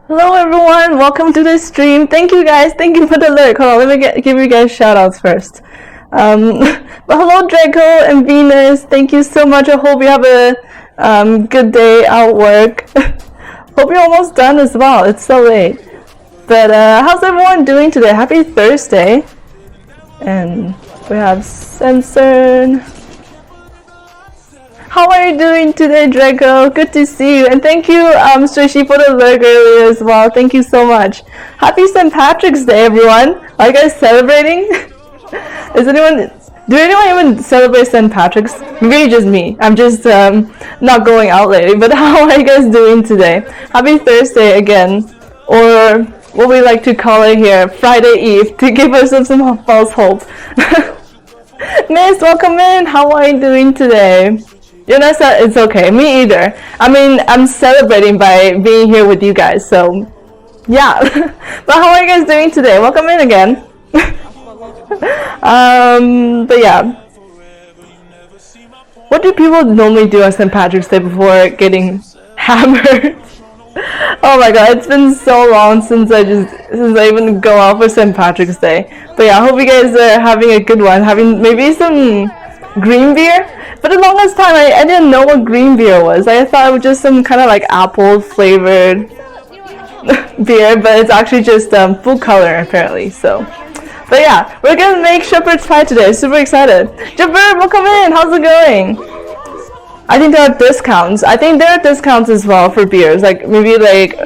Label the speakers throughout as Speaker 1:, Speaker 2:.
Speaker 1: Hello everyone, welcome to the stream. Thank you guys, thank you for the lurk. Hold on, let me give you guys shout outs first. But hello Draco and Venus, thank you so much. I hope you have a good day at work. Hope you're almost done as well, it's so late. But how's everyone doing today? Happy Thursday. And we have Censored. How are you doing today, Draco? Good to see you. And thank you, Swishi, for the lurk earlier as well. Thank you so much. Happy St. Patrick's Day, everyone. Are you guys celebrating? Do anyone even celebrate St. Patrick's? Maybe just me. I'm just not going out lately. But how are you guys doing today? Happy Thursday again. Or what we like to call it here, Friday Eve, to give ourselves some false hope. Miss, welcome in. How are you doing today? You're not it's okay. Me either. I mean, I'm celebrating by being here with you guys. So, yeah. But how are you guys doing today? Welcome in again. But yeah. What do people normally do on St. Patrick's Day before getting hammered? Oh my god, it's been so long since I even go out for St. Patrick's Day. But yeah, I hope you guys are having a good one. Having maybe some green beer. For the longest time, I didn't know what green beer was. I thought it was just some kind of like apple flavored beer, but it's actually just food color apparently. So, but yeah, we're gonna make shepherd's pie today. Super excited. Jabir, welcome in. How's it going? I think there are discounts. I think there are discounts as well for beers, like maybe like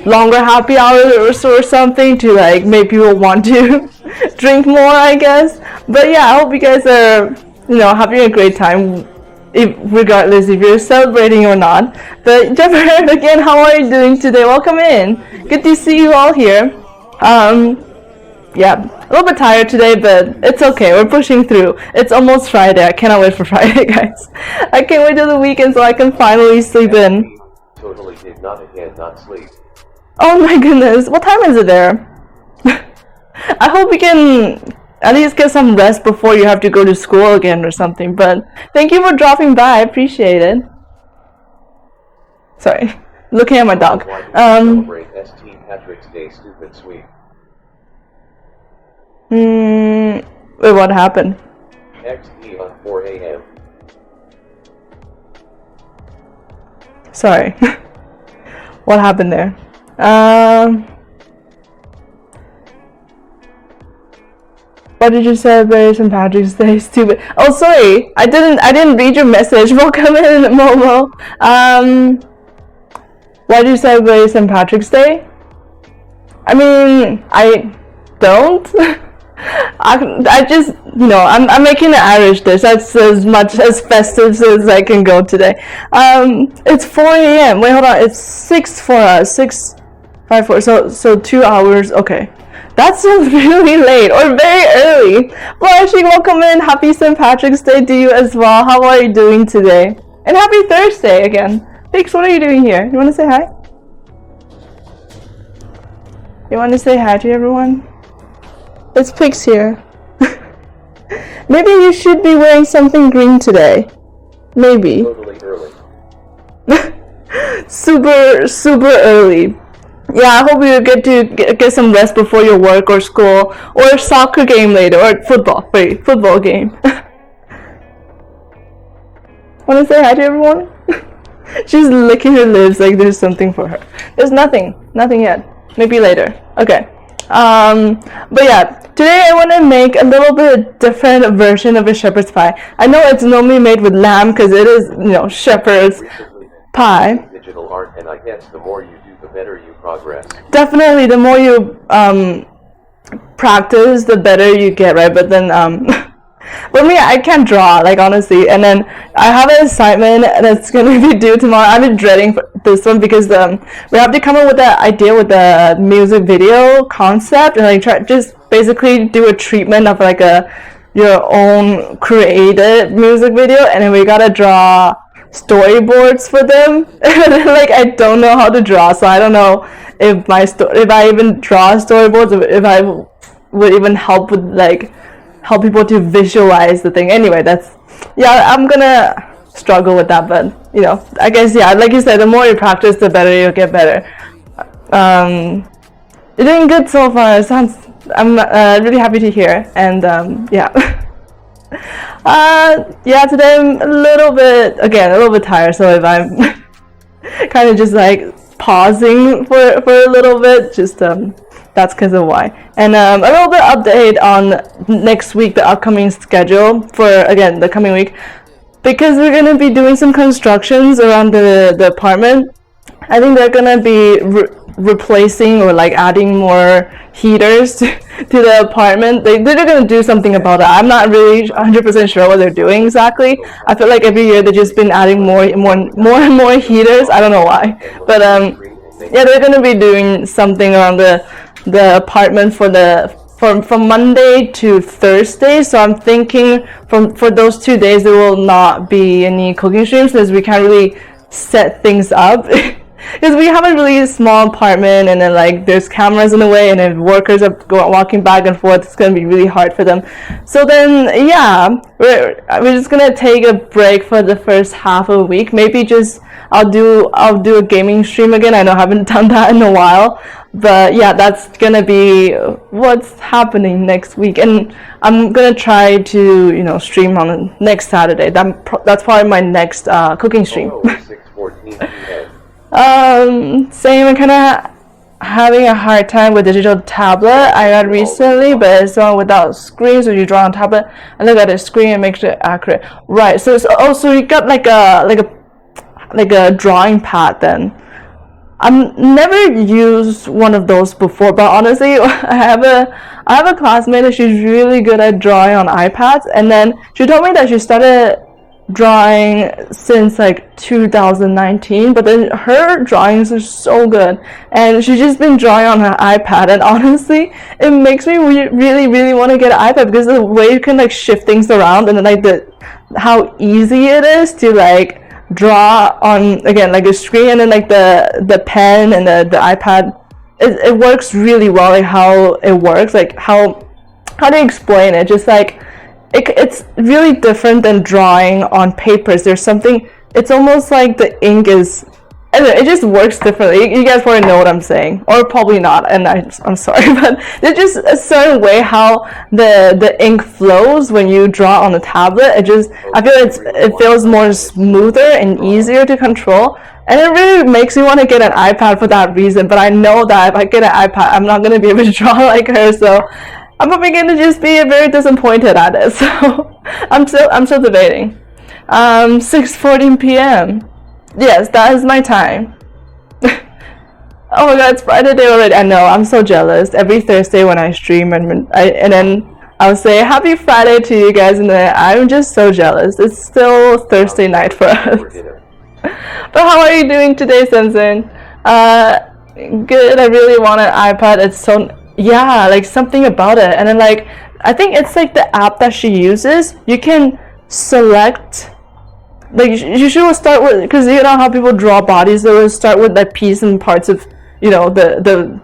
Speaker 1: longer happy hours or something to like make people want to drink more, I guess. But yeah, I hope you guys are, having a great time, regardless if you're celebrating or not. But Jeffer, again, how are you doing today? Welcome in. Good to see you all here. Yeah, a little bit tired today, but it's okay. We're pushing through. It's almost Friday. I cannot wait for Friday, guys. I can't wait till the weekend so I can finally sleep in.
Speaker 2: Totally did not again not sleep.
Speaker 1: Oh my goodness. What time is it there? I hope we can at least get some rest before you have to go to school again or something. But thank you for dropping by. I appreciate it. Sorry. Looking at my dog.
Speaker 2: Celebrate St. Patrick's Day, stupid sweet.
Speaker 1: Wait, what happened?
Speaker 2: XD on 4 a.m.
Speaker 1: Sorry. What happened there? Why did you celebrate St. Patrick's Day? Stupid. Oh, sorry. I didn't read your message. Welcome in, Momo. Why do you celebrate St. Patrick's Day? I mean, I don't. I just, I'm making an Irish dish. That's as much as festive as I can go today. It's 4 a.m. Wait, hold on. It's 6 for us. 6:54. So 2 hours. Okay. That's really late or very early. Flashing, welcome in. Happy St. Patrick's Day to you as well. How are you doing today? And happy Thursday again. Pix, what are you doing here? You want to say hi? You want to say hi to everyone? It's Pix here. Maybe you should be wearing something green today. Maybe.
Speaker 2: Totally early.
Speaker 1: super early. Yeah, I hope you get to get some rest before your work or school or soccer game later or football game. Want to say hi to everyone? She's licking her lips like there's something for her. There's nothing yet. Maybe later. Okay. But yeah, today I want to make a little bit different version of a shepherd's pie. I know it's normally made with lamb because it is, shepherd's pie.
Speaker 2: Digital art, and I guess the more you do, the better you progress.
Speaker 1: Definitely, the more you practice, the better you get, right? But then for me, I can't draw, like, honestly. And then I have an assignment that's going to be due tomorrow. I'm dreading this one because we have to come up with the idea with the music video concept and like just basically do a treatment of like your own created music video, and then we gotta draw storyboards for them. Like, I don't know how to draw, so I don't know if I even draw storyboards, if I would even help with like help people to visualize the thing. Anyway, I'm gonna struggle with that, but I guess, yeah, like you said, the more you practice, the better you'll get better. You're doing good so far. I'm really happy to hear, and yeah. Yeah, today I'm a little bit tired, so if I'm kind of just like pausing for a little bit, just that's because of why. And a little bit update on next week, the upcoming schedule for, again, the coming week. because we're gonna be doing some constructions around the apartment. I think they're gonna be replacing or like adding more heaters to the apartment. They're gonna do something about it. I'm not really 100% sure what they're doing exactly. I feel like every year they've just been adding more and more heaters. I don't know why, but yeah, they're gonna be doing something around the apartment from Monday to Thursday. So I'm thinking for those 2 days there will not be any cooking streams, because we can't really set things up. Because we have a really small apartment, and then like there's cameras in the way, and then workers are walking back and forth. It's gonna be really hard for them. So then yeah, we're just gonna take a break for the first half of the week. Maybe just I'll do a gaming stream again. I know I haven't done that in a while, but yeah, that's gonna be what's happening next week. And I'm gonna try to stream on next Saturday. That's probably my next cooking stream.
Speaker 2: Oh, 6:14 p.m.
Speaker 1: Same. I'm kind of having a hard time with digital tablet I got recently, but it's one without screen, so you draw on tablet and look at the screen and make sure it's accurate. Right. So also you got like a drawing pad then. I've never used one of those before, but honestly, I have a classmate that she's really good at drawing on iPads, and then she told me that she started drawing since like 2019, but then her drawings are so good, and she's just been drawing on her iPad, and honestly it makes me really want to get an iPad, because the way you can like shift things around, and then like how easy it is to like draw on, again, like a screen, and then like the pen and the iPad, it works really well. Like how it works, like how do you explain it? Just like it's really different than drawing on papers. There's something, it's almost like the ink is, I don't know, it just works differently. You guys probably know what I'm saying, or probably not, and I'm sorry, but there's just a certain way how the ink flows when you draw on the tablet. I feel it feels more smoother and easier to control, and it really makes me want to get an iPad for that reason. But I know that if I get an iPad, I'm not going to be able to draw like her, so I'm probably going to just be very disappointed at it. So I'm still debating. 6:14 p.m. Yes, that is my time. Oh my god, it's Friday day already. I know, I'm so jealous. Every Thursday when I stream and then I'll say happy Friday to you guys, and then I'm just so jealous. It's still Thursday night for us. But how are you doing today, Sensen? Good. I really want an iPad. It's so, yeah, like something about it. And then like, I think it's like the app that she uses. You can select, like you should start with, because you know how people draw bodies, they will start with like pieces and parts of, the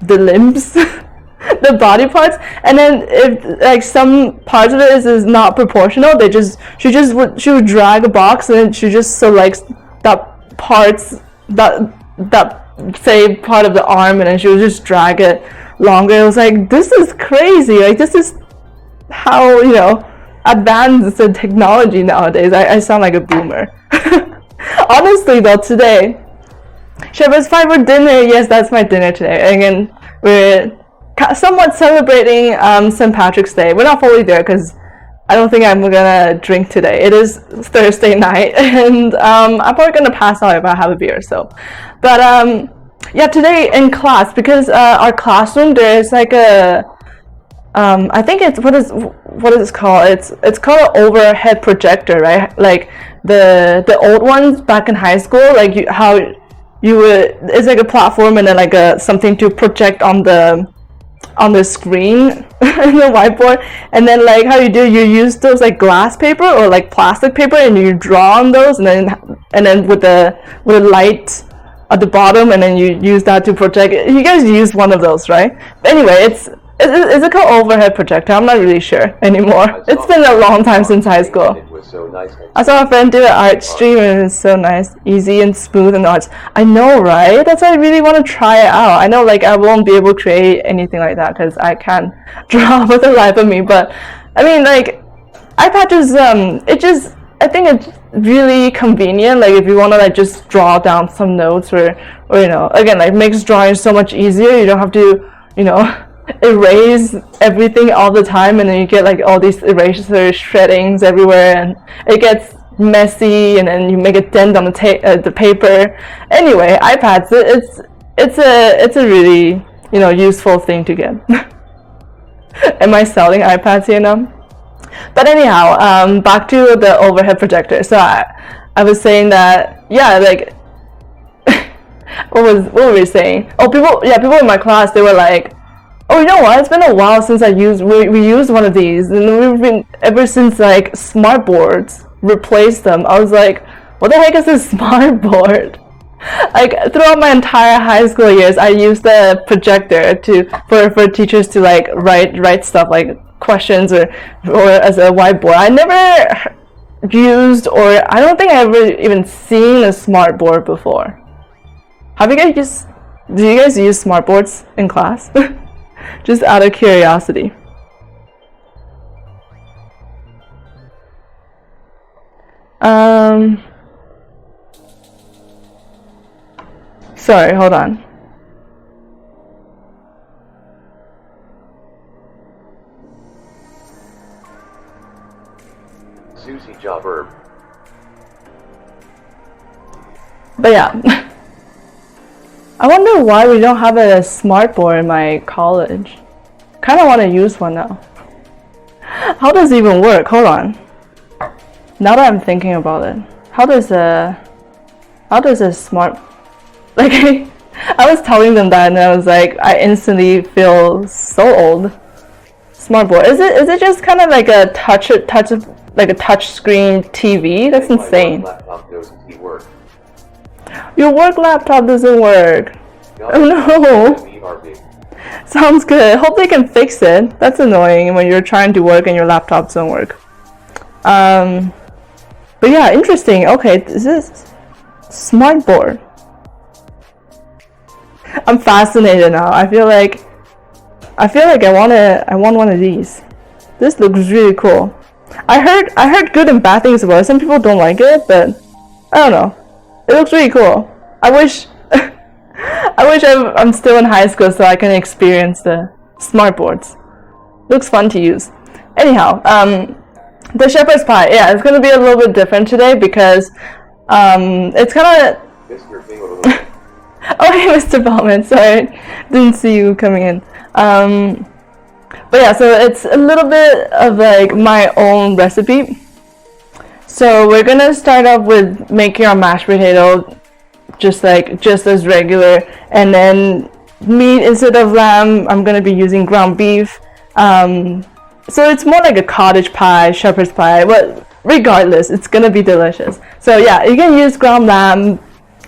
Speaker 1: limbs, the body parts, and then if like some parts of it is not proportional, she would drag a box, and then she just selects that parts, that say part of the arm, and then she would just drag it longer. It was like, this is crazy. Like, this is how advanced the technology nowadays. I sound like a boomer. Honestly though, today Shepherd's Pie for dinner. Yes, that's my dinner today. Again, we're somewhat celebrating St. Patrick's Day. We're not fully there because I don't think I'm gonna drink today. It is Thursday night, and I'm probably gonna pass out if I have a beer. So, but yeah, today in class, because our classroom, there's like a I think it's what is it called? It's called an overhead projector, right? Like the old ones back in high school, like it's like a platform and then like something to project on the screen in the whiteboard, and then like how you use those like glass paper or like plastic paper, and you draw on those, and then with the light at the bottom, and then you use that to project. You guys use one of those, right? But anyway, is it called overhead projector? I'm not really sure anymore. It's been a long time since high school.
Speaker 2: It was so nice.
Speaker 1: I saw a friend do an art stream, and it's so nice, easy and smooth and arts. I know, right? That's why I really want to try it out. I know, like, I won't be able to create anything like that because I can't draw for the life of me. But I mean, like, iPad just I think it's really convenient. Like, if you want to like just draw down some notes or again, like, makes drawing so much easier. You don't have to erase everything all the time, and then you get like all these eraser shreddings everywhere, and it gets messy, and then you make a dent on the paper. Anyway, iPads, it's a really, you know, useful thing to get. Am I selling iPads here now? But anyhow, back to the overhead projector. So I was saying that, yeah, like, what were we saying? Oh, people in my class, they were like, oh, you know what? It's been a while since we used one of these, and we've been ever since like smartboards replaced them. I was like, what the heck is a smartboard? Like throughout my entire high school years, I used the projector for teachers to like write stuff like questions or as a whiteboard. I never used, or I don't think I ever even seen a smartboard before. Do you guys use smartboards in class? Just out of curiosity. Sorry, hold on.
Speaker 2: Susie Jobber.
Speaker 1: But yeah. I wonder why we don't have a smartboard in my college. Kind of want to use one now. How does it even work? Hold on. Now that I'm thinking about it, how does a smart, like, I was telling them that and I was like, I instantly feel so old. Smartboard. Is it just kind of like a touch screen TV? That's insane.
Speaker 2: My laptop doesn't work.
Speaker 1: Your work laptop doesn't work. Oh no. Sounds good. Hope they can fix it. That's annoying when you're trying to work and your laptop doesn't work. But yeah, interesting. Okay, this is smartboard. I'm fascinated now. I feel like I want one of these. This looks really cool. I heard good and bad things about it. Some people don't like it, but I don't know. It looks really cool. I wish I'm still in high school so I can experience the smartboards. Looks fun to use. Anyhow, the shepherd's pie. Yeah, it's gonna be a little bit different today because it's kind of. Oh, hey, Mr. Bellman. Sorry, didn't see you coming in. But yeah, so it's a little bit of like my own recipe. So we're gonna start off with making our mashed potato just as regular, and then meat instead of lamb, I'm gonna be using ground beef. So it's more like a cottage pie, shepherd's pie, but regardless, it's gonna be delicious. So yeah, you can use ground lamb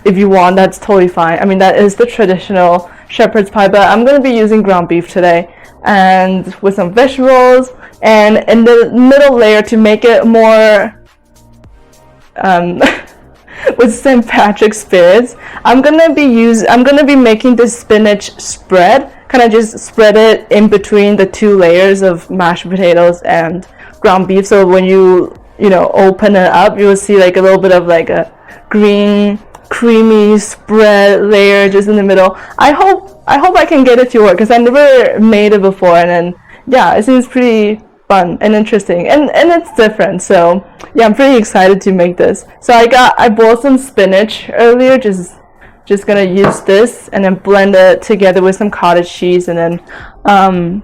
Speaker 1: if you want, that's totally fine. I mean, that is the traditional shepherd's pie, but I'm gonna be using ground beef today, and with some vegetables, and in the middle layer to make it more with St. Patrick's spirits, I'm gonna be making this spinach spread, kind of just spread it in between the two layers of mashed potatoes and ground beef. So when you open it up, you will see like a little bit of like a green creamy spread layer just in the middle. I hope I can get it to work because I never made it before, and then yeah, it seems pretty fun and interesting, and it's different. So yeah, I'm pretty excited to make this. So I boiled some spinach earlier, just gonna use this and then blend it together with some cottage cheese, and then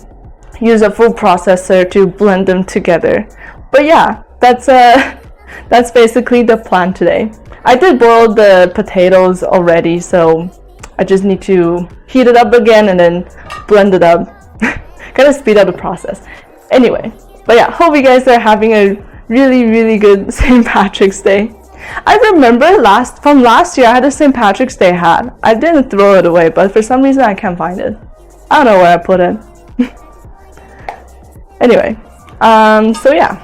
Speaker 1: use a food processor to blend them together. But yeah, that's basically the plan today. I did boil the potatoes already, so I just need to heat it up again and then blend it up. Kind of speed up the process. Anyway, but yeah, hope you guys are having a really, really good St. Patrick's Day. I remember from last year I had a St. Patrick's Day hat. I didn't throw it away, but for some reason I can't find it. I don't know where I put it. Anyway, so yeah.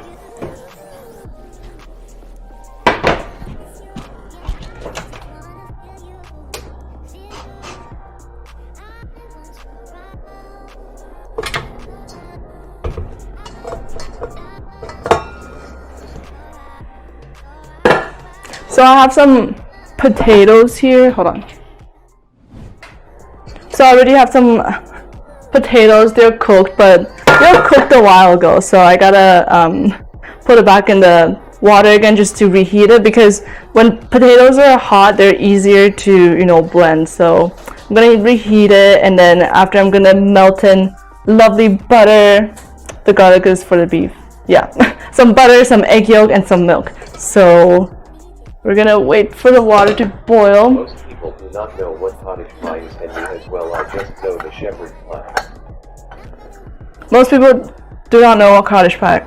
Speaker 1: So I have some potatoes here. Hold on. So I already have some potatoes. They're cooked, but they were cooked a while ago. So I gotta put it back in the water again just to reheat it, because when potatoes are hot they're easier to, you know, blend. So I'm gonna reheat it, and then after I'm gonna melt in lovely butter. The garlic is for the beef. Yeah. Some butter, some egg yolk, and some milk. So we're gonna wait for the water to boil.
Speaker 2: Most people do not know what cottage pie is, and me as well. I just know the shepherd pie.
Speaker 1: Most people do not know what cottage pie.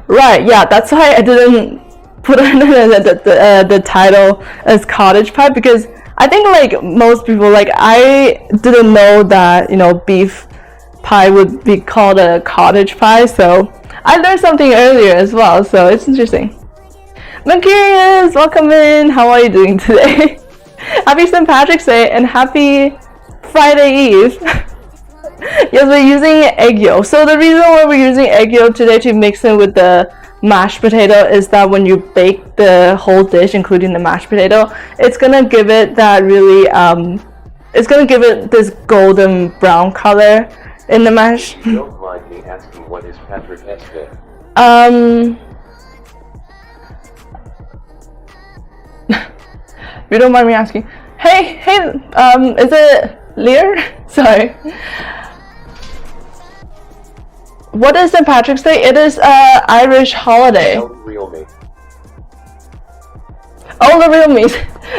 Speaker 1: Right, yeah, that's why I didn't put the title as cottage pie, because I think like most people, like I didn't know that, you know, beef pie would be called a cottage pie, so I learned something earlier as well, so it's interesting. Mercurius, welcome in. How are you doing today? Happy St. Patrick's Day and happy Friday Eve. Yes, we're using egg yolk. So the reason why we're using egg yolk today to mix in with the mashed potato is that when you bake the whole dish, including the mashed potato, it's gonna give it that really it's gonna give it this golden brown color in the mash.
Speaker 2: If you don't mind me asking, what is Patrick's Day?
Speaker 1: You don't mind me asking? Hey, is it Lear? Sorry. What is St. Patrick's Day? It is an Irish holiday.
Speaker 2: Tell the real me.
Speaker 1: Oh, the real me.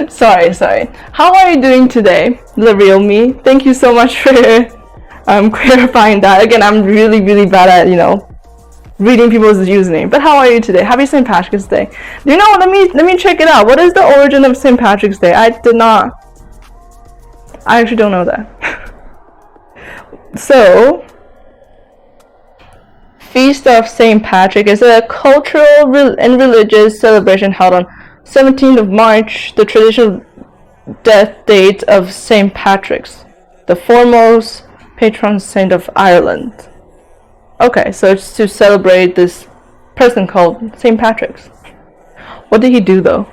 Speaker 1: sorry. How are you doing today, the real me? Thank you so much for clarifying that. Again, I'm really bad at, you know, reading people's username. But how are you today? Happy St. Patrick's Day. Do you know? Let me check it out. What is the origin of St. Patrick's Day? I actually don't know that. So, Feast of St. Patrick is a cultural and religious celebration held on 17th of March, the traditional death date of St. Patrick's, the foremost patron saint of Ireland. Okay, so it's to celebrate this person called St. Patrick's. What did he do though?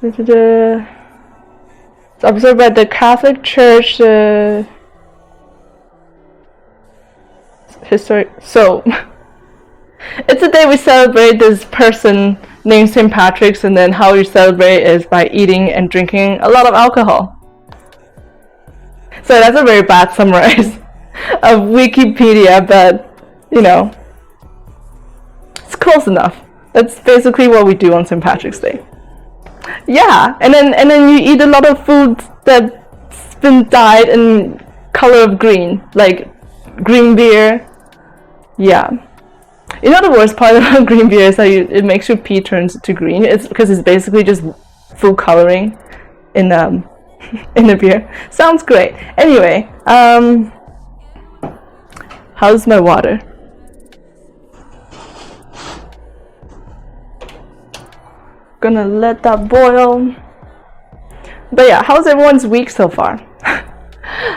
Speaker 1: It's observed by the Catholic Church. So it's a day we celebrate this person named St. Patrick's, and then how we celebrate is by eating and drinking a lot of alcohol. So that's a very bad summarize of Wikipedia, but you know, it's close enough. That's basically what we do on St. Patrick's Day. Yeah, and then you eat a lot of food that's been dyed in color of green, like green beer. Yeah. You know the worst part about green beer is that it makes your pee turn to green. It's because it's basically just food coloring in in the beer. Sounds great. Anyway, how's my water? Gonna let that boil. But yeah, how's everyone's week so far?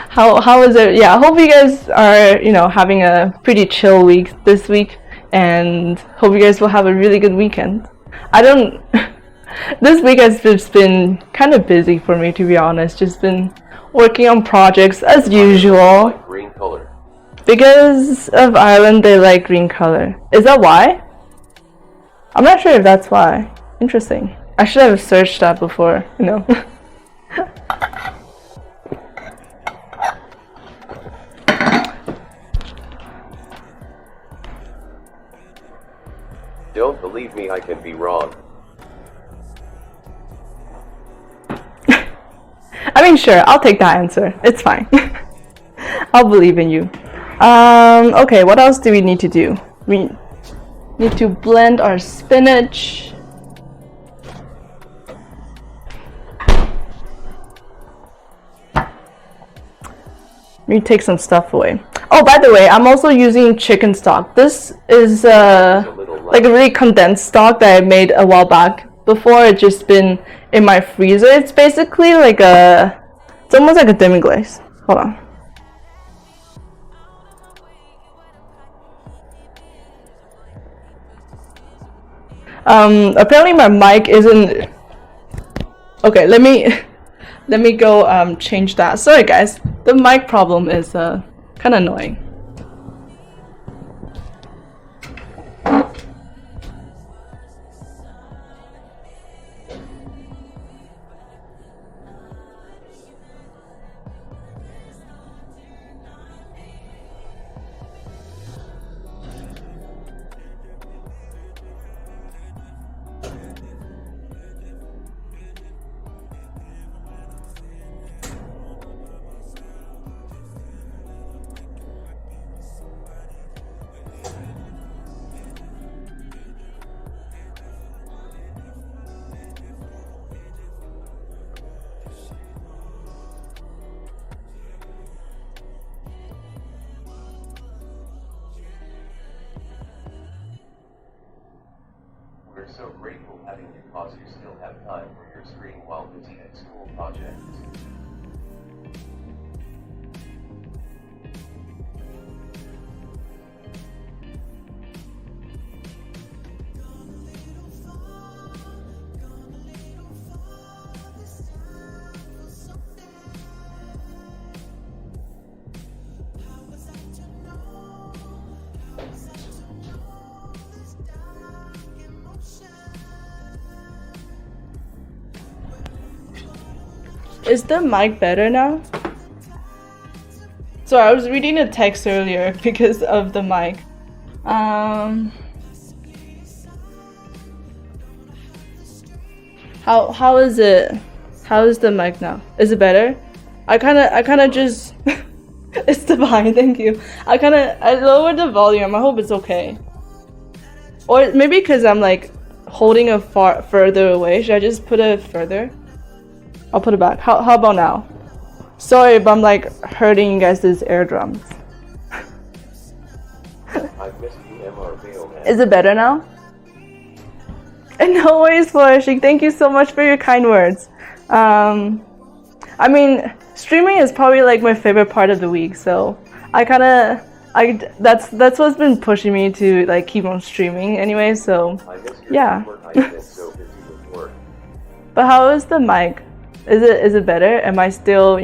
Speaker 1: How is it? Yeah, I hope you guys are, you know, having a pretty chill week this week, and hope you guys will have a really good weekend. This week has just been kind of busy for me, to be honest. Just been working on projects as usual.
Speaker 2: Like green color.
Speaker 1: Because of Ireland, they like green color. Is that why? I'm not sure if that's why. Interesting. I should have searched that before, you know.
Speaker 2: Don't believe me, I can be wrong.
Speaker 1: I mean, sure, I'll take that answer. It's fine. I'll believe in you. Okay, what else do we need to do? We need to blend our spinach. Let me take some stuff away. Oh, by the way, I'm also using chicken stock. This is like a really condensed stock that I made a while back. Before, it's just been in my freezer. It's basically like it's almost like a demi-glace. Hold on. Apparently my mic isn't... Okay, let me go change that. Sorry guys, the mic problem is kind of annoying.
Speaker 2: so grateful having you cause you still have time for your stream while busy at school projects.
Speaker 1: Is the mic better now? So I was reading a text earlier because of the mic. How is it? How is the mic now? Is it better? I kinda just it's divine, thank you. I lowered the volume. I hope it's okay. Or maybe because I'm like holding it far further away. Should I just put it further? I'll put it back. How about now? Sorry if I'm like hurting you guys' eardrums.
Speaker 2: I missed you, MRVO, man.
Speaker 1: Is it better now? And no worries, Flourishing. Thank you so much for your kind words. I mean, streaming is probably like my favorite part of the week, so that's what's been pushing me to like keep on streaming anyway. So
Speaker 2: I missed your
Speaker 1: yeah.
Speaker 2: work. I've been so busy with work.
Speaker 1: But how is the mic? Is it better? Am I still,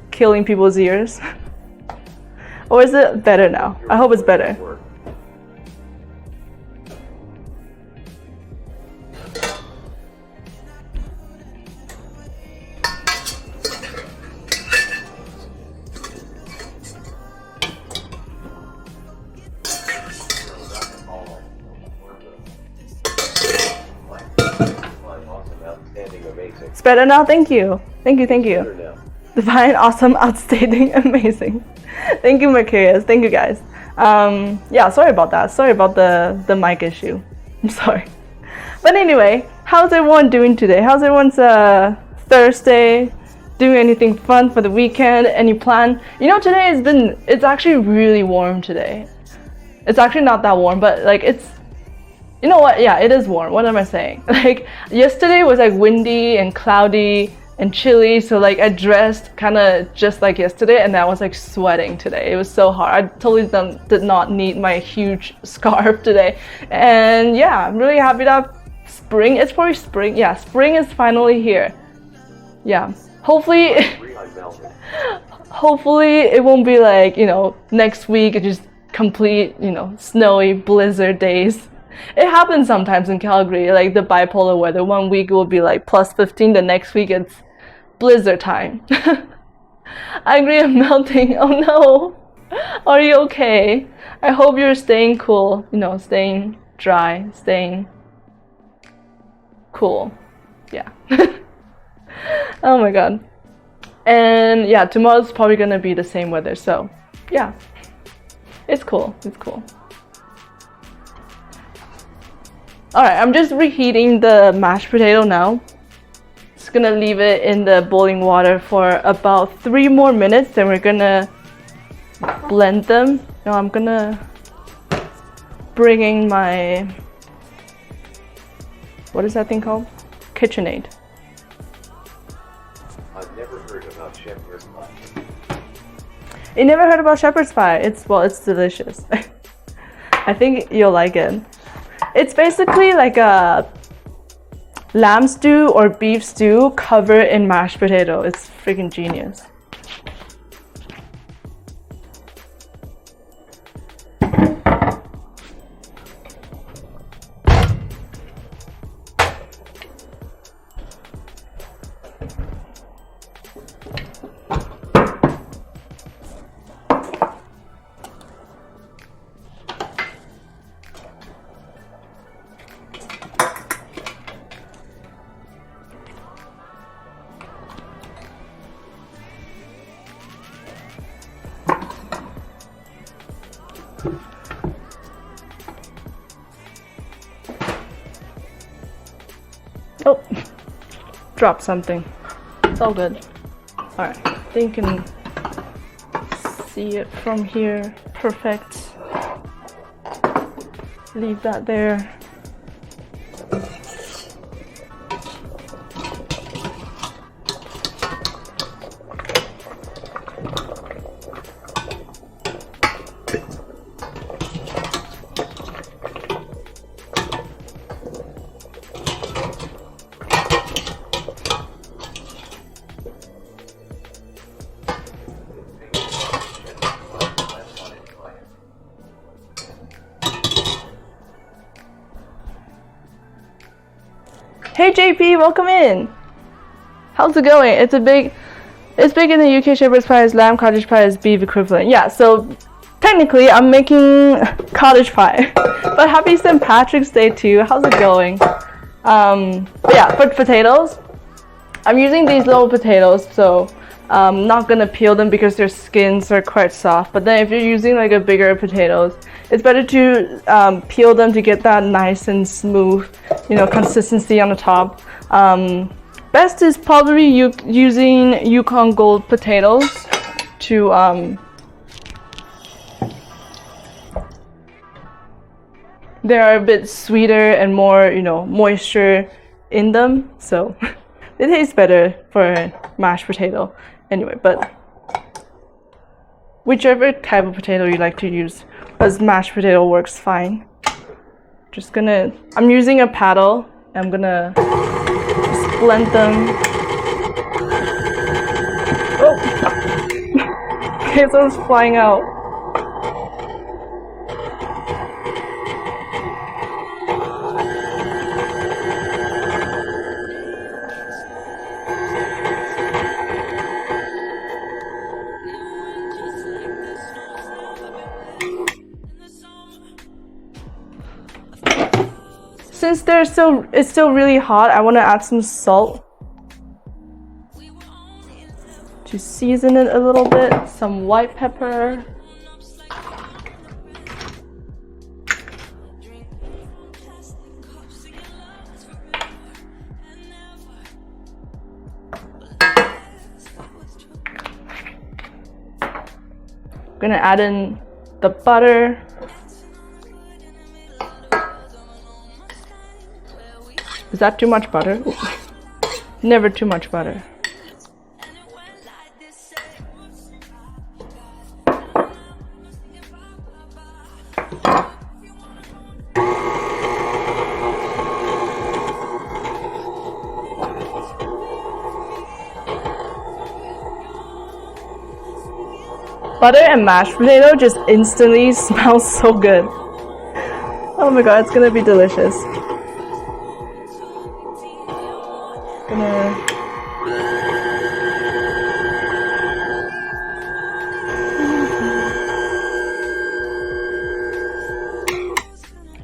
Speaker 1: killing people's ears? Or is it better now? I hope it's better. It's better now? Thank you. Thank you. Divine, awesome, outstanding, amazing. Thank you, Mercurius. Thank you, guys. Yeah, sorry about that. Sorry about the mic issue. I'm sorry. But anyway, how's everyone doing today? How's everyone's Thursday? Doing anything fun for the weekend? Any plan? Today it's actually really warm today. It's actually not that warm, but like it's, you know what? Yeah, it is warm. What am I saying? Like yesterday was like windy and cloudy and chilly, so like I dressed kind of just like yesterday, and I was like sweating today. It was so hot. I totally did not need my huge scarf today. And yeah, I'm really happy that spring. It's probably spring. Yeah, spring is finally here. Yeah, hopefully it won't be like next week it's just complete snowy blizzard days. It happens sometimes in Calgary, like the bipolar weather. One week it will be like plus 15, the next week it's blizzard time. I agree, I'm melting. Oh no. Are you okay? I hope you're staying cool, staying dry, staying cool. Yeah. Oh my god. And yeah, tomorrow's probably gonna be the same weather, so yeah. It's cool. Alright, I'm just reheating the mashed potato now. Just gonna leave it in the boiling water for about 3 more minutes, then we're gonna blend them. Now I'm gonna bring in my, what is that thing called? KitchenAid.
Speaker 2: I've never heard about shepherd's pie.
Speaker 1: You never heard about shepherd's pie? It's delicious. I think you'll like it. It's basically like a lamb stew or beef stew covered in mashed potato. It's freaking genius. Oh, dropped something. It's all good. Alright, I think you can see it from here. Perfect. Leave that there. Hey JP, welcome in. How's it going? It's big in the UK. Shepherd's pie is lamb, cottage pie is beef equivalent. Yeah, so technically I'm making cottage pie. But happy St. Patrick's Day too. How's it going? But yeah, for potatoes, I'm using these little potatoes, so I'm not gonna peel them because their skins are quite soft. But then if you're using like a bigger potatoes, it's better to peel them to get that nice and smooth, you know, consistency on the top. Best is probably using Yukon Gold potatoes to they are a bit sweeter and more, you know, moisture in them, so it tastes better for mashed potato. Anyway, but whichever type of potato you like to use, as mashed potato works fine. I'm using a paddle. I'm gonna just blend them. Oh, potatoes flying out. Since it's still really hot, I want to add some salt to season it a little bit. Some white pepper. I'm gonna add in the butter. Is that too much butter? Ooh. Never too much butter. Butter and mashed potato just instantly smells so good. Oh my god, it's gonna be delicious.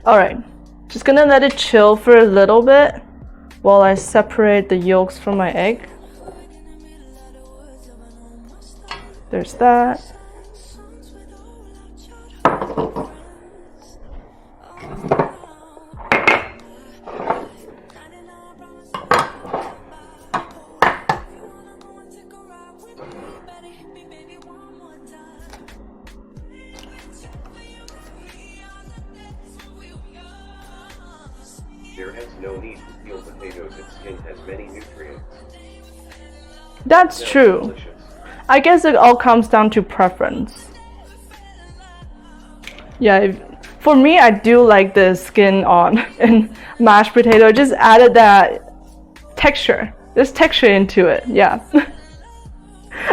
Speaker 1: Alright, just gonna let it chill for a little bit while I separate the yolks from my egg. There's that.
Speaker 2: There has no need to peel potatoes. Its skin has many nutrients.
Speaker 1: That's true.
Speaker 2: Delicious.
Speaker 1: I guess it all comes down to preference. Yeah, for me, I do like the skin on and mashed potato. Just added that texture. There's texture into it. Yeah.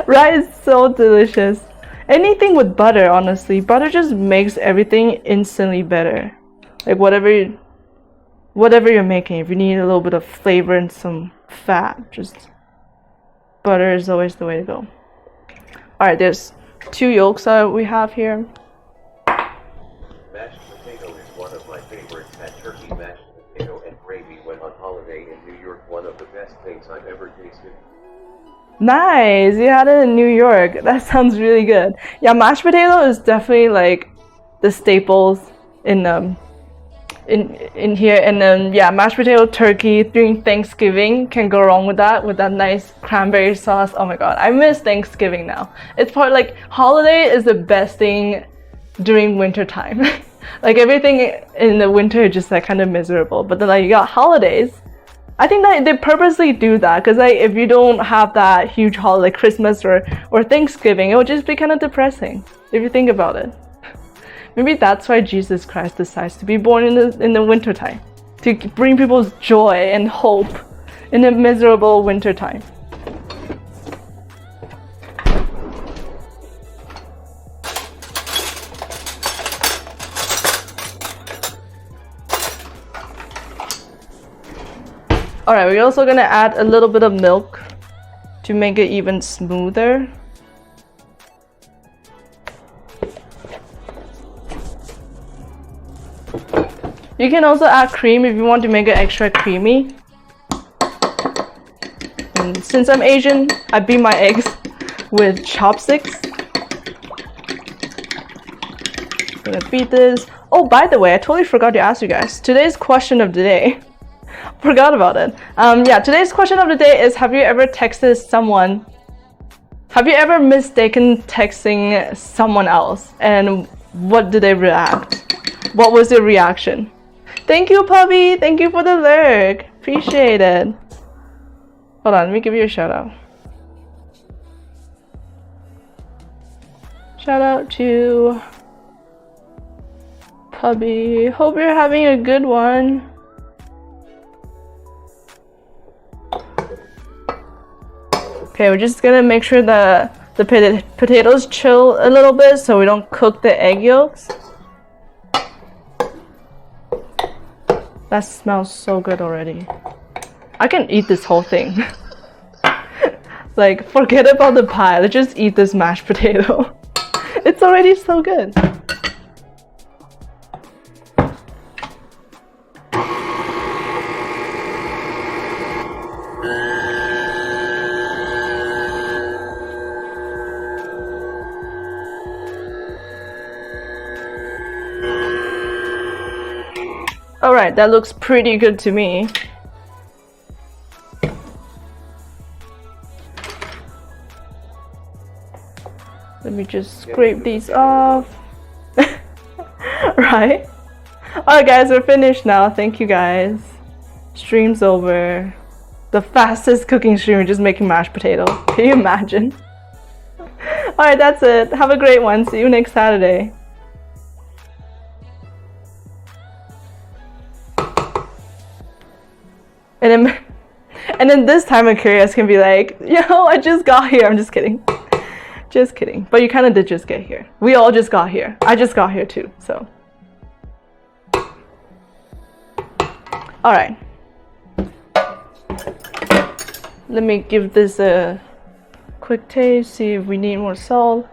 Speaker 1: Right? It's so delicious. Anything with butter, honestly. Butter just makes everything instantly better. Like whatever you're making, if you need a little bit of flavor and some fat, just butter is always the way to go. Alright, there's 2 yolks that we have here.
Speaker 2: Mashed potato is one of my favorites. Had turkey mashed potato and gravy when on holiday in New York. One of the best things I've ever tasted.
Speaker 1: Nice! You had it in New York. That sounds really good. Yeah, mashed potato is definitely like the staples in here, and then yeah, mashed potato, turkey during Thanksgiving, can go wrong with that nice cranberry sauce. Oh my god, I miss Thanksgiving now. It's part like holiday is the best thing during winter time. Like everything in the winter is just like kind of miserable, but then like you got holidays. I think that they purposely do that because like if you don't have that huge holiday like Christmas or Thanksgiving, it would just be kind of depressing if you think about it. Maybe that's why Jesus Christ decides to be born in the winter time, to bring people's joy and hope in a miserable winter time. Alright, we're also gonna add a little bit of milk to make it even smoother. You can also add cream if you want to make it extra creamy. And since I'm Asian, I beat my eggs with chopsticks. Gonna beat this. Oh, by the way, I totally forgot to ask you guys. Today's question of the day. Forgot about it. Yeah, today's question of the day is: have you ever texted someone? Have you ever mistaken texting someone else? And what did they react? What was your reaction? Thank you, Puppy. Thank you for the lurk. Appreciate it. Hold on, let me give you a shout out. Shout out to Puppy. Hope you're having a good one. Okay, we're just gonna make sure that the potatoes chill a little bit so we don't cook the egg yolks. That smells so good already. I can eat this whole thing. Like, forget about the pie. Let's just eat this mashed potato. It's already so good. Alright, that looks pretty good to me. Let me just scrape these off. Right? Alright guys, we're finished now. Thank you guys. Stream's over. The fastest cooking stream, just making mashed potato. Can you imagine? Alright, that's it. Have a great one. See you next Saturday. And then this time Aquarius can be like, yo, I just got here. I'm just kidding. Just kidding. But you kind of did just get here. We all just got here. I just got here too, so. Alright. Let me give this a quick taste, see if we need more salt.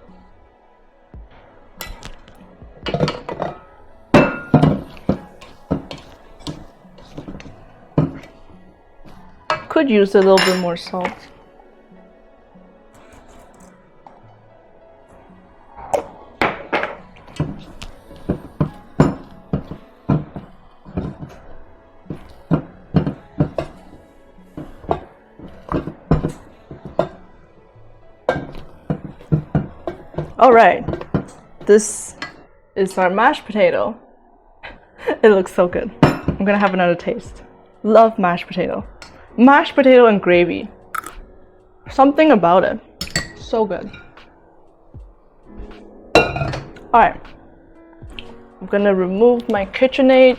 Speaker 1: Could use a little bit more salt. Alright, this is our mashed potato. It looks so good. I'm gonna have another taste. Love mashed potato. Mashed potato and gravy. Something about it. So good. Alright. I'm gonna remove my KitchenAid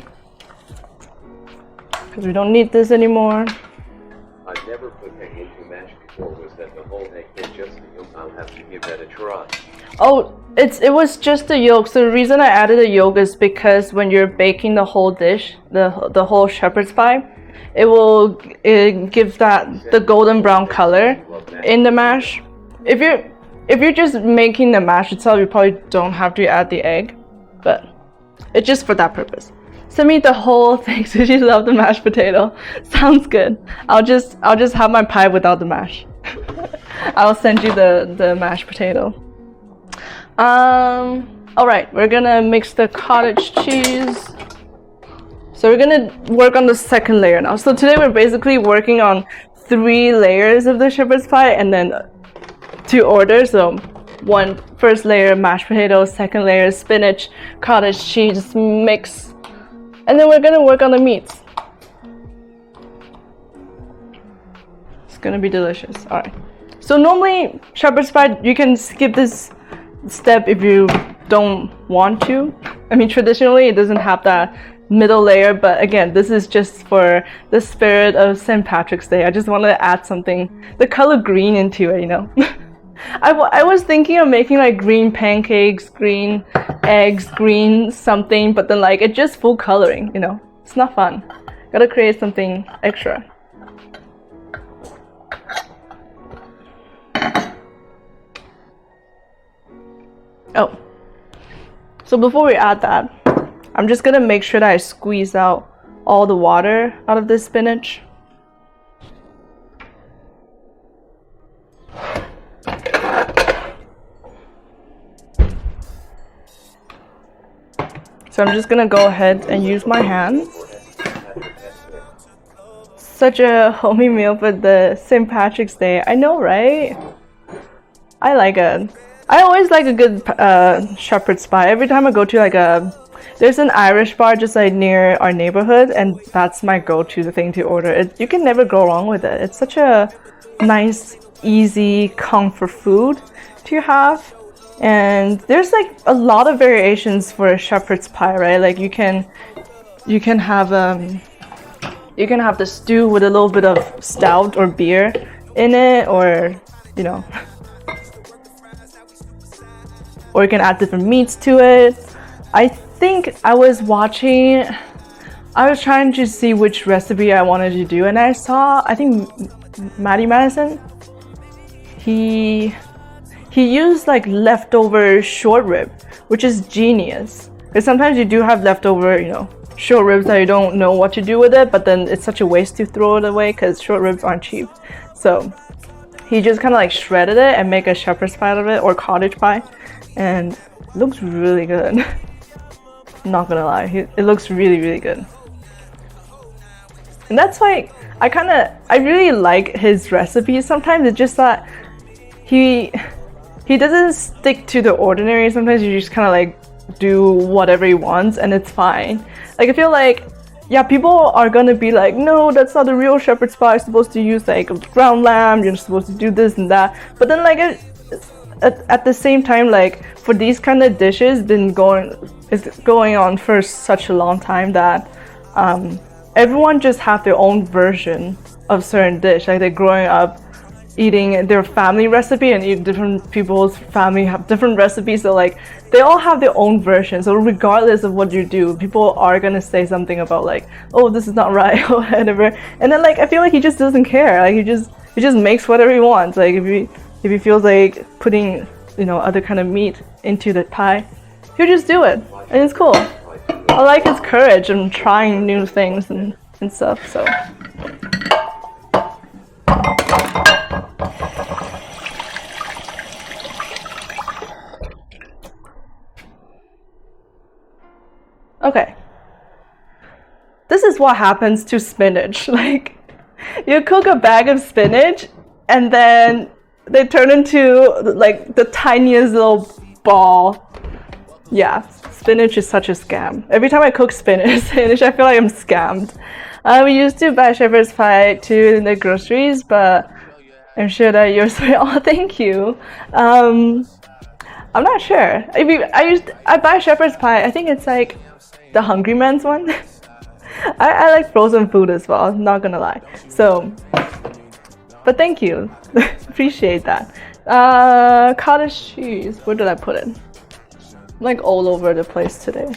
Speaker 1: because we don't need this anymore.
Speaker 2: I've never put egg into mash before. Was that the whole egg and just the yolk? I'll have to give that a try.
Speaker 1: Oh, it was just the yolk. So the reason I added the yolk is because when you're baking the whole dish, the whole shepherd's pie, it will give that the golden brown color in the mash. If you're just making the mash itself, you probably don't have to add the egg, but it's just for that purpose. Send me the whole thing since you love the mashed potato. Sounds good. I'll just have my pie without the mash. I'll send you the mashed potato. Alright, we're gonna mix the cottage cheese. So we're gonna work on the second layer now. So today we're basically working on 3 layers of the shepherd's pie and then 2 orders. So first layer mashed potatoes, second layer spinach, cottage cheese mix. And then we're gonna work on the meats. It's gonna be delicious. Alright. So normally shepherd's pie, you can skip this step if you don't want to. I mean, traditionally it doesn't have that middle layer, but again, this is just for the spirit of St. Patrick's Day. I just wanted to add something, the color green into it, you know. I was thinking of making like green pancakes, green eggs, green something, but then like it's just full coloring, you know. It's not fun. Gotta create something extra. So before we add that, I'm just gonna make sure that I squeeze out all the water out of this spinach. So I'm just gonna go ahead and use my hands. Such a homey meal for the St. Patrick's Day. I know, right? I like it. I always like a good shepherd's pie. Every time I go to like there's an Irish bar just like near our neighborhood, and that's my go-to thing to order. You can never go wrong with it. It's such a nice, easy, comfort food to have. And there's like a lot of variations for a shepherd's pie, right? Like you can have the stew with a little bit of stout or beer in it, or you know, or you can add different meats to it. I think I was trying to see which recipe I wanted to do, and I saw, I think Matty Madison, he used like leftover short rib, which is genius. Because sometimes you do have leftover, you know, short ribs that you don't know what to do with it, but then it's such a waste to throw it away because short ribs aren't cheap. So he just kind of like shredded it and make a shepherd's pie out of it, or cottage pie, and it looks really good. Not gonna lie, it looks really, really good. And that's why I really like his recipes. Sometimes it's just that he doesn't stick to the ordinary. Sometimes you just kind of like do whatever he wants and it's fine. Like I feel like, yeah, people are gonna be like, no, that's not the real shepherd's pie. You're supposed to use like ground lamb. You're supposed to do this and that. But then like at the same time, like for these kind of dishes, it's going on for such a long time that everyone just have their own version of certain dish. Like they're growing up eating their family recipe, and different people's family have different recipes, so like they all have their own version. So regardless of what you do, people are gonna say something about like, oh, this is not right or whatever. And then like I feel like he just doesn't care. Like he just makes whatever he wants. Like if he feels like putting, you know, other kind of meat into the pie, he'll just do it, and it's cool. I like his courage and trying new things and stuff. So okay, this is what happens to spinach. Like you cook a bag of spinach and then they turn into like the tiniest little ball. Yeah, spinach is such a scam. Every time I cook spinach, I feel like I'm scammed. We used to buy shepherd's pie too in the groceries, but I'm sure that yours will. Oh, thank you. I'm not sure. I buy shepherd's pie. I think it's like the Hungry Man's one. I like frozen food as well, not gonna lie. So, but thank you. Appreciate that. Cottage cheese. Where did I put it? I'm like all over the place today.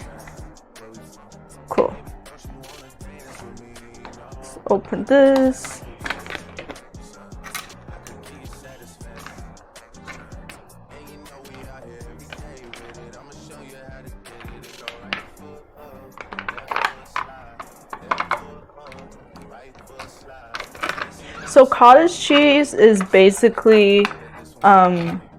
Speaker 1: Cool. Let's open this. So cottage cheese is basically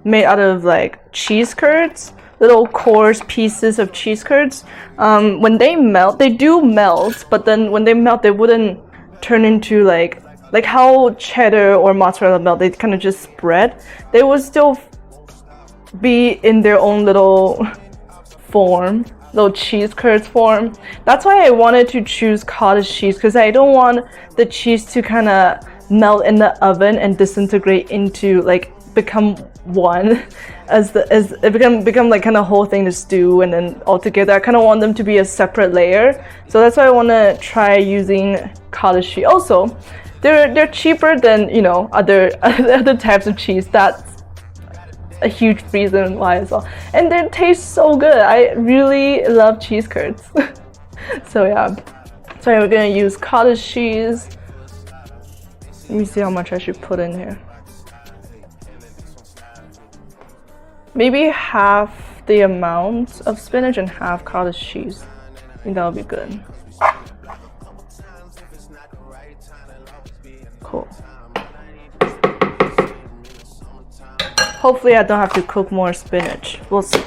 Speaker 1: made out of like cheese curds, little coarse pieces of cheese curds. When they melt, they do melt, but then when they melt, they wouldn't turn into like how cheddar or mozzarella melt. They kind of just spread. They would still be in their own little form, little cheese curds form. That's why I wanted to choose cottage cheese, because I don't want the cheese to kind of melt in the oven and disintegrate into like become one, as it become like kind of whole thing to stew, and then all together. I kind of want them to be a separate layer. So that's why I want to try using cottage cheese. Also, they're cheaper than, you know, other types of cheese. That's a huge reason why as well. And they taste so good. I really love cheese curds. So yeah, so we're gonna use cottage cheese. Let me see how much I should put in here. Maybe half half the amount of spinach and half cottage cheese. I think that would be good. Cool. Hopefully I don't have to cook more spinach. We'll see.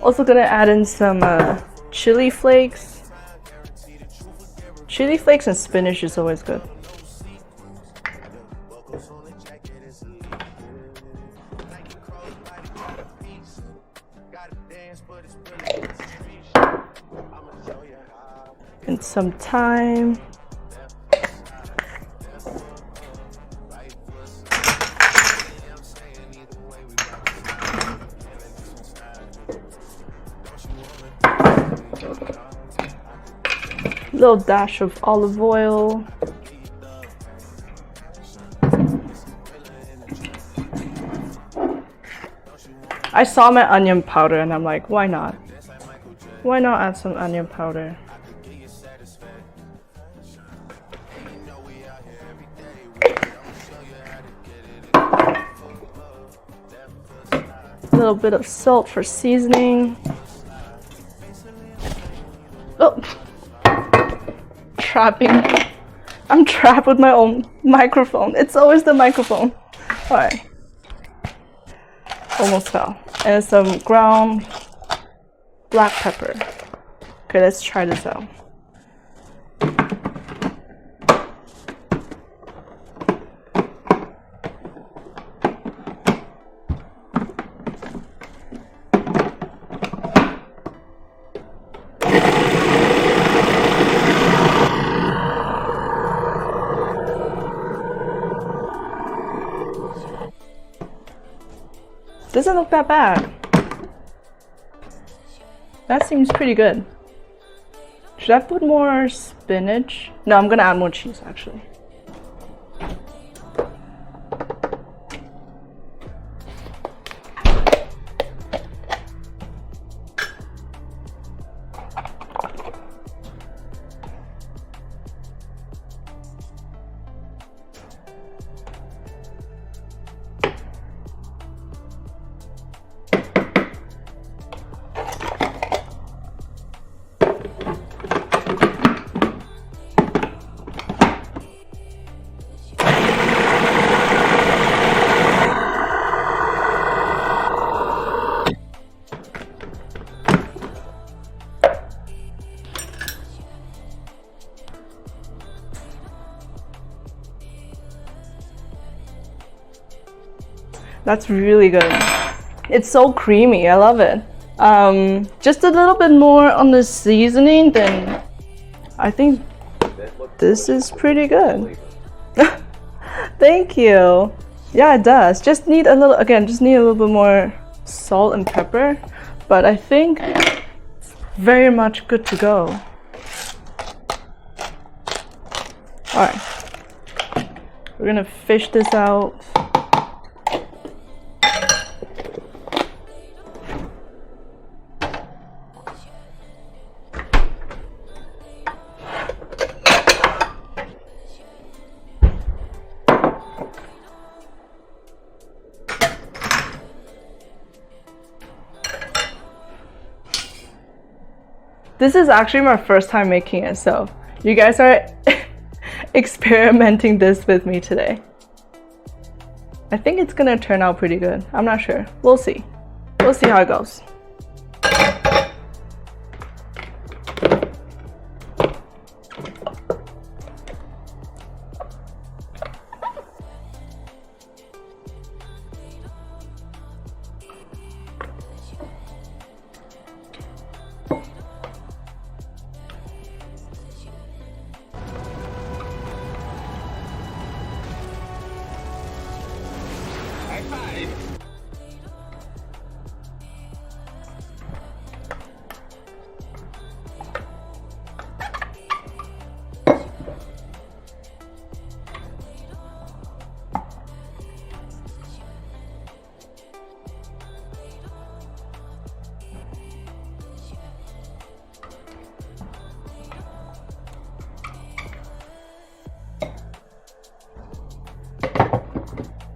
Speaker 1: Also gonna add in some chili flakes. Chili flakes and spinach is always good. And some thyme. Little dash of olive oil. I saw my onion powder and I'm like, why not? Why not add some onion powder? A little bit of salt for seasoning. Oh! Trapping. I'm trapped with my own microphone. It's always the microphone. Alright. Almost fell. And some ground black pepper. Okay, let's try this out. Doesn't look that bad. That seems pretty good. Should I put more spinach? No, I'm gonna add more cheese actually. That's really good. It's so creamy. I love it. Just a little bit more on the seasoning, then I think this is pretty good. Thank you. Yeah, it does. Just need a little, again, just need a little bit more salt and pepper, but I think it's very much good to go. All right, we're gonna fish this out. This is actually my first time making it, so you guys are experimenting this with me today. I think it's gonna turn out pretty good. I'm not sure. We'll see. We'll see how it goes.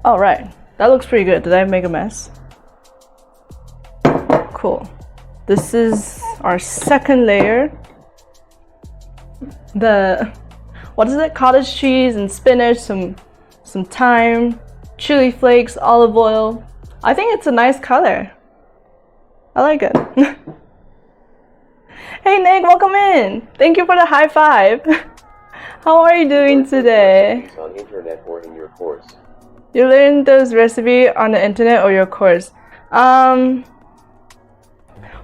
Speaker 1: All right, that looks pretty good. Did I make a mess? Cool. This is our second layer. What is it? Cottage cheese and spinach, some thyme, chili flakes, olive oil. I think it's a nice color. I like it. Hey Nick, welcome in. Thank you for the high five. How are you doing today?
Speaker 2: On internet or in your course.
Speaker 1: You learned this recipe on the internet or your course?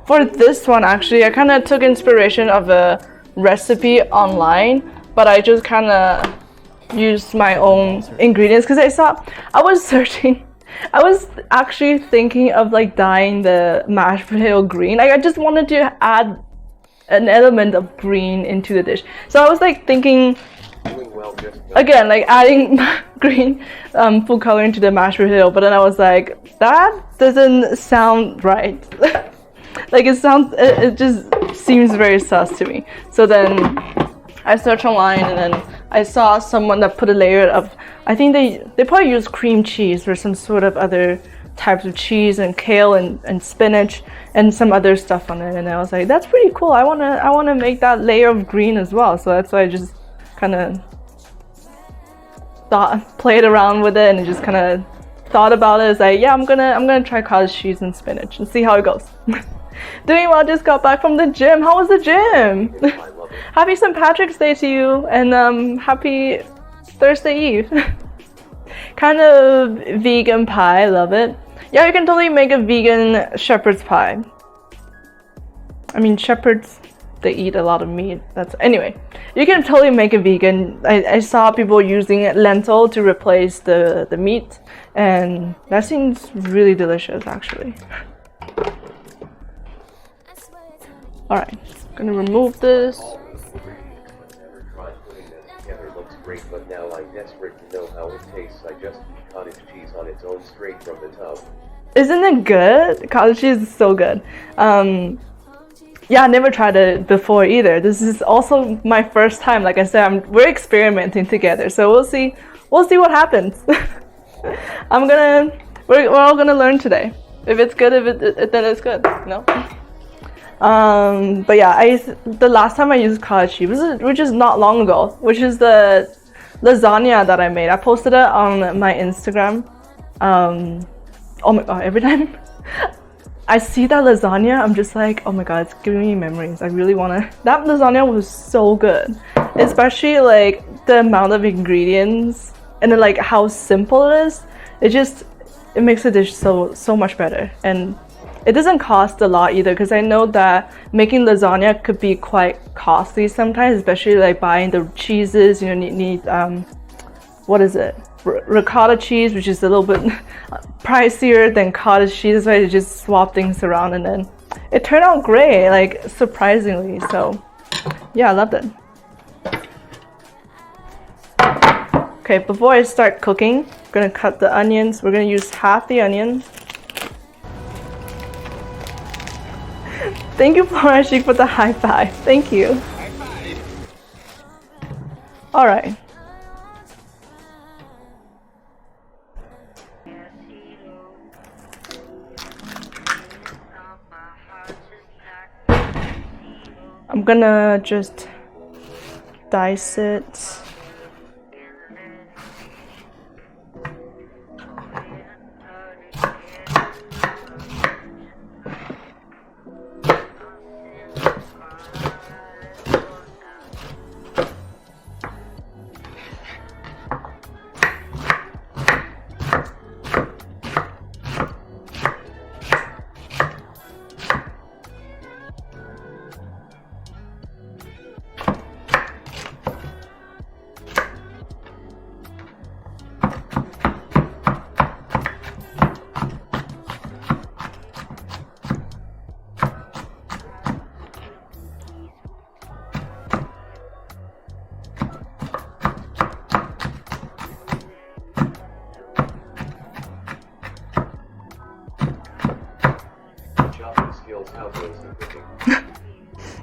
Speaker 1: For this one, actually, I kind of took inspiration of a recipe online, but I just kind of used my own ingredients because I was searching. I was actually thinking of like dyeing the mashed potato green. Like I just wanted to add an element of green into the dish. So I was like thinking, again, like adding green food color into the mashed potato, but then I was like, that doesn't sound right. Like it just seems very sus to me. So then I searched online and then I saw someone that put a layer of, I think they probably use cream cheese or some sort of other types of cheese and kale and spinach and some other stuff on it, and I was like, that's pretty cool. I wanna make that layer of green as well. So that's why I just kind of played around with it and just kind of thought about it. It's like, yeah, I'm gonna try cottage cheese and spinach and see how it goes. Doing well, just got back from the gym. How was the gym? Happy St. Patrick's Day to you, and happy Thursday Eve. Kind of vegan pie, love it. Yeah, you can totally make a vegan shepherd's pie. I mean, shepherds, they eat a lot of meat. Anyway, you can totally make a vegan. I saw people using lentil to replace the meat, and that seems really delicious actually. Alright, gonna remove this.
Speaker 2: Never tried putting them together. Looks great, but now I'm desperate to know how it tastes. I just eat cottage cheese on its own straight from the tub.
Speaker 1: Isn't it good? Cottage cheese is so good. Yeah, I never tried it before either. This is also my first time. Like I said, we're experimenting together, so we'll see what happens. We're all gonna learn today. If it's good, then it's good, you know? But yeah, the last time I used cottage cheese, which is not long ago, which is the lasagna that I made. I posted it on my Instagram. Oh my god, every time I see that lasagna, I'm just like, oh my god, it's giving me memories. I really wanna. That lasagna was so good, especially like the amount of ingredients and then like how simple it is. It makes the dish so much better, and it doesn't cost a lot either, because I know that making lasagna could be quite costly sometimes, especially like buying the cheeses. You know, you need what is it? Ricotta cheese, which is a little bit pricier than cottage cheese. So I just swap things around, and then it turned out great, like surprisingly. So yeah, I loved it. Okay, before I start cooking, I'm gonna cut the onions. We're gonna use half the onion. Thank you, Florashik, for the high five. Thank you.
Speaker 3: High five.
Speaker 1: All right. I'm gonna just dice it.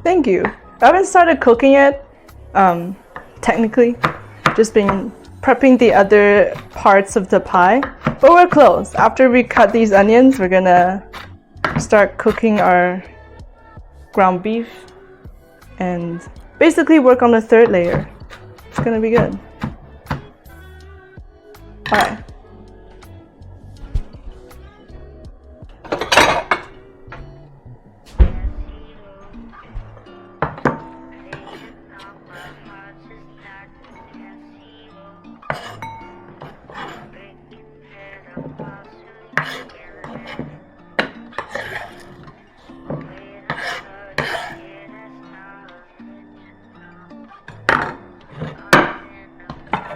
Speaker 1: Thank you. I haven't started cooking yet, technically, just been prepping the other parts of the pie, but we're close. After we cut these onions, we're gonna start cooking our ground beef and basically work on the third layer. It's gonna be good. Alright.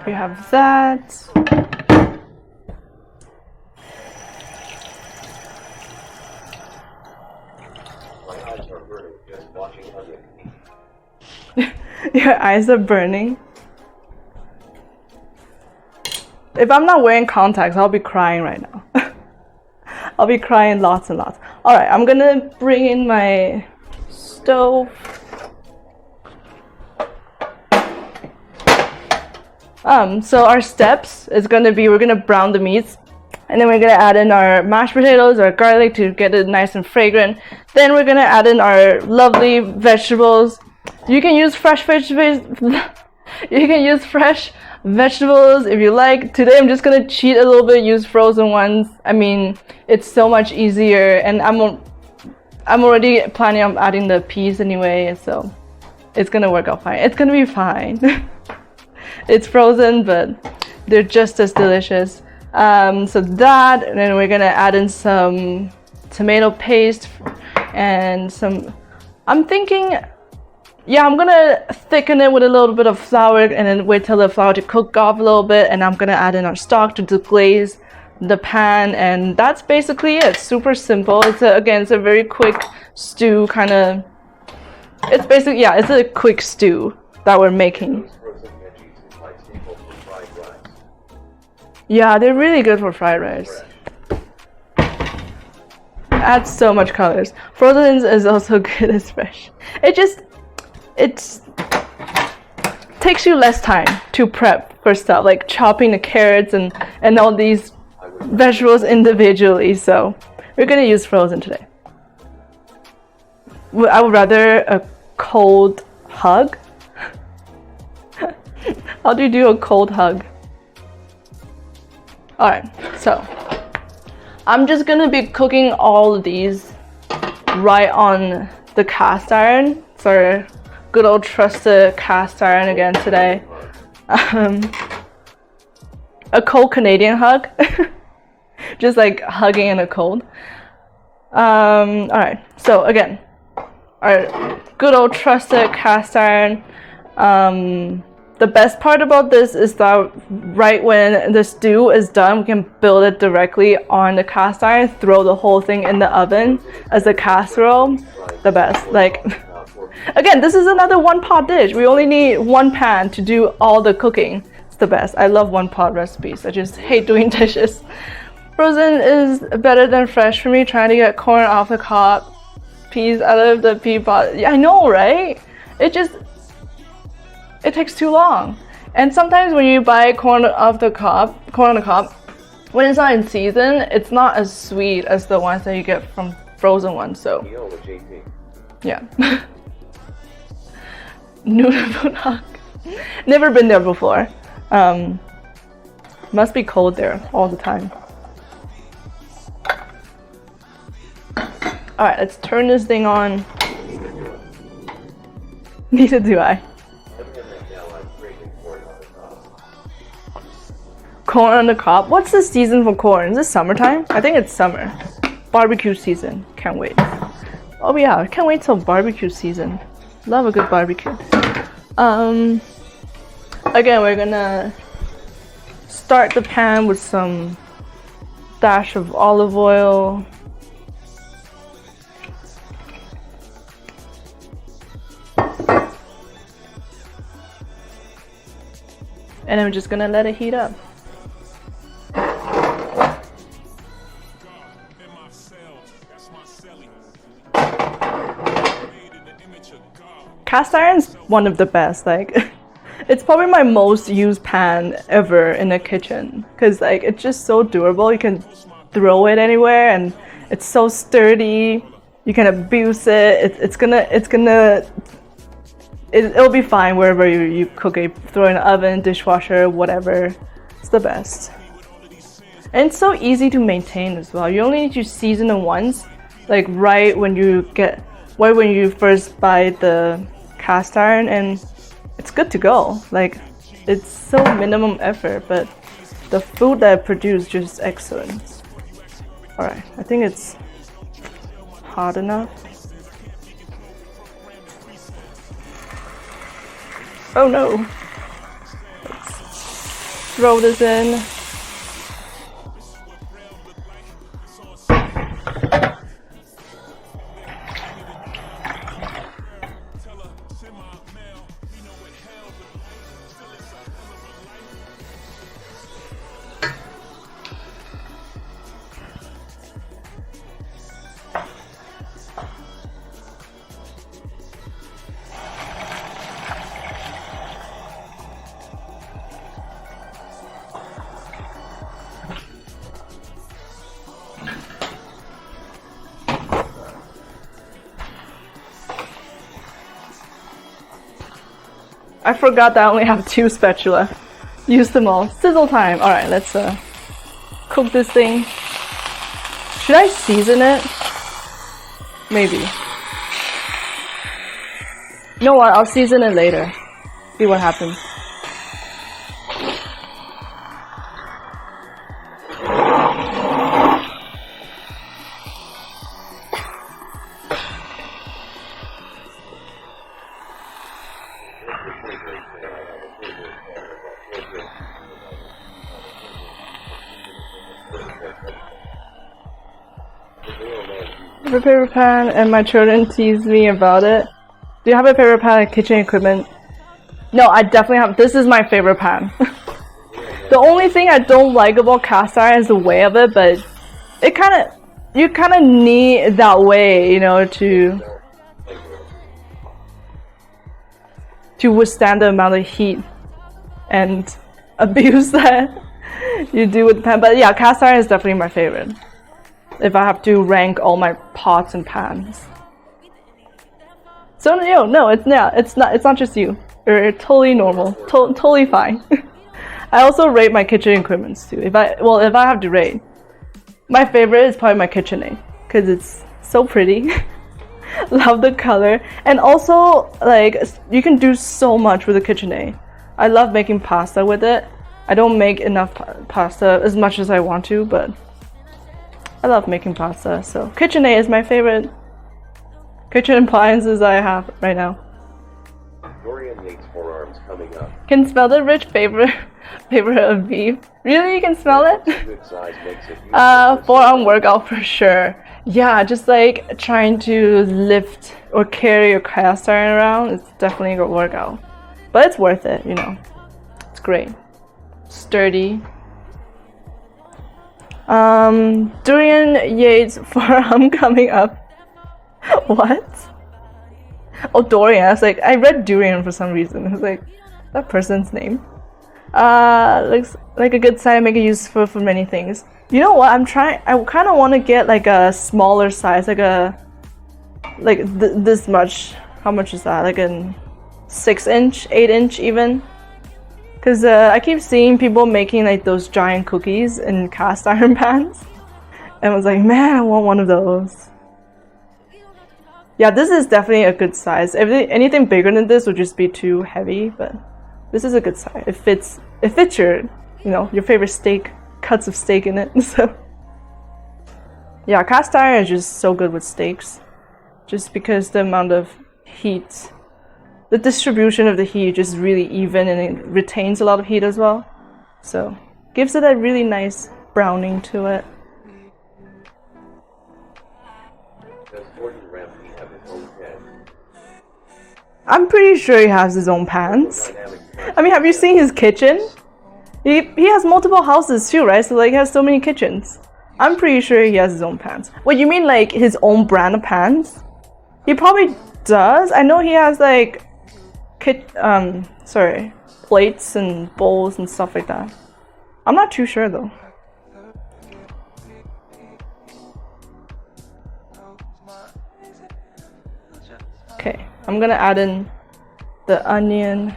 Speaker 1: We have that.
Speaker 2: My eyes are burning just watching onion.
Speaker 1: Your eyes are burning. If I'm not wearing contacts, I'll be crying right now. I'll be crying lots and lots. Alright, I'm gonna bring in my stove. So our steps is gonna be, we're gonna brown the meats, and then we're gonna add in our mashed potatoes, our garlic to get it nice and fragrant. Then we're gonna add in our lovely vegetables. You can use fresh vegetables. You can use fresh vegetables if you like. Today I'm just gonna cheat a little bit, use frozen ones. I mean, it's so much easier, and I'm already planning on adding the peas anyway, so it's gonna work out fine. It's gonna be fine. It's frozen, but they're just as delicious. So that, and then we're gonna add in some tomato paste and some, I'm thinking, yeah, I'm gonna thicken it with a little bit of flour and then wait till the flour to cook off a little bit, and I'm gonna add in our stock to deglaze the pan, and that's basically it. Super simple. It's a very quick stew kind of. It's basically, yeah, it's a quick stew that we're making. Yeah, they're really good for fried rice. Adds so much colors. Frozen is also good as fresh. It takes you less time to prep for stuff like chopping the carrots and all these vegetables individually. So we're gonna use frozen today. I would rather a cold hug. How do you do a cold hug? Alright, so I'm just gonna be cooking all of these right on the cast iron. It's our good old trusted cast iron again today. A cold Canadian hug. Just like hugging in a cold. Alright, so again, our good old trusted cast iron. The best part about this is that right when the stew is done, we can build it directly on the cast iron, throw the whole thing in the oven as a casserole. The best. Like, again, this is another one pot dish. We only need one pan to do all the cooking. It's the best. I love one pot recipes. I just hate doing dishes. Frozen is better than fresh for me. Trying to get corn off the cob, peas out of the pea pot. Yeah, I know, right? It takes too long. And sometimes when you buy corn on the cob, when it's not in season, it's not as sweet as the ones that you get from frozen ones. So yeah. Nunavut. Never been there before. Must be cold there all the time. Alright, let's turn this thing on. Neither do I. Corn on the cob. What's the season for corn? Is it summertime? I think it's summer. Barbecue season. Can't wait. Oh yeah, can't wait till barbecue season. Love a good barbecue. Again, we're gonna start the pan with some dash of olive oil. And I'm just gonna let it heat up. Cast iron's one of the best. Like, It's probably my most used pan ever in the kitchen because like it's just so durable. You can throw it anywhere and it's so sturdy. You can abuse it. It'll be fine wherever you cook it. Throw it in the oven, dishwasher, whatever. It's the best. And it's so easy to maintain as well. You only need to season it once, like right when you first buy the cast iron, and it's good to go. Like it's so minimum effort, but the food that I produce is just excellent. All right, I think it's hot enough. Oh no! Let's throw this in. I forgot that I only have 2 spatula. Use them all. Sizzle time. Alright, let's cook this thing. Should I season it? Maybe. You know what? I'll season it later. See what happens. I have a paper pan and my children tease me about it. Do you have a paper pan and kitchen equipment? No, I definitely have. This is my favorite pan. The only thing I don't like about cast iron is the weight of it, but you kind of need that way, you know, to withstand the amount of heat and abuse that you do with the pan. But yeah, cast iron is definitely my favorite if I have to rank all my pots and pans. So no, it's not just you. You're totally normal, totally fine. I also rate my kitchen equipments too. If I have to rate, my favorite is probably my KitchenAid because it's so pretty. Love the color, and also like you can do so much with the KitchenAid. I love making pasta with it. I don't make enough pasta as much as I want to, but I love making pasta. So KitchenAid is my favorite kitchen appliances I have right now.
Speaker 2: Dorian Yates forearms coming up.
Speaker 1: Can smell the rich favorite of beef. Really, you can smell it?
Speaker 2: Good size makes it
Speaker 1: forearm workout for sure. Yeah, just like trying to lift or carry your cast iron around, it's definitely a good workout. But it's worth it, you know. It's great. Sturdy. Dorian Yates forearm coming up. What? Oh, Dorian. I was like, I read Durian for some reason. I was like, that person's name. Looks like a good side. Make it useful for many things. You know what? I kind of want to get like a smaller size, this much. How much is that? Like a 6-inch, 8-inch even. Cause I keep seeing people making like those giant cookies in cast iron pans, and I was like, man, I want one of those. Yeah, this is definitely a good size. Anything bigger than this would just be too heavy, but this is a good size. It fits your, your favorite steak, cuts of steak in it. So yeah, cast iron is just so good with steaks, just because the amount of heat, the distribution of the heat is really even, and it retains a lot of heat as well. So gives it a really nice browning to it. I'm pretty sure he has his own pans. I mean, have you seen his kitchen? He has multiple houses too, right? So like he has so many kitchens. I'm pretty sure he has his own pans. What, you mean like his own brand of pans? He probably does. I know he has like plates and bowls and stuff like that. I'm not too sure though. Okay, I'm gonna add in the onion.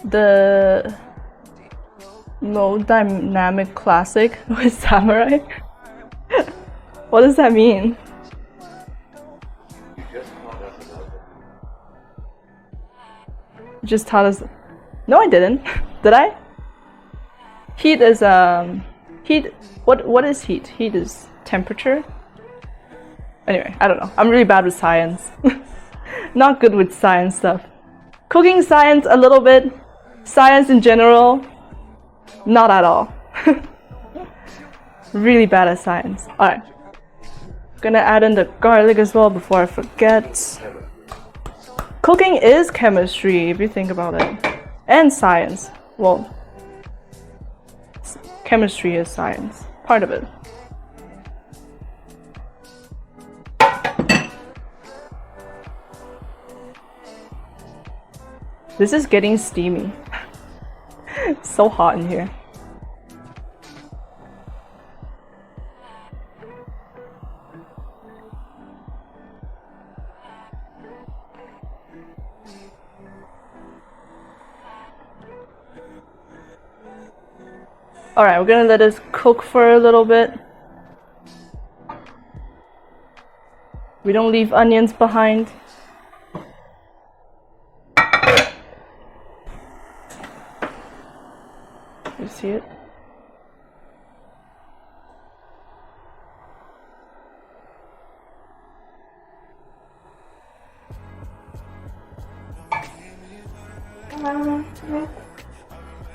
Speaker 1: The low dynamic classic with samurai. What does that mean? You just taught us. No, I didn't. Did I? Heat is heat. What is heat? Heat is temperature. Anyway, I don't know. I'm really bad with science. Not good with science stuff. Cooking science a little bit. Science in general, not at all. Really bad at science. Alright. Gonna add in the garlic as well before I forget. Cooking is chemistry if you think about it. And science. Well, chemistry is science. Part of it. This is getting steamy. It's so hot in here. Alright, we're gonna let this cook for a little bit. We don't leave onions behind. You see it?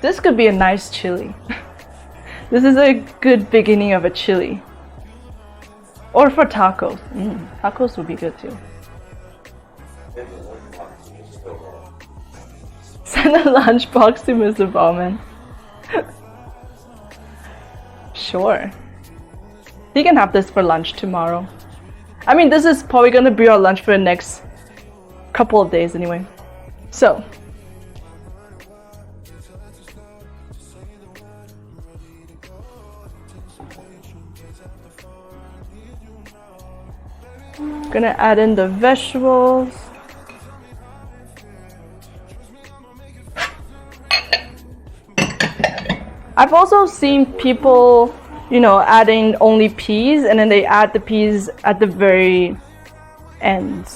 Speaker 1: This could be a nice chili. This is a good beginning of a chili. Or for tacos. Tacos would be good too. Send a lunchbox to Mr. Bauman. Sure. He can have this for lunch tomorrow. I mean, this is probably gonna be our lunch for the next couple of days anyway. So. Gonna add in the vegetables. I've also seen people, you know, adding only peas and then they add the peas at the very end,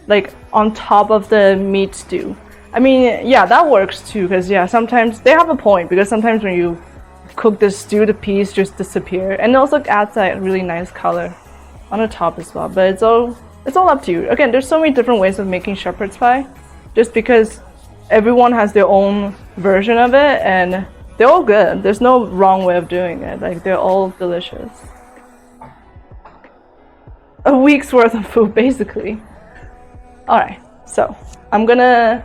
Speaker 1: like on top of the meat stew. I mean, yeah, that works too, because yeah, sometimes they have a point, because sometimes when you cook the stew, the peas just disappear, and it also adds that really nice color on the top as well. But it's all up to you. Again, there's so many different ways of making shepherd's pie, just because everyone has their own version of it, and they're all good. There's no wrong way of doing it. Like, they're all delicious. A week's worth of food, basically. Alright, so I'm gonna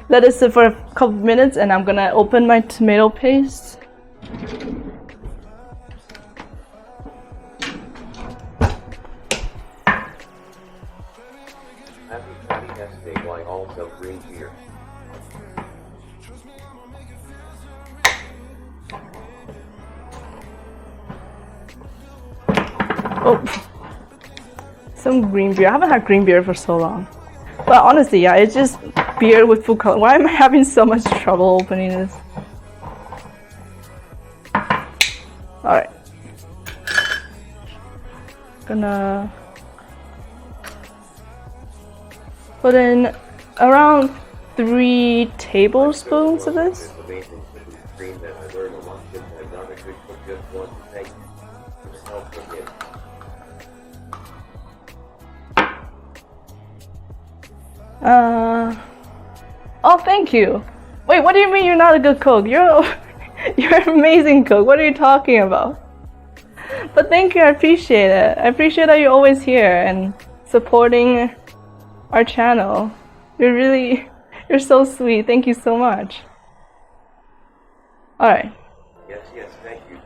Speaker 1: let it sit for a couple minutes and I'm gonna open my tomato paste.
Speaker 2: Happy testing why also green beer.
Speaker 1: Oh, some green beer. I haven't had green beer for so long. But honestly, yeah, it's just beer with food color. Why am I having so much trouble opening this? Alright. Gonna put in around 3 tablespoons of this. Oh, thank you. Wait, what do you mean you're not a good cook? You're an amazing cook. What are you talking about? But thank you, I appreciate it. I appreciate that you're always here and supporting our channel. You're so sweet. Thank you so much. Alright.
Speaker 2: Yes, thank you.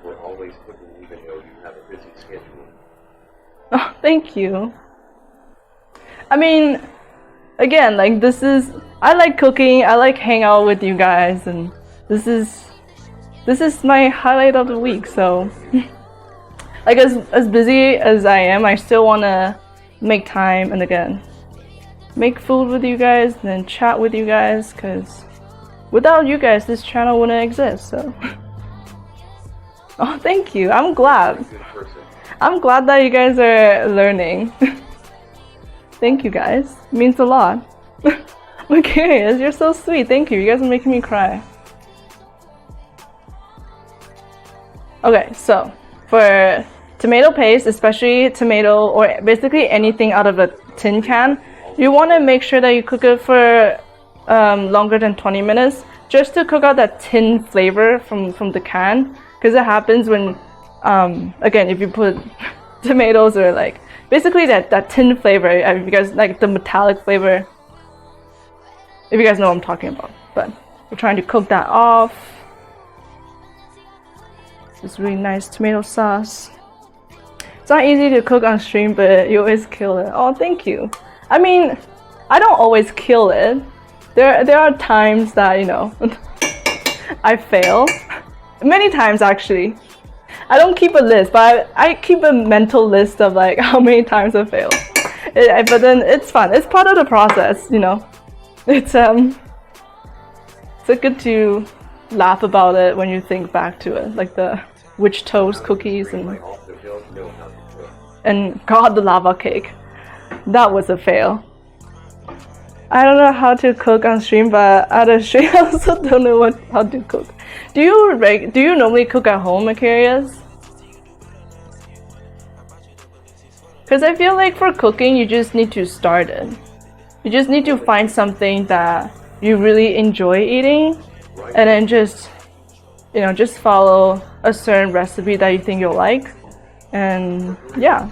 Speaker 1: thank you. I mean, again, like I like cooking, I like hang out with you guys, and this is my highlight of the week. So like as busy as I am, I still want to make time and again make food with you guys and then chat with you guys, because without you guys this channel wouldn't exist. So oh, thank you. I'm glad that you guys are learning. Thank you guys, it means a lot. I'm curious, you're so sweet. Thank you. You guys are making me cry. Okay, so for tomato paste, especially tomato or basically anything out of a tin can, you want to make sure that you cook it for longer than 20 minutes just to cook out that tin flavor from the can, because it happens when again, if you put tomatoes or like basically that tin flavor, if you guys like the metallic flavor, if you guys know what I'm talking about. But we're trying to cook that off. This really nice tomato sauce. It's not easy to cook on stream, but you always kill it. Oh, thank you. I mean, I don't always kill it. There are times that, you know, I fail. Many times actually. I don't keep a list, but I keep a mental list of like how many times I fail. But then it's fun. It's part of the process, you know. It's good to laugh about it when you think back to it, like the witch toast cookies and God, the lava cake. That was a fail. I don't know how to cook on stream, but out of stream I also don't know how to cook. Do you normally cook at home, Macarius? Because I feel like for cooking, you just need to start it. You just need to find something that you really enjoy eating, and then just, you know, just follow a certain recipe that you think you'll like. And yeah.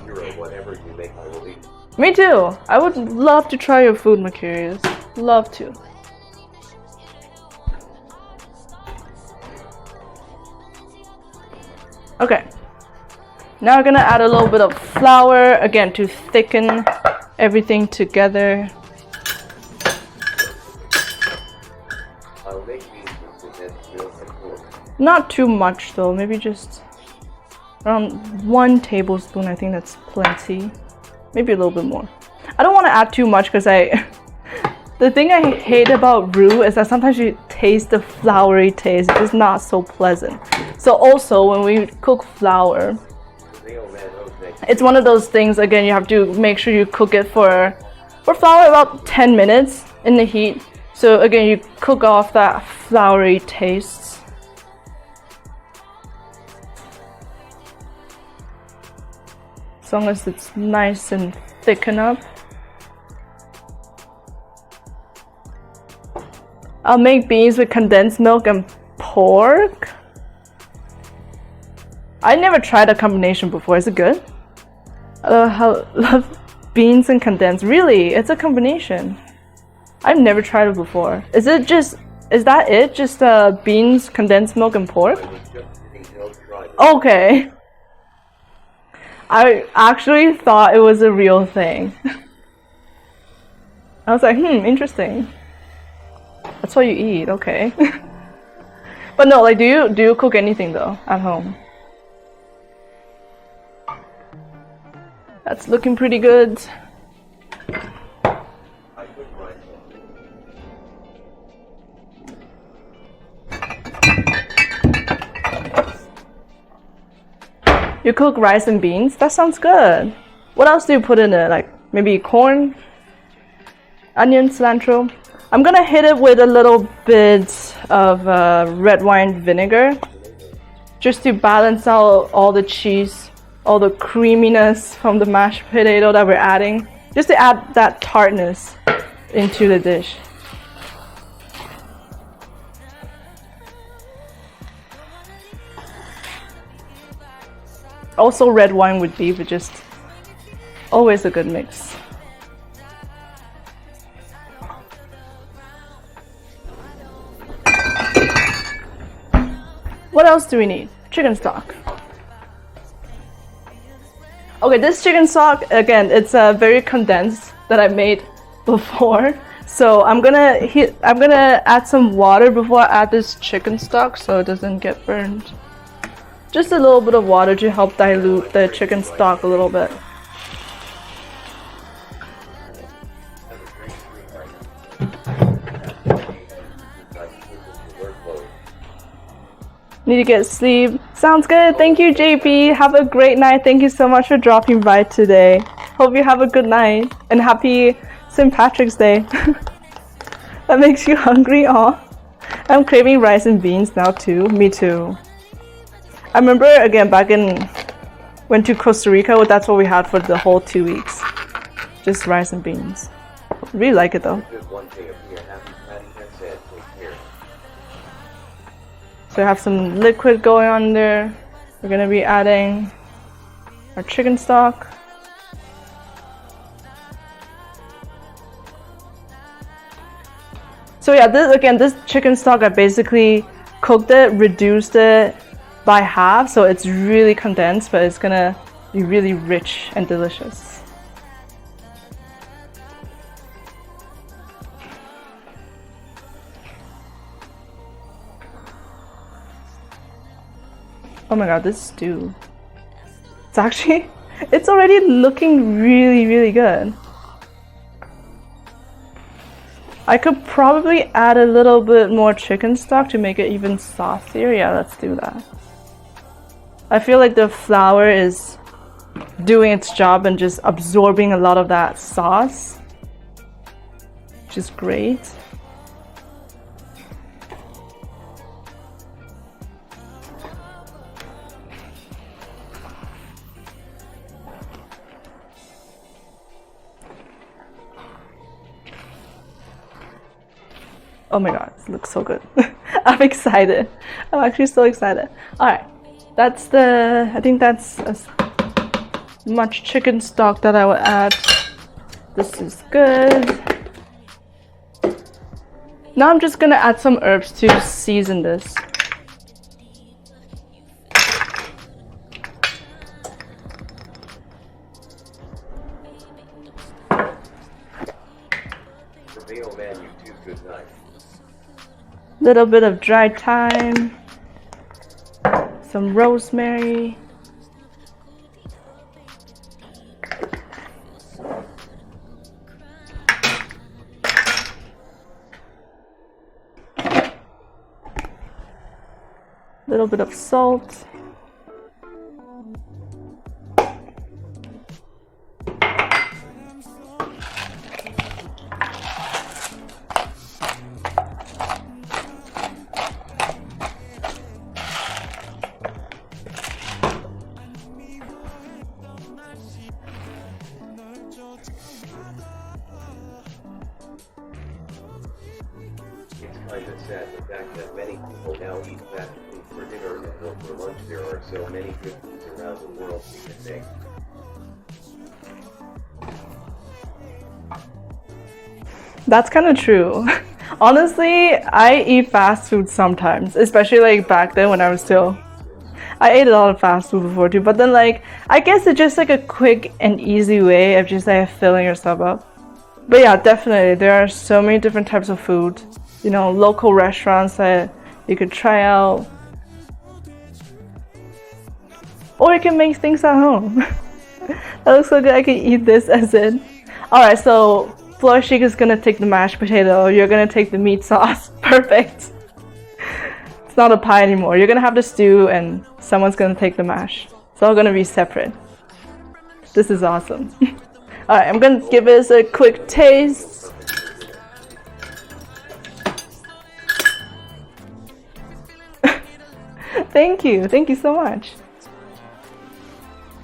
Speaker 1: Me too. I would love to try your food, Macarius. Love to. Okay. Now we're gonna add a little bit of flour again to thicken everything together. Not too much though, maybe just around 1 tablespoon. I think that's plenty. Maybe a little bit more. I don't want to add too much because the thing I hate about roux is that sometimes you taste the floury taste. It's not so pleasant. So also when we cook flour, it's one of those things, again, you have to make sure you cook it for flour about 10 minutes in the heat. So again, you cook off that floury taste. As long as it's nice and thicken up. I'll make beans with condensed milk and pork. I never tried a combination before. Is it good? I love beans and condensed. Really? It's a combination. I've never tried it before. Is that it? Just beans, condensed milk, and pork? Okay. I actually thought it was a real thing. I was like, interesting. That's what you eat, okay. But no, like, do you cook anything though at home? That's looking pretty good. You cook rice and beans? That sounds good. What else do you put in it? Like maybe corn, onion, cilantro? I'm gonna hit it with a little bit of red wine vinegar just to balance out all the cheese, all the creaminess from the mashed potato that we're adding, just to add that tartness into the dish. Also red wine with beef is just always a good mix. What else do we need? Chicken stock. Okay, this chicken stock, again, it's very condensed that I made before. So I'm gonna add some water before I add this chicken stock so it doesn't get burned. Just a little bit of water to help dilute the chicken stock a little bit. Need to get sleep. Sounds good. Thank you, JP. Have a great night. Thank you so much for dropping by today. Hope you have a good night and happy St. Patrick's Day. That makes you hungry? Aw. I'm craving rice and beans now too. Me too. I remember again back in went to Costa Rica. That's what we had for the whole 2 weeks. Just rice and beans. Really like it though. So I have some liquid going on there. We're gonna be adding our chicken stock. So yeah, this chicken stock, I basically cooked it, reduced it by half, so it's really condensed, but it's gonna be really rich and delicious. Oh my god, this stew. It's already looking really, really good. I could probably add a little bit more chicken stock to make it even saucier. Yeah, let's do that. I feel like the flour is doing its job and just absorbing a lot of that sauce, which is great. Oh my god, it looks so good. I'm excited. I'm actually so excited. Alright, I think that's as much chicken stock that I will add. This is good. Now I'm just gonna add some herbs to season this. Little bit of dried thyme, some rosemary, little bit of salt. That's kind of true. Honestly, I eat fast food sometimes, especially like back then when I ate a lot of fast food before too, but then like, I guess it's just like a quick and easy way of just like filling yourself up. But yeah, definitely, there are so many different types of food, you know, local restaurants that you could try out. Or you can make things at home. That looks so good, I can eat this as in. Alright, so Flourish is gonna take the mashed potato, you're gonna take the meat sauce. Perfect. It's not a pie anymore. You're gonna have the stew and someone's gonna take the mash. It's all gonna be separate. This is awesome. Alright, I'm gonna give this a quick taste. Thank you so much.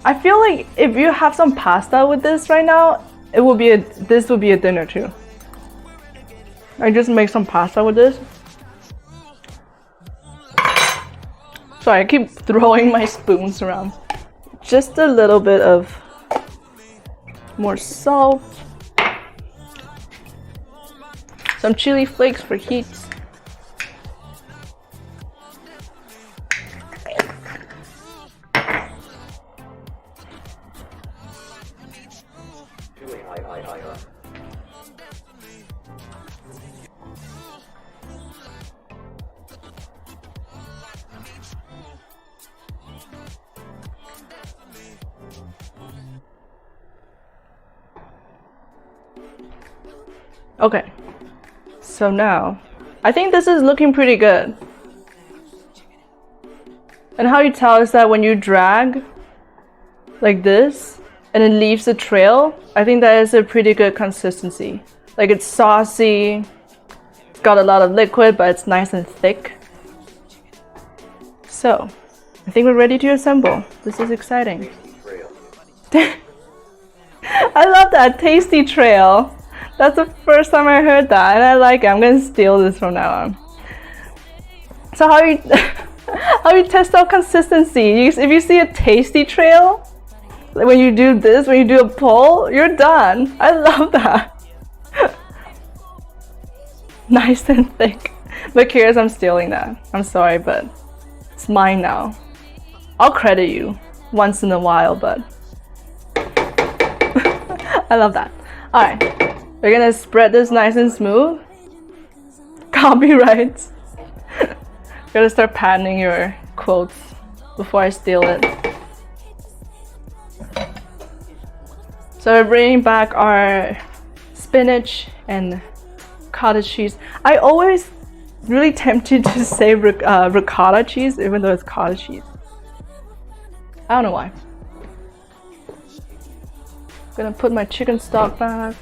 Speaker 1: I feel like if you have some pasta with this right now, this would be a dinner too. I just make some pasta with this. Sorry, I keep throwing my spoons around. Just a little bit of more salt. Some chili flakes for heat. Okay, so now I think this is looking pretty good. And how you tell is that when you drag like this and it leaves a trail, I think that is a pretty good consistency. Like it's saucy, it's got a lot of liquid, but it's nice and thick. So I think we're ready to assemble. This is exciting. I love that, tasty trail. That's the first time I heard that, and I like it. I'm gonna steal this from now on. So how you how you test out consistency? If you see a tasty trail, like when you do this, when you do a pull, you're done. I love that. Nice and thick. But curious, I'm stealing that. I'm sorry, but it's mine now. I'll credit you once in a while, but I love that. All right. We're gonna spread this nice and smooth. Copyrights. Gotta start patenting your quotes before I steal it. So we're bringing back our spinach and cottage cheese. I always really tempted to say ricotta cheese, even though it's cottage cheese. I don't know why. Gonna put my chicken stock back.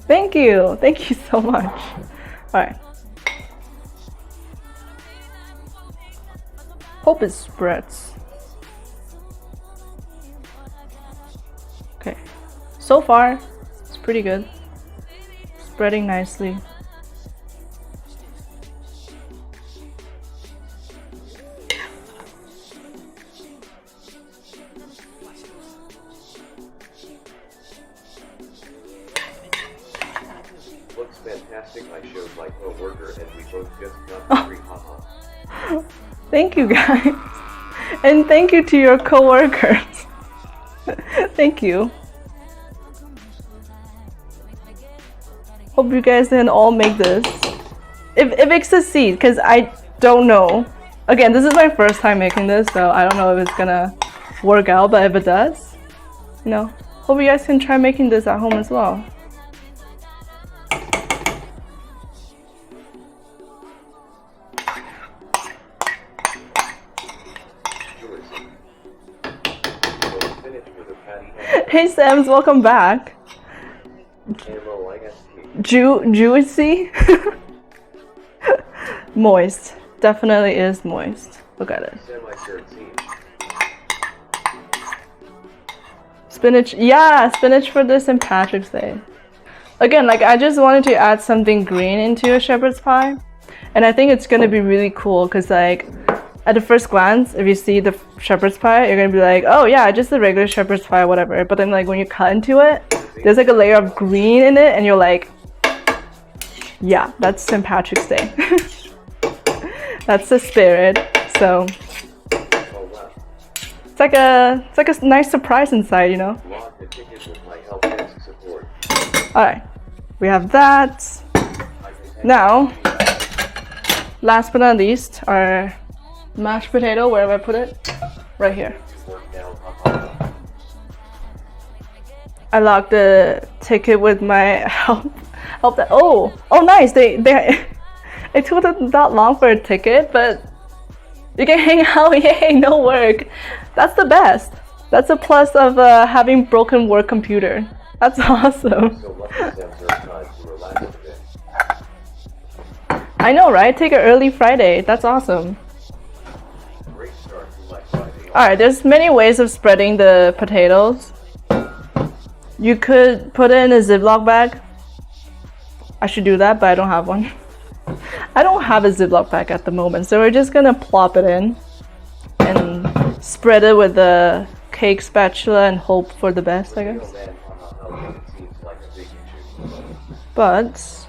Speaker 1: Thank you so much. Alright. Hope it spreads. Okay. So far, it's pretty good. Spreading nicely.
Speaker 2: Looks fantastic. I showed my co-worker and we both just got free haha.
Speaker 1: Thank you guys. And thank you to your co-workers. Thank you. Hope you guys can all make this. If it succeeds, because I don't know. Again, this is my first time making this, so I don't know if it's gonna work out, but if it does, you know, hope you guys can try making this at home as well. Hey Sams, welcome back. Juicy? Moist. Definitely is moist. Look at it. Spinach. Yeah, spinach for the St. Patrick's Day. Again, like I just wanted to add something green into a shepherd's pie. And I think it's gonna be really cool because like at the first glance, if you see the shepherd's pie, you're gonna be like, oh yeah, just a regular shepherd's pie, whatever. But then like when you cut into it, there's like a layer of green in it and you're like, yeah, that's St. Patrick's Day. That's the spirit. So it's like a nice surprise inside, you know? Alright, we have that. Now, last but not least, our mashed potato. Where have I put it? Right here. I locked the ticket with my help. Oh nice. They it took them that long for a ticket, but you can hang out. Yay, no work. That's the best. That's a plus of having broken work computer. That's awesome. I know, right? Take an early Friday. That's awesome. Alright, there's many ways of spreading the potatoes. You could put it in a Ziploc bag. I should do that, but I don't have one. I don't have a Ziploc bag at the moment, so we're just gonna plop it in and spread it with the cake spatula and hope for the best, I guess. But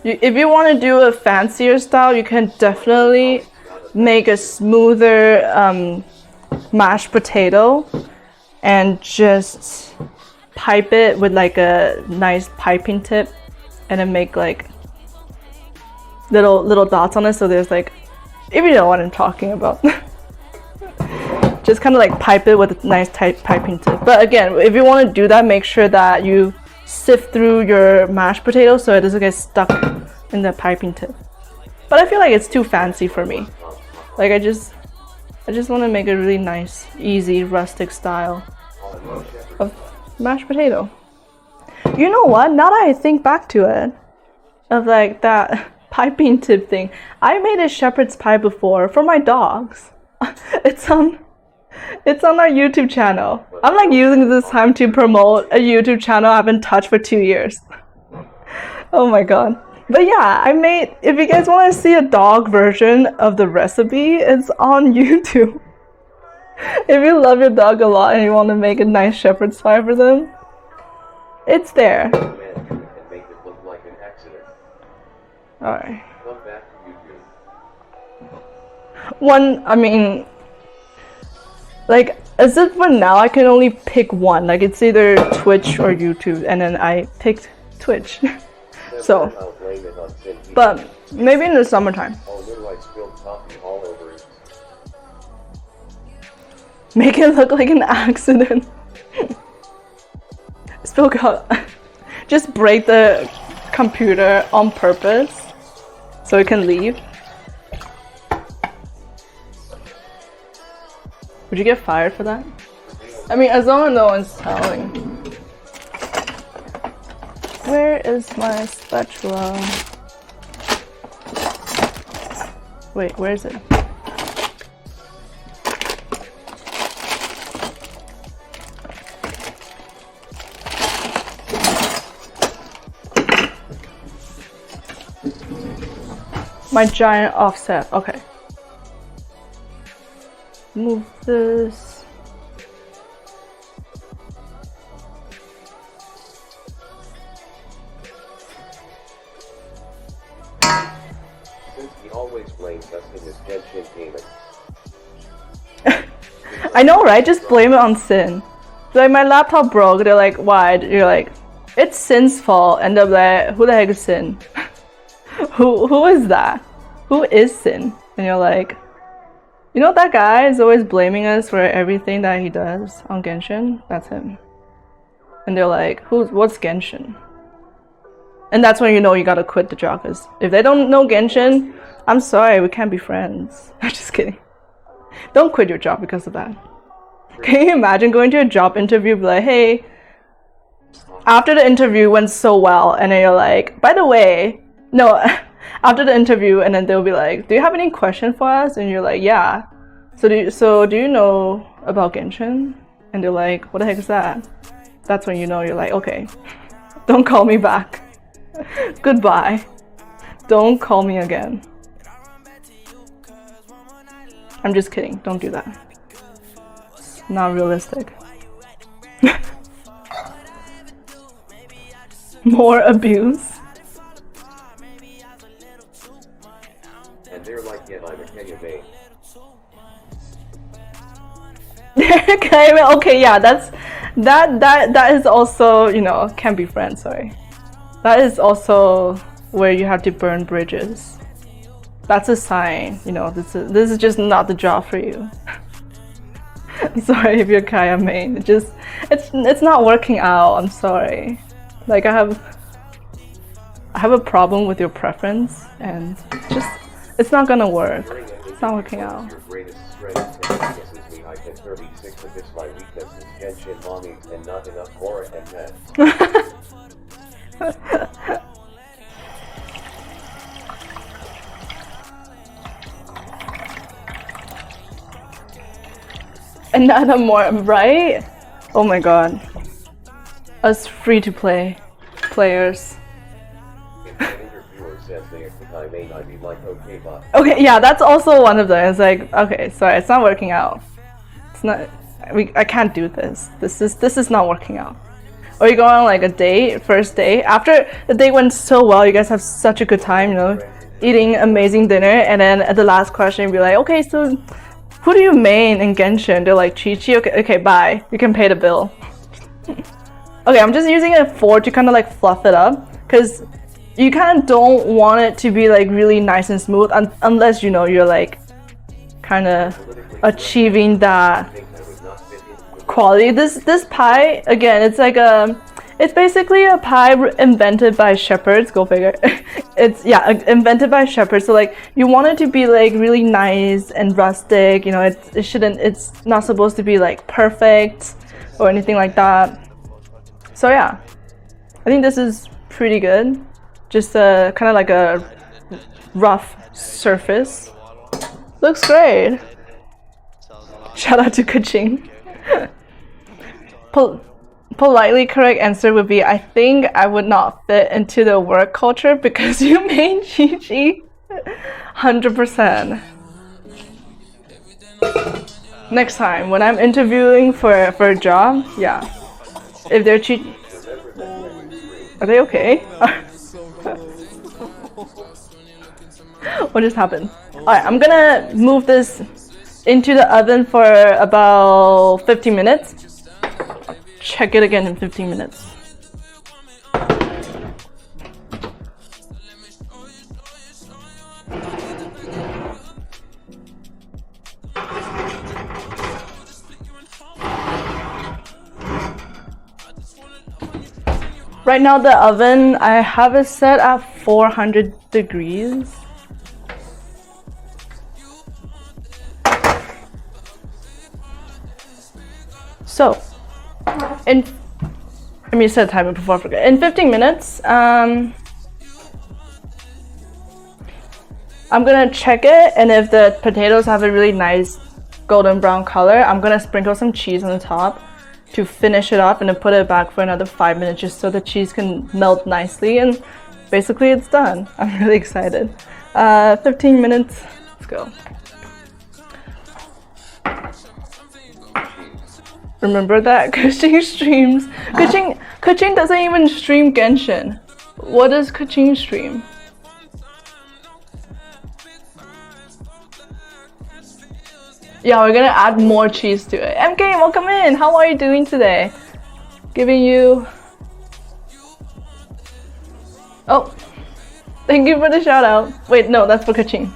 Speaker 1: if you want to do a fancier style, you can definitely make a smoother mashed potato and just pipe it with like a nice piping tip, and then make like little dots on it, so there's like, if you know what I'm talking about. Just kind of like pipe it with a nice tight piping tip. But again, if you want to do that, make sure that you sift through your mashed potato so it doesn't get stuck in the piping tip. But I feel like it's too fancy for me. Like I just want to make a really nice, easy, rustic style of mashed potato. You know what? Now that I think back to it, of like that piping tip thing, I made a shepherd's pie before for my dogs. It's on our YouTube channel. I'm like using this time to promote a YouTube channel I haven't touched for 2 years. Oh my god. But yeah, I made, if you guys want to see a dog version of the recipe, it's on YouTube. If you love your dog a lot and you want to make a nice shepherd's pie for them, it's there.
Speaker 2: And make it look like an accident.
Speaker 1: Alright.
Speaker 2: Come back to YouTube.
Speaker 1: One, I mean, like, as if for now I can only pick one. Like, it's either Twitch or YouTube, and then I picked Twitch. So,
Speaker 2: I'll blame it on Sin.
Speaker 1: but maybe in the summertime.
Speaker 2: Oh, little I spilled coffee all over it.
Speaker 1: Make it look like an accident. Spill just break the computer on purpose so it can leave. Would you get fired for that? I mean, as long as no one's telling. Where is my spatula? Wait, where is it? My giant offset, okay. Move this.
Speaker 2: Since he always blames us in his Genshin payment.
Speaker 1: I know, right? Just blame it on Sin. Like, my laptop broke, they're like, why? You're like, it's Sin's fault, and they're like, who the heck is Sin? Who is that? Who is Sin? And you're like, you know that guy is always blaming us for everything that he does on Genshin? That's him. And they're like, what's Genshin? And that's when you know you gotta quit the job, because if they don't know Genshin, I'm sorry, we can't be friends. I'm just kidding. Don't quit your job because of that. Can you imagine going to a job interview, be like, hey, after the interview went so well, and then you're like, by the way, no, after the interview, and then they'll be like, do you have any question for us? And you're like, yeah. So do you know about Genshin? And they're like, what the heck is that? That's when you know you're like, okay, don't call me back. Goodbye. Don't call me again. I'm just kidding. Don't do that. It's not realistic. More abuse.
Speaker 2: And they're like, yeah, I'm a Kenya May.
Speaker 1: Okay, yeah, that is also, you know, can be friends, sorry. That is also where you have to burn bridges. That's a sign, you know, this is just not the job for you. I'm sorry if you're Kaya main. It's not working out, I'm sorry. Like, I have a problem with your preference, and it's not gonna work. It's not working out.
Speaker 2: Your greatest strength and weaknesses me. I can 36 of this. My weakness is Genshin mommy and not enough Korra and that.
Speaker 1: Another more, right? Oh my god. Us free-to-play players.
Speaker 2: If an interviewer says I may not be like, okay, bye.
Speaker 1: Okay, yeah, that's also one of them. It's like, okay, sorry, it's not working out. It's not. I can't do this. This is not working out. Or you go on like a date, first date. After the date went so well, you guys have such a good time, you know, eating amazing dinner, and then at the last question, you'll be like, okay, so Who do you main in Genshin? They're like Chi-Chi? Okay, bye. You can pay the bill. Okay, I'm just using a 4 to kind of like fluff it up, because you kind of don't want it to be like really nice and smooth unless you know you're like kind of achieving that quality. This pie, again, it's like it's basically a pie invented by shepherds, go figure. It's, yeah, invented by shepherds, so like you want it to be like really nice and rustic, you know, it's not supposed to be like perfect or anything like that. So yeah, I think this is pretty good. Just kind of like a rough surface. Looks great. Shout out to Kuching. Politely correct answer would be, I think I would not fit into the work culture because you main Chi-Chi. 100%. Next time when I'm interviewing for a job, yeah. If they're Chi-Chi, are they okay? What just happened? Alright, I'm gonna move this into the oven for about 15 minutes. Check it again in 15 minutes. Right now the oven, I have it set at 400 degrees. So, let me set a timer before I forget. In 15 minutes, I'm gonna check it, and if the potatoes have a really nice golden brown color, I'm gonna sprinkle some cheese on the top to finish it off, and then put it back for another 5 minutes just so the cheese can melt nicely, and basically it's done. I'm really excited. 15 minutes, let's go. Remember that Kuching streams. Kuching doesn't even stream Genshin. What does Kuching stream? Yeah, we're gonna add more cheese to it. MK, welcome in. How are you doing today? Giving you. Oh, thank you for the shout out. Wait, no, that's for Kuching.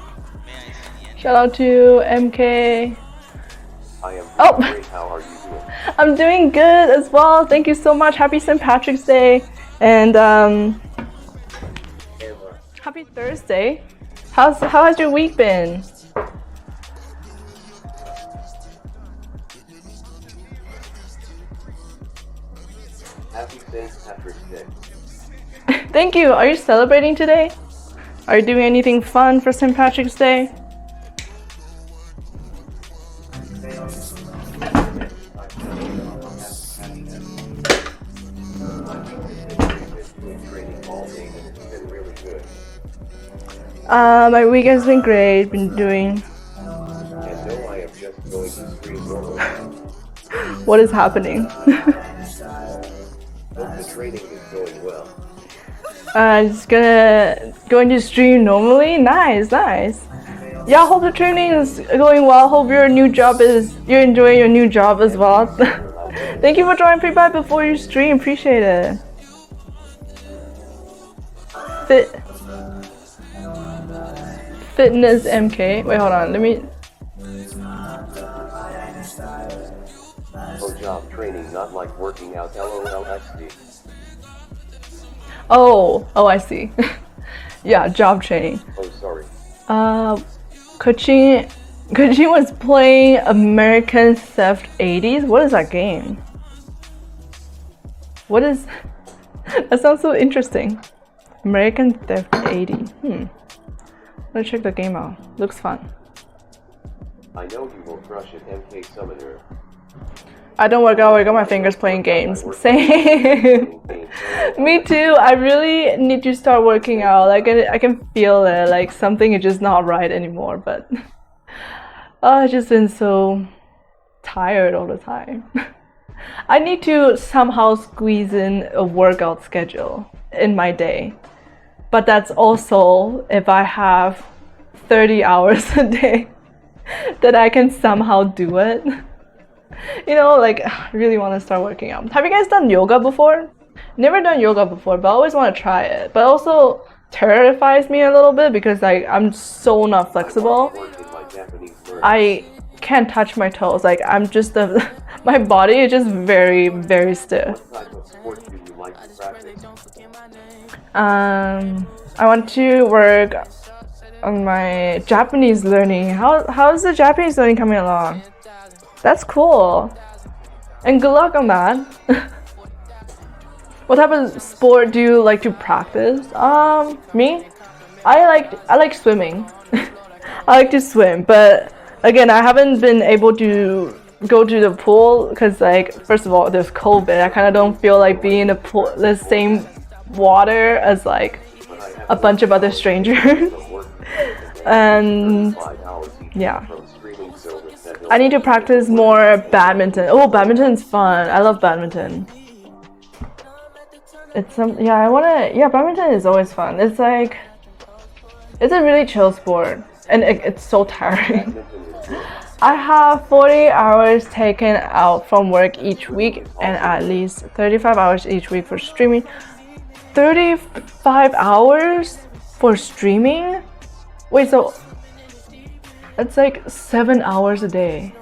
Speaker 1: Shout out to MK.
Speaker 2: I am
Speaker 1: Oh.
Speaker 2: great. How are you doing?
Speaker 1: I'm doing good as well. Thank you so much. Happy St. Patrick's Day, and happy Thursday. How has your week been?
Speaker 2: Happy St. Patrick's Day.
Speaker 1: Thank you. Are you celebrating today? Are you doing anything fun for St. Patrick's Day? My week has been great. Been doing.
Speaker 2: And no, I am just going to stream normally.
Speaker 1: What is happening?
Speaker 2: Hope the training is going well.
Speaker 1: Just going to stream normally. Nice. Yeah, hope the training is going well. Hope you're enjoying your new job as well. Thank you for joining pre-buy before you stream. Appreciate it. Fitness MK. Wait, hold on. Let me.
Speaker 2: Oh, job training, not like working out. LOLXD.
Speaker 1: Oh, I see. Yeah, job training.
Speaker 2: Oh, sorry.
Speaker 1: Kuching was playing American Theft 80s. What is that game? What is? That sounds so interesting. American Theft 80. Let's check the game out. Looks fun.
Speaker 2: I know you will crush it, MK Summoner.
Speaker 1: I don't work out. I got my fingers playing games. Same. Me too. I really need to start working out. Like I can feel it. Like something is just not right anymore. But I've just been so tired all the time. I need to somehow squeeze in a workout schedule in my day. But that's also if I have 30 hours a day. that I can somehow do it. You know, like, I really want to start working out. Have you guys done yoga before? Never done yoga before, but I always want to try it. But also terrifies me a little bit because like I'm so not flexible. I can't touch my toes. Like I'm just my body is just very, very stiff. I want to work on my Japanese learning. How is the Japanese learning coming along? That's cool. And good luck on that. What type of sport do you like to practice? Me? I like swimming. I like to swim, but again, I haven't been able to go to the pool because, like, first of all, there's COVID. I kind of don't feel like being in the pool, the same water as like a bunch of other strangers. And yeah, I need to practice more badminton. Oh, badminton's fun. I love badminton. It's badminton is always fun. It's like, it's a really chill sport, and it's so tiring. I have 40 hours taken out from work each week, and at least 35 hours each week for streaming. 35 hours for streaming? Wait, so it's like 7 hours a day.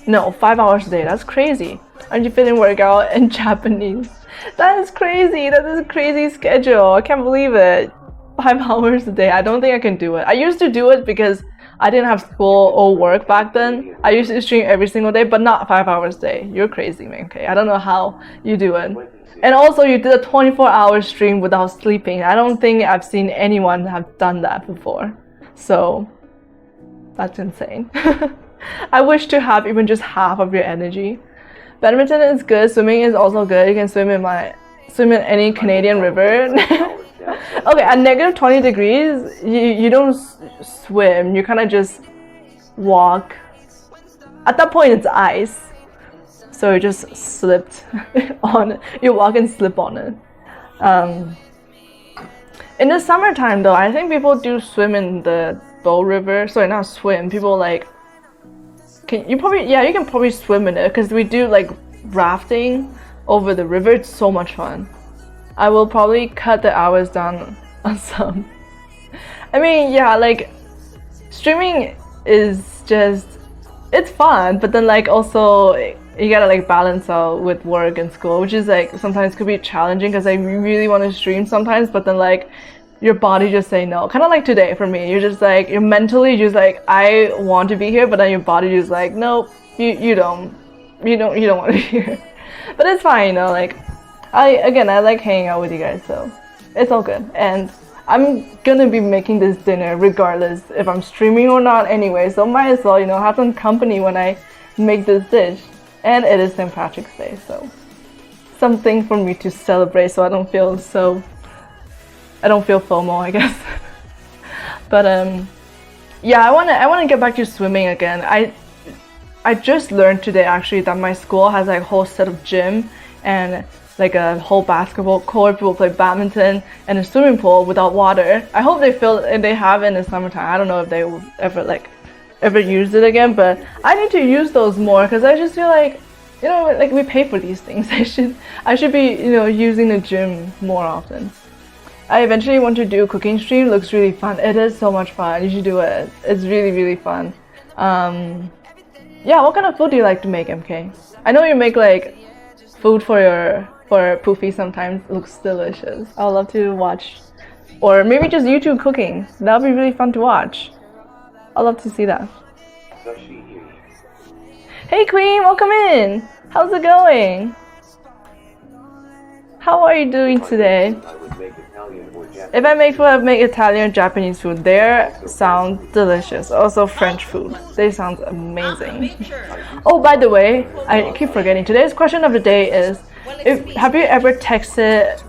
Speaker 1: No, 5 hours a day. That's crazy. Aren't you feeling workout in Japanese? That is crazy. That is a crazy schedule. I can't believe it. 5 hours a day. I don't think I can do it. I used to do it because I didn't have school or work back then. I used to stream every single day, but not 5 hours a day. You're crazy, man. Okay, I don't know how you do it. And also, you did a 24-hour stream without sleeping. I don't think I've seen anyone have done that before. So, that's insane. I wish to have even just half of your energy. Badminton is good. Swimming is also good. You can swim in any Canadian river. Okay, at negative 20 degrees, you don't swim. You kind of just walk. At that point, it's ice. So you just slipped on it. You walk and slip on it. In the summertime, though, I think people do swim in the Bow River. Sorry, not swim. People like. You can probably swim in it because we do like rafting over the river. It's so much fun. I will probably cut the hours down on some. I mean, yeah, like streaming is just, it's fun, but then like also you gotta like balance out with work and school, which is like sometimes could be challenging because I really want to stream sometimes, but then like your body just say no. Kind of like today for me. You're just like, you're mentally just like, I want to be here, but then your body just like, nope, you don't want to be here. But it's fine, you know, like I like hanging out with you guys, so it's all good. And I'm gonna be making this dinner regardless if I'm streaming or not anyway, so might as well, you know, have some company when I make this dish. And it is St. Patrick's Day, so something for me to celebrate so I don't feel FOMO, I guess. But yeah, I wanna get back to swimming again. I just learned today actually that my school has like a whole set of gym and like a whole basketball court. People play badminton and a swimming pool without water. I hope they have it in the summertime. I don't know if they will ever use it again, but I need to use those more because I just feel like, you know, like we pay for these things. I should be, you know, using the gym more often. I eventually want to do a cooking stream. Looks really fun. It is so much fun. You should do it. It's really, really fun. Yeah, what kind of food do you like to make, MK? I know you make like food for Poofy sometimes. It looks delicious. I would love to watch, or maybe just YouTube cooking. That would be really fun to watch. I'd love to see that. Hey Queen, welcome in. How's it going? How are you doing today? If I make food, I make Italian or Japanese food. They sound delicious. Also French food. They sound amazing. Oh, by the way, I keep forgetting. Today's question of the day is, have you ever texted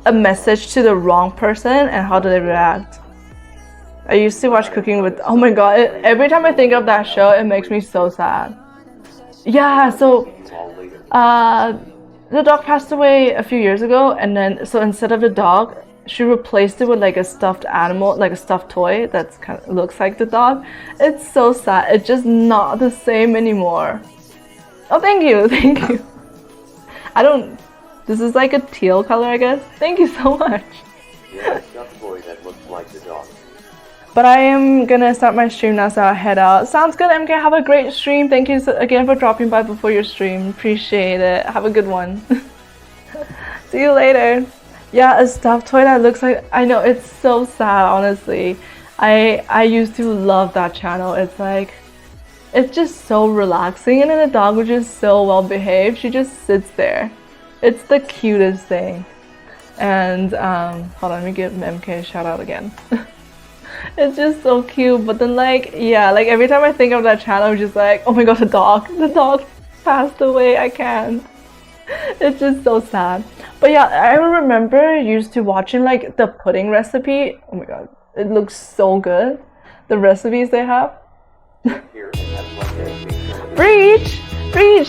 Speaker 1: a message to the wrong person and how do they react? I used to watch Cooking with, oh my god, every time I think of that show, it makes me so sad. Yeah, so the dog passed away a few years ago, and then so instead of the dog, she replaced it with like a stuffed animal, like a stuffed toy that's kind of looks like the dog. It's so sad. It's just not the same anymore. Oh, thank you, thank you. I don't. This is like a teal color, I guess. Thank you so much.
Speaker 2: Yeah, a stuffed toy that looks like the dog.
Speaker 1: But I am gonna start my stream now, so I'll head out. Sounds good, MK. Have a great stream. Thank you again for dropping by before your stream. Appreciate it. Have a good one. See you later. Yeah, a stuffed toy that looks like, I know, it's so sad, honestly. I used to love that channel. It's like, it's just so relaxing, and then the dog was just so well behaved. She just sits there. It's the cutest thing. And hold on, let me give MK a shout out again. It's just so cute. But then like, yeah, like every time I think of that channel, I'm just like, oh my god, the dog passed away. I can't. It's just so sad. But yeah, I remember used to watching like the pudding recipe. Oh my god, it looks so good. The recipes they have. Breach,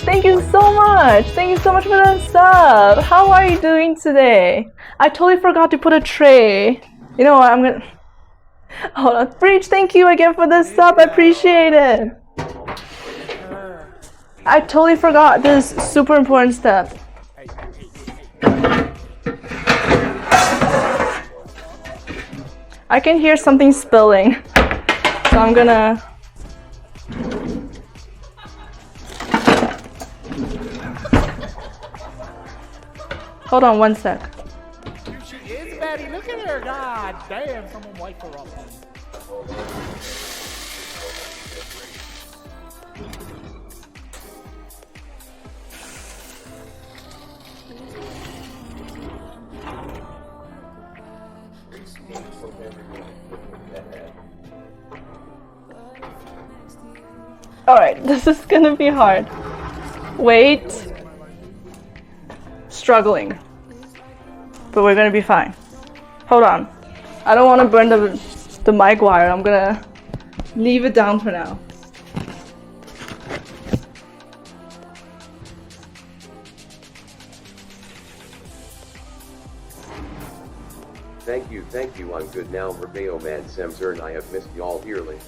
Speaker 1: thank you so much. Thank you so much for the sub. How are you doing today? I totally forgot to put a tray. You know what? I'm gonna hold on. Breach, thank you again for the sub. I appreciate it. I totally forgot this super important step. I can hear something spilling, so I'm gonna. Hold on one sec.
Speaker 3: She is Betty. Look at her. God damn, someone wipe her up.
Speaker 1: Alright, this is gonna be hard. Wait. Struggling. But we're gonna be fine. Hold on. I don't want to burn the mic wire. I'm gonna leave it down for now.
Speaker 2: Thank you, I'm good now. Rebeo man Semzer and I have missed y'all dearly.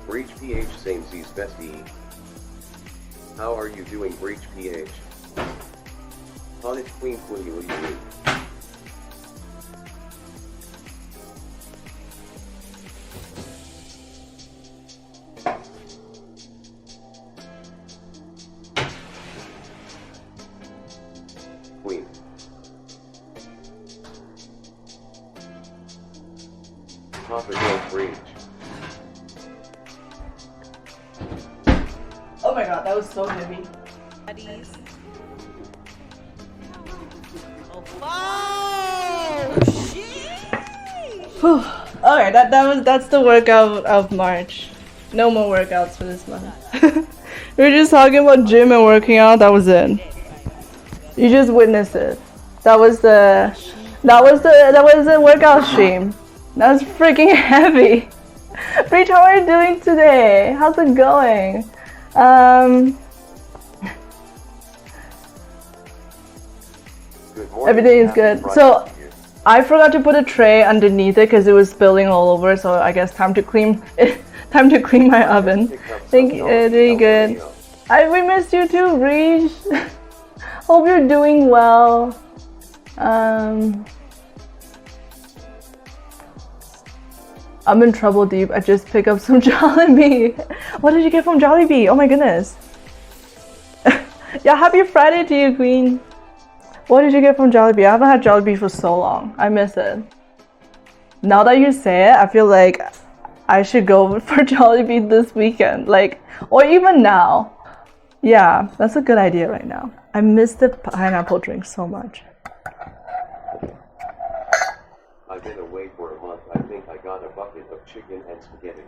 Speaker 2: Breach PH same Z's bestie. How are you doing, Breach PH? Honest Queen Queen. Queen. Papa don't Breach.
Speaker 1: Oh my god, that was so heavy.
Speaker 4: Oh shit!
Speaker 1: Alright, that's the workout of March. No more workouts for this month. We were just talking about gym and working out. That was it. You just witnessed it. That was the workout stream. That was freaking heavy. Breach, how are you doing today? How's it going? Everything is good. So I forgot to put a tray underneath it because it was spilling all over. So I guess time to clean my oven. Thank you. Doing good. We missed you too, Breach. Hope you're doing well. I'm in trouble deep. I just picked up some Jollibee. What did you get from Jollibee? Oh my goodness. Yeah, happy Friday to you, Queen. What did you get from Jollibee? I haven't had Jollibee for so long. I miss it. Now that you say it, I feel like I should go for Jollibee this weekend. Like, or even now. Yeah, that's a good idea right now. I miss the pineapple drink so much.
Speaker 2: I've been away for a month. I think I got a bucket of chicken and spaghetti.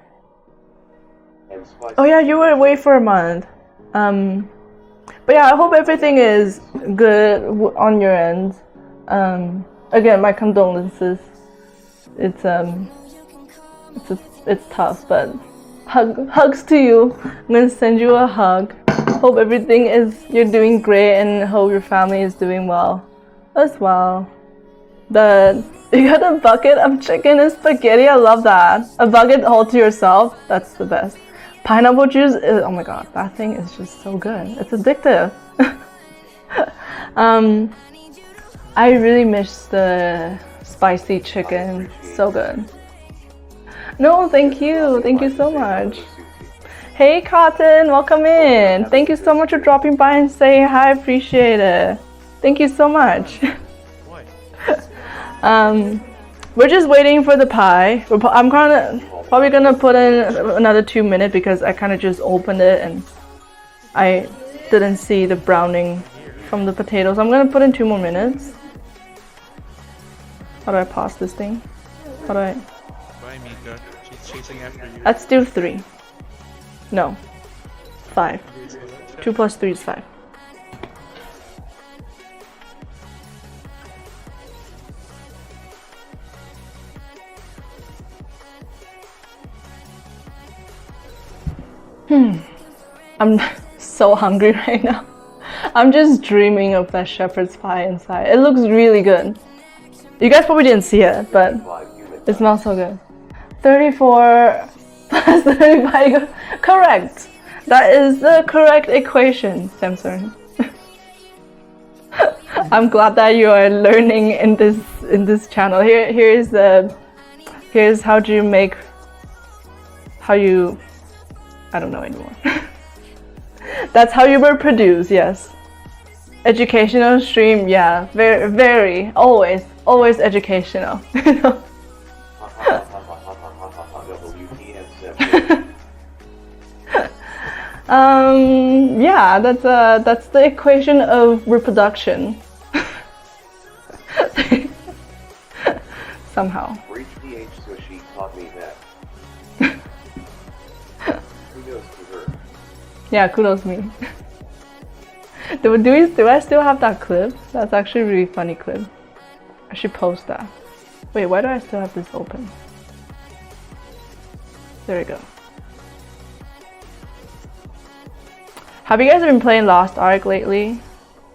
Speaker 2: And spicy.
Speaker 1: Oh yeah, you were away for a month. But yeah, I hope everything is good on your end. Again, my condolences. It's a it's tough, but hugs to you. I'm gonna send you a hug. Hope you're doing great, and hope your family is doing well as well. You got a bucket of chicken and spaghetti. I love that. A bucket all to yourself. That's the best. Pineapple juice is, oh my god, that thing is just so good. It's addictive. I really miss the spicy chicken. So good. No, thank you. Thank you so much. Hey Cotton, welcome in. Thank you so much for dropping by and saying hi. Appreciate it. Thank you so much. We're just waiting for the pie. I'm probably gonna put in another 2 minutes because I kind of just opened it and I didn't see the browning from the potatoes. I'm gonna put in 2 more minutes. How do I pause this thing? How do I?
Speaker 5: Bye, Mika. She's chasing after you.
Speaker 1: Let's do 3. No. 5. 2 plus 3 is 5. I'm so hungry right now. I'm just dreaming of that shepherd's pie inside. It looks really good. You guys probably didn't see it, but it smells so good. 34 plus 35. Correct. That is the correct equation, Samson. I'm glad that you are learning in this channel. Here's how do you make I don't know anymore. That's how you reproduce, yes. Educational stream, yeah, very, always educational. Yeah, that's the equation of reproduction. Somehow.
Speaker 2: Reach PH so she taught me that. Kudos to her.
Speaker 1: Yeah, kudos me. Do I still have that clip? That's actually a really funny clip. I should post that. Wait, why do I still have this open? There we go. Have you guys been playing Lost Ark lately?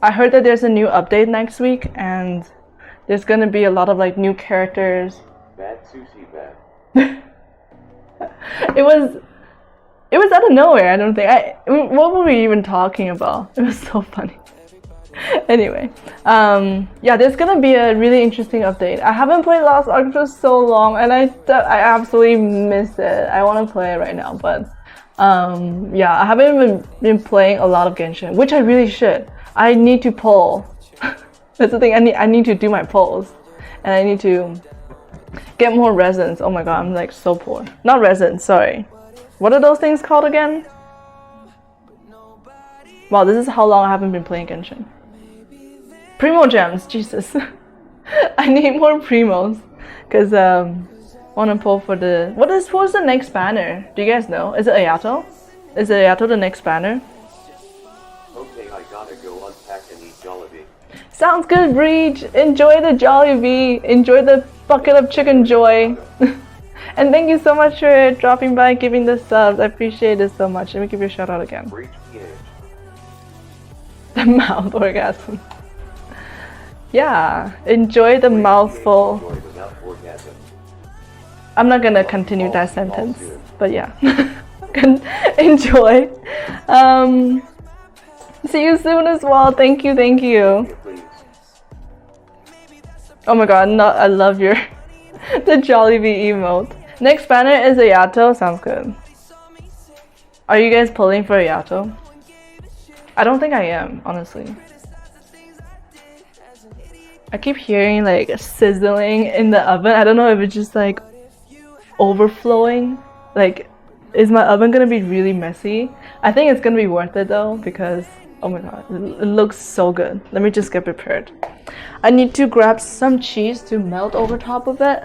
Speaker 1: I heard that there's a new update next week and there's gonna be a lot of like new characters.
Speaker 2: Bad sushi bad.
Speaker 1: It was out of nowhere. I don't think what were we even talking about? It was so funny. Anyway, yeah, there's gonna be a really interesting update. I haven't played Lost Ark for so long, and I absolutely miss it. I want to play it right now, but yeah, I haven't even been playing a lot of Genshin, which I really should. I need to poll. That's the thing. I need to do my polls, and I need to get more resins. Oh my god, I'm like so poor. Not resins, sorry. What are those things called again? Wow, this is how long I haven't been playing Genshin. Primo gems, Jesus. I need more primos. Cause wanna pull for the what's the next banner? Do you guys know? Is it Ayato? Is Ayato the next banner?
Speaker 2: Okay, I gotta go unpack and eat Jollibee.
Speaker 1: Sounds good, Breach. Enjoy the Jollibee. Enjoy the bucket of chicken joy. And thank you so much for dropping by, giving the subs. I appreciate it so much. Let me give you a shout out again.
Speaker 2: Reach PH.
Speaker 1: The mouth orgasm. Yeah, enjoy the mouthful.
Speaker 2: Enjoy the mouth orgasm.
Speaker 1: I'm not gonna continue that sentence, but yeah. Enjoy. See you soon as well. Thank you.
Speaker 2: Please.
Speaker 1: Oh my god, I love your the Jollibee emote. Next banner is Ayato. Sounds good. Are you guys pulling for Ayato? I don't think I am, honestly. I keep hearing like sizzling in the oven. I don't know if it's just like overflowing. Like, is my oven gonna be really messy? I think it's gonna be worth it though because oh my god, it looks so good. Let me just get prepared. I need to grab some cheese to melt over top of it.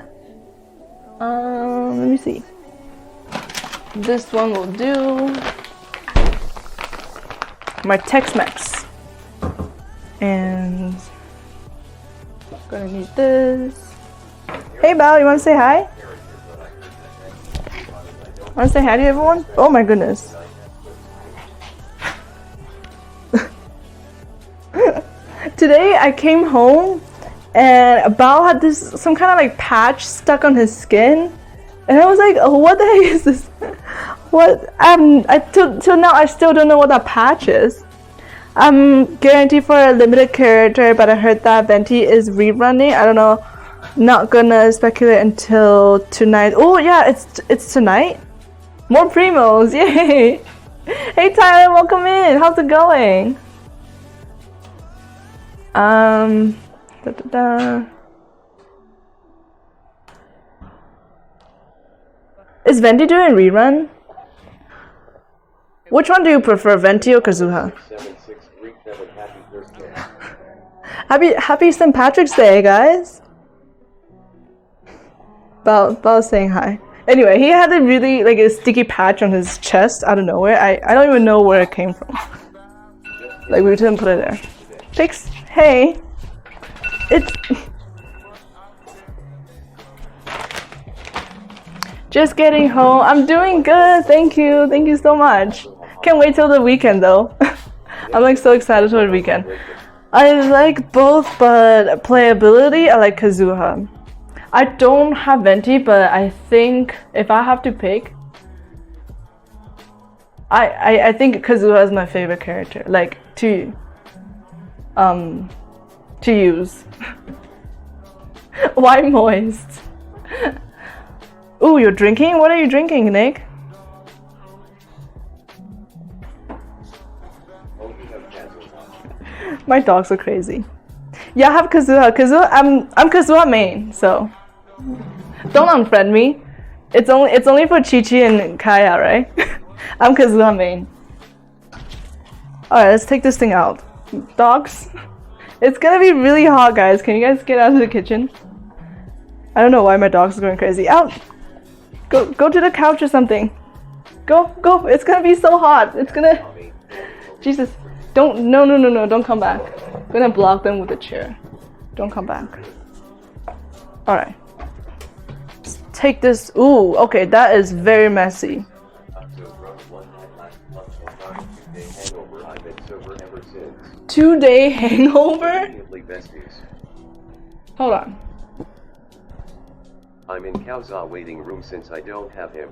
Speaker 1: Let me see. This one will do. My Tex-Mex. And gonna need this. Hey Bao, you wanna say hi? Wanna say hi to everyone? Oh my goodness. Today I came home and Bao had some kind of like patch stuck on his skin, and I was like, oh, what the heck is this? What? Till now I still don't know what that patch is. I'm guaranteed for a limited character, but I heard that Venti is rerunning. I don't know. Not gonna speculate until tonight. Oh yeah, it's tonight. More primos, yay! Hey Tyler, welcome in. How's it going? Is Venti doing rerun? Which one do you prefer, Venti or Kazuha?
Speaker 2: 7637, happy Thursday.
Speaker 1: Happy St. Patrick's Day, guys. Bao saying hi. Anyway, he had a really like a sticky patch on his chest out of nowhere. I don't even know where it came from. Like we didn't put it there. Fix. Hey. It's just getting home. I'm doing good. Thank you. Thank you so much. Can't wait till the weekend though. I'm like so excited for the weekend. I like both, but playability, I like Kazuha. I don't have Venti, but I think if I have to pick, I think Kazuha is my favorite character. Like to use. Why moist? Ooh, you're drinking? What are you drinking, Nick? My dogs are crazy. Yeah, I have Kazuha. I'm Kazuha main, so don't unfriend me. It's only for Chi-Chi and Kaya, right? I'm Kazuha main. Alright, let's take this thing out. Dogs. It's gonna be really hot, guys. Can you guys get out of the kitchen? I don't know why my dogs are going crazy. Out! Go to the couch or something. Go. It's gonna be so hot. It's gonna... Jesus. No, don't come back. I'm gonna block them with a chair. Don't come back. Alright. Let's take this. Ooh, okay, that is very messy. Two-day hangover? Hold on.
Speaker 2: I'm in Kaoza waiting room since I don't have him.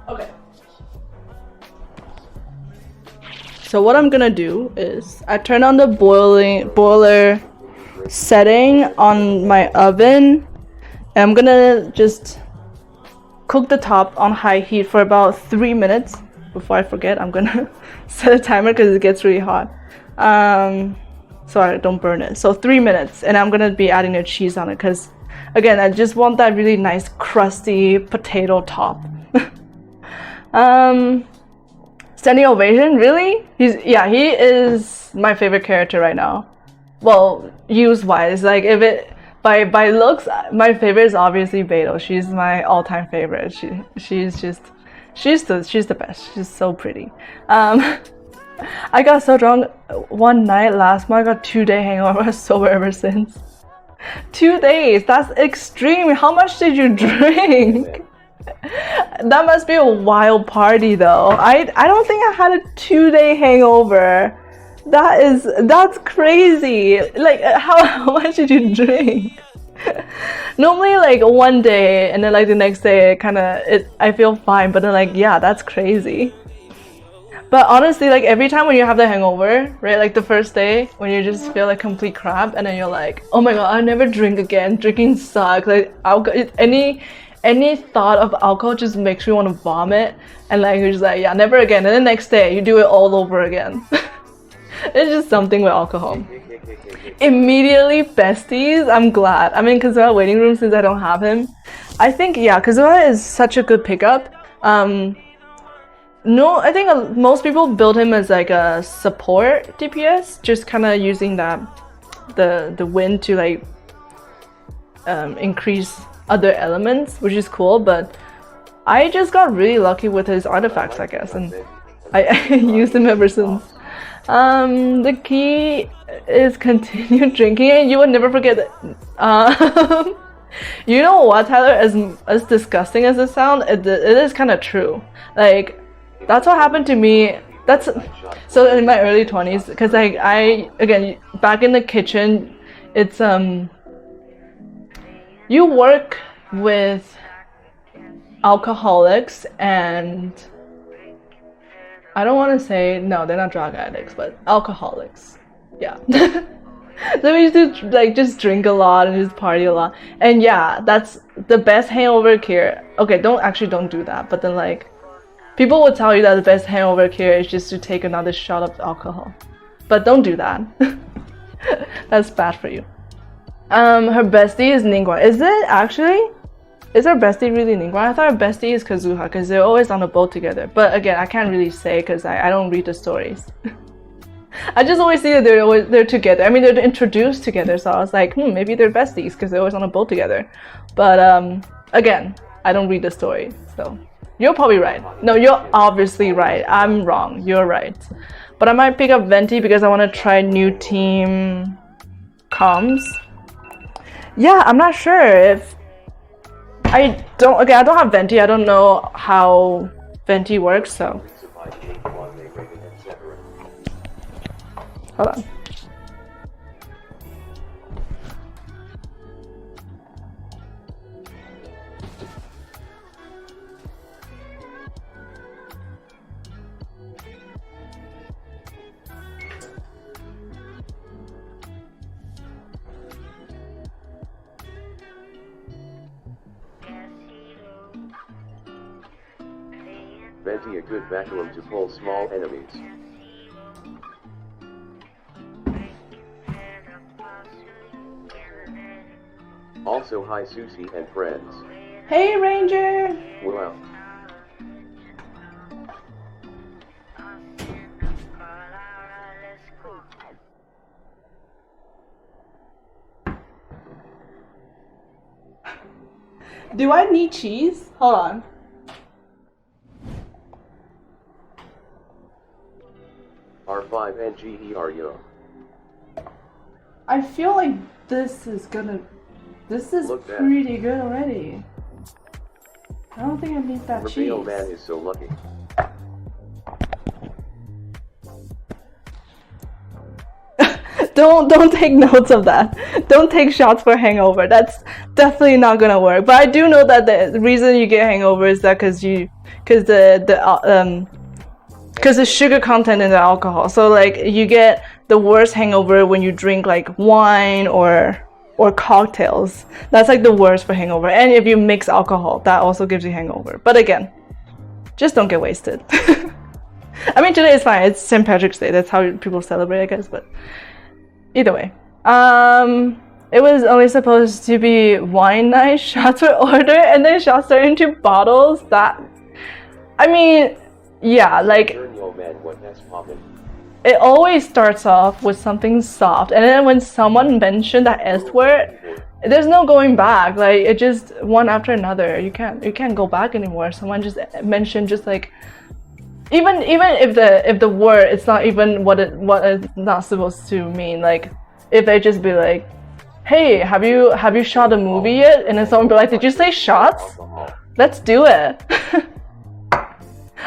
Speaker 1: Okay. So what I'm gonna do is I turn on the boiler setting on my oven, and I'm gonna just cook the top on high heat for about 3 minutes. Before I forget, I'm gonna set a timer because it gets really hot. So I don't burn it. So 3 minutes, and I'm gonna be adding the cheese on it because, again, I just want that really nice crusty potato top. Standing ovation, really? He is my favorite character right now. Well, use-wise, like if it by looks, my favorite is obviously Beidou. She's my all-time favorite. She's the best. She's so pretty. I got so drunk one night last month. I got 2-day hangover. I was sober ever since. 2 days. That's extreme. How much did you drink? That must be a wild party though. I don't think I had a 2-day hangover. That's crazy. Like how much did you drink? Normally like one day and then like the next day I feel fine, but then like yeah, that's crazy. But honestly, like every time when you have the hangover, right, like the first day when you just feel like complete crap and then you're like, oh my god, I'll never drink again, drinking sucks. Like any thought of alcohol just makes you want to vomit, and like you're just like, yeah, never again. And the next day you do it all over again. It's just something with alcohol. Immediately besties, I'm glad. I'm in Kazuha waiting room since I don't have him. I think, yeah, Kazuha is such a good pickup. No, I think most people build him as like a support DPS, just kind of using that the wind to like increase other elements, which is cool. But I just got really lucky with his artifacts, I guess, and I used them ever since. The key is continue drinking, and you would never forget that. You know what, Tyler? As disgusting as it sounds, it is kind of true. Like, that's what happened to me. That's so in my early 20s, because I again back in the kitchen, it's you work with alcoholics, and I don't want to say, no, they're not drug addicts, but alcoholics. Yeah. So we used to like just drink a lot and just party a lot. And yeah, that's the best hangover cure. Okay, don't do that. But then like, people would tell you that the best hangover cure is just to take another shot of alcohol. But don't do that. That's bad for you. Her bestie is Ningguang. Is it actually? Is her bestie really Ningguang? I thought her bestie is Kazuha because they're always on a boat together. But again, I can't really say because I don't read the stories. I just always see that they're together. I mean, they're introduced together, so I was like, maybe they're besties because they're always on a boat together. But again, I don't read the story, so you're probably right. No, you're obviously right. I'm wrong. You're right. But I might pick up Venti because I want to try new team comms. Yeah, I'm not sure if I don't have Venti. I don't know how Venti works, so. Hold on.
Speaker 2: Venti a good vacuum to pull small enemies. Also hi Susie and friends.
Speaker 1: Hey Ranger!
Speaker 2: Wow.
Speaker 1: Do I need cheese? Hold on.
Speaker 2: R5NGERU.
Speaker 1: I feel like this is pretty good already. I don't think I need that
Speaker 2: Reveal
Speaker 1: cheese.
Speaker 2: man is so lucky.
Speaker 1: Don't take notes of that. Don't take shots for hangover. That's definitely not gonna work. But I do know that the reason you get hangover is that because the sugar content in the alcohol. So like you get the worst hangover when you drink like wine or cocktails. That's like the worst for hangover. And if you mix alcohol, that also gives you hangover. But again, just don't get wasted. I mean, today is fine. It's St. Patrick's Day. That's how people celebrate, I guess. But either way, it was only supposed to be wine night. Shots were ordered, and then shots turned into bottles. That, I mean, yeah, like. It always starts off with something soft, and then when someone mentioned that S word, there's no going back. Like it just one after another. You can't go back anymore. Someone just mentioned just like even if the word it's not even what it's not supposed to mean. Like if they just be like, hey, have you shot a movie yet? And then someone be like, did you say shots? Let's do it.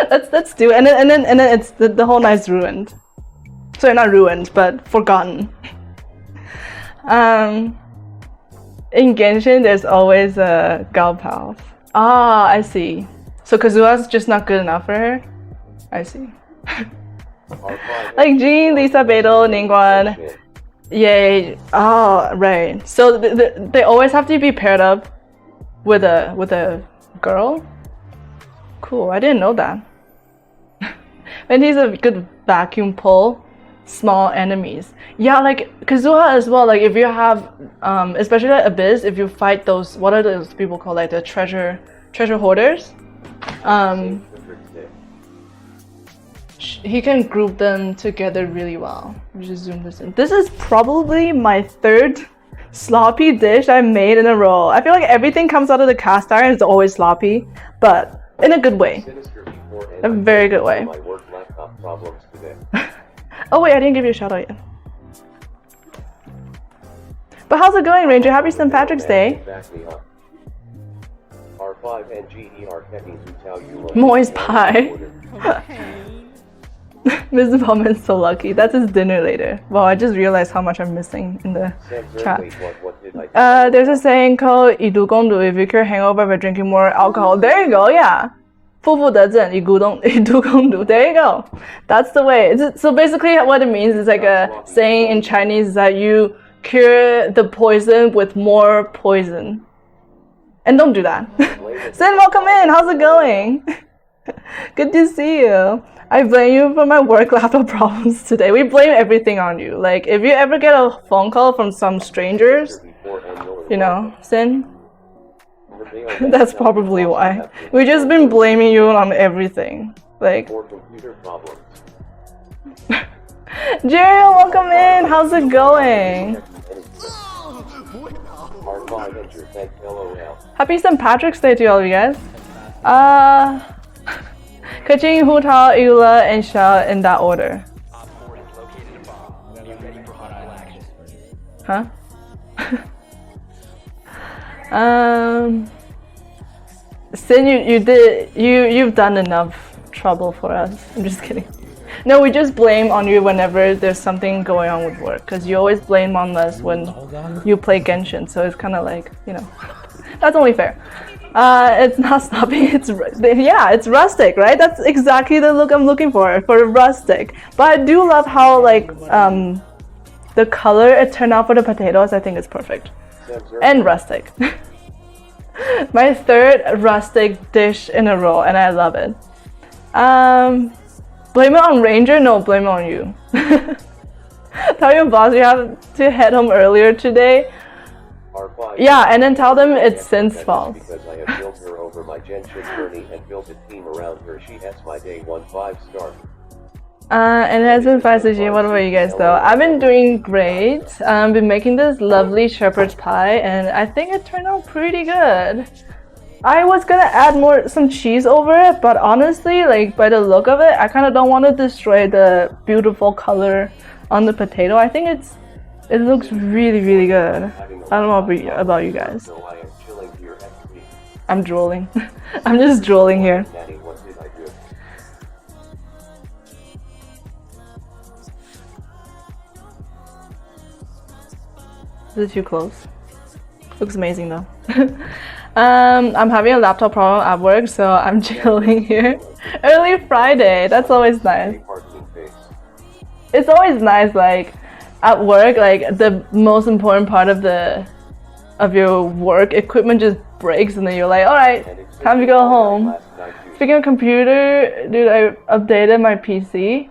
Speaker 1: let's do it. And then it's the whole night's ruined. Sorry, not ruined, but forgotten. In Genshin, there's always a Gaopao. Ah, I see. So Kazuha's just not good enough for her? I see. Like Jean, Lisa, Beidou, Ningguang. Yay. Oh, right. So they always have to be paired up with a girl? Cool, I didn't know that. And he's a good vacuum pull. Small enemies. Yeah, like Kazuha as well. Like if you have, especially like Abyss, if you fight those, what are those people called? Like the treasure hoarders. He can group them together really well. Let me just zoom this in. This is probably my third sloppy dish I made in a roll. I feel like everything comes out of the cast iron is always sloppy, but in a good way.
Speaker 2: Sinister before and
Speaker 1: A very good way.
Speaker 2: my work laptop problems today.
Speaker 1: Oh wait, I didn't give you a shout out yet. But how's it going, Ranger? Happy St. Patrick's Day.
Speaker 2: Back me up. R5 and GER Kenny Zutao Yula.
Speaker 1: Moist pie.
Speaker 4: Cocaine.
Speaker 1: Mr. Bowman's so lucky. That's his dinner later. Wow, I just realized how much I'm missing in the chat.
Speaker 2: Wait, what did I do?
Speaker 1: There's a saying called 以毒攻毒. If you cure hangover by drinking more alcohol, there you go. Yeah. 负负得正, 以毒攻毒. There you go. That's the way. So basically, what it means is like a saying in Chinese is that you cure the poison with more poison. And don't do that. Sin, welcome in. How's it going? Good to see you. I blame you for my work laptop problems today. We blame everything on you. Like, if you ever get a phone call from some strangers, you know, Sin, that's probably why. We've just been blaming you on everything. Like,
Speaker 2: More computer problems.
Speaker 1: Jerry, welcome in. How's it going?
Speaker 2: R5 and your thank LOL.
Speaker 1: Happy St. Patrick's Day to all of you guys. Kaching, Hu Tao, Eula, and Sha in that order. Huh? Sin, you've done enough trouble for us. I'm just kidding. No, we just blame on you whenever there's something going on with work, because you always blame on us when you play Genshin, so it's kind of like, you know, that's only fair. It's not stopping, it's rustic, right? That's exactly the look I'm looking for rustic. But I do love how, like, the color it turned out for the potatoes. I think it's perfect. And rustic. My third rustic dish in a row, and I love it. Blame it on Ranger? No, blame it on you. Tell your boss you have to head home earlier today. Yeah, and then tell them it's Sin's fault.
Speaker 2: Because I have built her over my Genshin journey and built a team around her. She has my day 1 5-star.
Speaker 1: And it has been fast this year. What about you guys though? I've been doing great. I've been making this lovely shepherd's pie, and I think it turned out pretty good. I was gonna add some cheese over it, but honestly, like, by the look of it, I kind of don't want to destroy the beautiful color on the potato. I think it looks really, really good. I don't know about you guys.
Speaker 2: So I am chilling here XP.
Speaker 1: I'm drooling. I'm just drooling here.
Speaker 2: Daddy, what did I do?
Speaker 1: Is it too close? Looks amazing though. I'm having a laptop problem at work, so I'm chilling here. Early Friday, that's always nice.
Speaker 2: Parking face.
Speaker 1: It's always nice, like, at work, like, the most important part of your work equipment just breaks, and then you're like, alright, time to go home. Speaking of computer, dude, I updated my PC.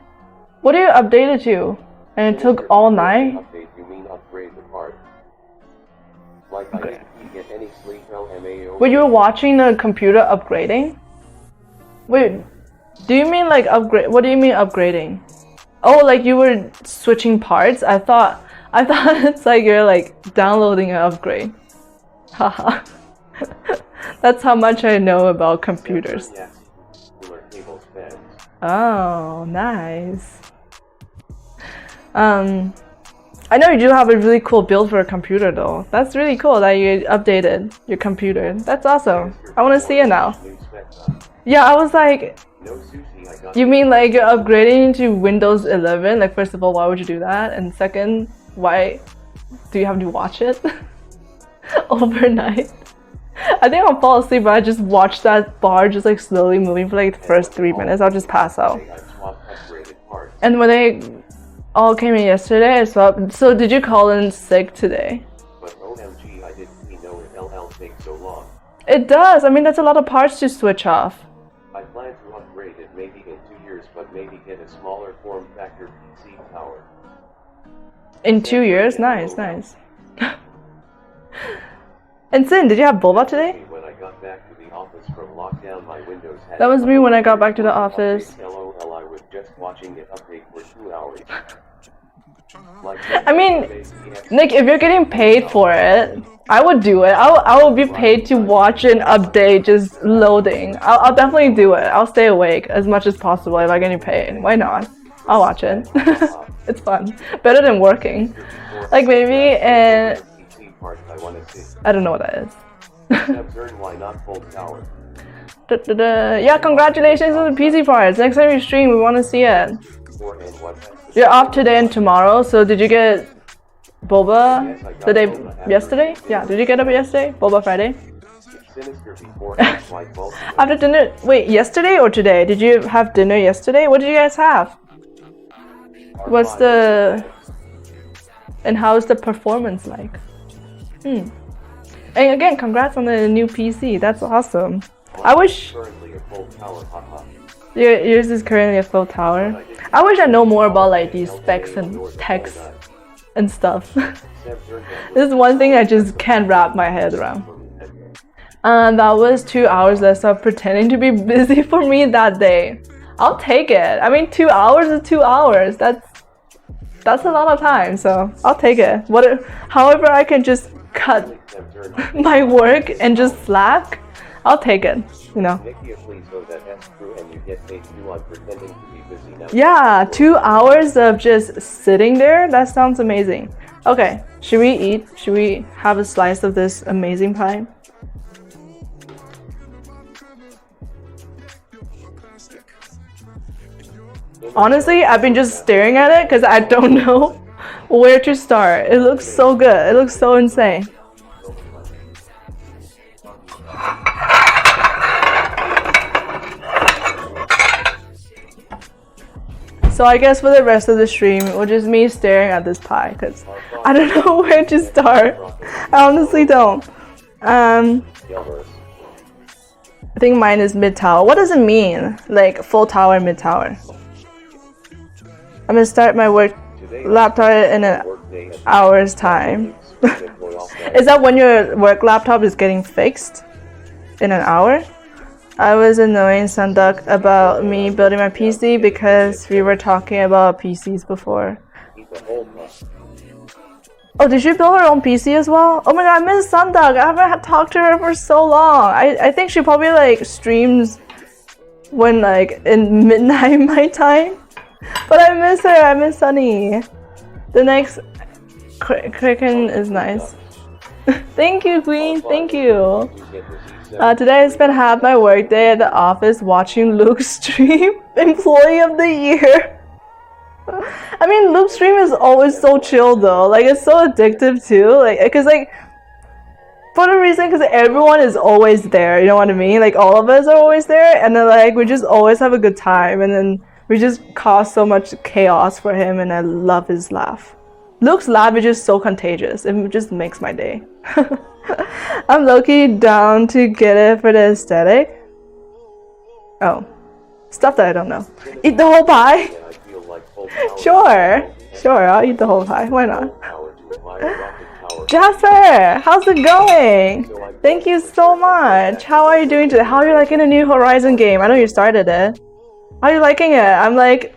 Speaker 1: What do you update it to? And it took all night?
Speaker 2: Update, you mean upgrade the part. Like I didn't get any sleep LMAO.
Speaker 1: Wait, you were watching the computer upgrading? Wait, do you mean like upgrade? What do you mean upgrading? Oh, like you were switching parts? I thought it's like you're like downloading an upgrade. Haha. That's how much I know about computers.
Speaker 2: Yes. Cooler cables fans.
Speaker 1: Oh, nice. I know you do have a really cool build for a computer though. That's really cool that you updated your computer. That's awesome. I want to see it now.
Speaker 2: New spec time.
Speaker 1: Yeah, I was like,
Speaker 2: No sushi, I got
Speaker 1: you mean like you're upgrading to Windows 11? Like, first of all, why would you do that? And second, why do you have to watch it overnight? I think I'll fall asleep, but I just watch that bar just like slowly moving for like the first 3 minutes. I'll just pass out.
Speaker 2: I swapped upgraded parts.
Speaker 1: And when they all came in yesterday, I swapped. So did you call in sick today?
Speaker 2: But OMG, I didn't know it LL takes so long.
Speaker 1: It does. I mean, that's a lot of parts to switch off.
Speaker 2: I plan to upgrade it maybe in 2 years, but maybe get a smaller form factor PC power.
Speaker 1: In 2 years? Nice, nice. And Sin, did you have boba today?
Speaker 2: When I got back to the office from lockdown, my Windows had
Speaker 1: That was me when I got back to the office.
Speaker 2: LOL, I was just watching it update for 2 hours. Like,
Speaker 1: I mean, Nick, if you're getting paid for it, I would do it. I will be paid to watch an update just loading. I'll definitely do it. I'll stay awake as much as possible if I get paid. Why not? I'll watch it. It's fun. Better than working. Like maybe in...
Speaker 2: PC part I want to see.
Speaker 1: I don't know what that is.
Speaker 2: Absurd, why not full tower?
Speaker 1: Yeah, congratulations on the PC parts. Next time you stream, we want to see it.
Speaker 2: Beforehand, what has to
Speaker 1: You're off today and tomorrow, so did you get Boba the day yesterday? Yeah, did you get up yesterday? Boba Friday?
Speaker 2: Sinister beforehand, like both of them.
Speaker 1: After dinner, wait, yesterday or today? Did you have dinner yesterday? What did you guys have? What's the... And how's the performance like? And again, congrats on the new PC. That's awesome. I wish
Speaker 2: Currently a full tower, haha.
Speaker 1: yours is currently a full tower. I wish I know more about like these specs and text and stuff. This is one thing I just can't wrap my head around. That was 2 hours less of pretending to be busy for me that day. I'll take it. I mean, 2 hours is 2 hours. That's a lot of time, so I'll take it. However, I can just cut my work and just slack. I'll take it, you know.
Speaker 2: Nikki, please know that that's true and you get paid too on pretending to be busy now.
Speaker 1: Yeah, 2 hours of just sitting there. That sounds amazing. Okay, should we eat? Should we have a slice of this amazing pie? Honestly, I've been just staring at it because I don't know where to start. It looks so good. It looks so insane. So I guess for the rest of the stream, it was just me staring at this pie because I don't know where to start. I honestly don't. I think mine is mid tower. What does it mean? Like full tower, mid tower? I'm gonna start my work laptop in an hour's time. Is that when your work laptop is getting fixed? In an hour? I was annoying Sunduk about me building my PC because we were talking about PCs before. Oh, did she build her own PC as well? Oh my god, I miss Sunduk. I haven't talked to her for so long. I think she probably like streams when like in midnight my time. But I miss her. I miss Sunny. The next Kraken is nice. Thank you, Queen. Thank you. Today I spent half my workday at the office watching Luke's stream. Employee of the year. I mean, Luke's stream is always so chill though. Like it's so addictive too. Like, cause like for the reason, cause everyone is always there. You know what I mean? Like all of us are always there, and then like we just always have a good time, and then we just cause so much chaos for him, and I love his laugh. Luke's laugh is just so contagious. It just makes my day. I'm low-key down to get it for the aesthetic. Oh. Stuff that I don't know. Eat the whole pie? Sure. Sure, I'll eat the whole pie. Why not? Jasper! How's it going? Thank you so much. How are you doing today? How are you liking the new Horizon game? I know you started it. How are you liking it? I'm like...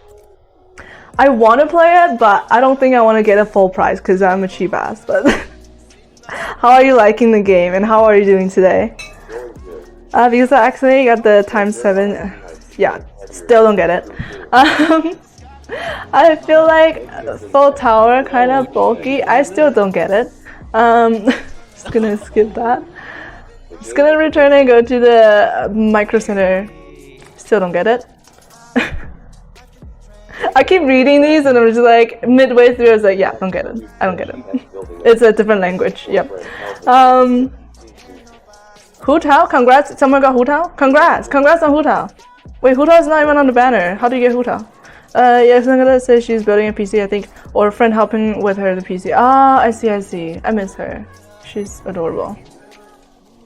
Speaker 1: I want to play it, but I don't think I want to get a full price because I'm a cheap ass. But how are you liking the game and how are you doing today? Because I accidentally got the ×7. Yeah, still don't get it. I feel like full tower kind of bulky. I still don't get it. Just gonna skip that. Just gonna return and go to the Micro Center. Still don't get it. I keep reading these and I'm just like midway through I was like, yeah, don't get it. I don't get it. It's a different language. Yep. Hu Tao, congrats. Someone got Hu Tao? Congrats. Congrats on Hu Tao. Wait, Hu Tao is not even on the banner. How do you get Hu Tao? Yeah, Sangala says she's building a PC, I think, or a friend helping with her the PC. Ah, I see, I see. I miss her. She's adorable.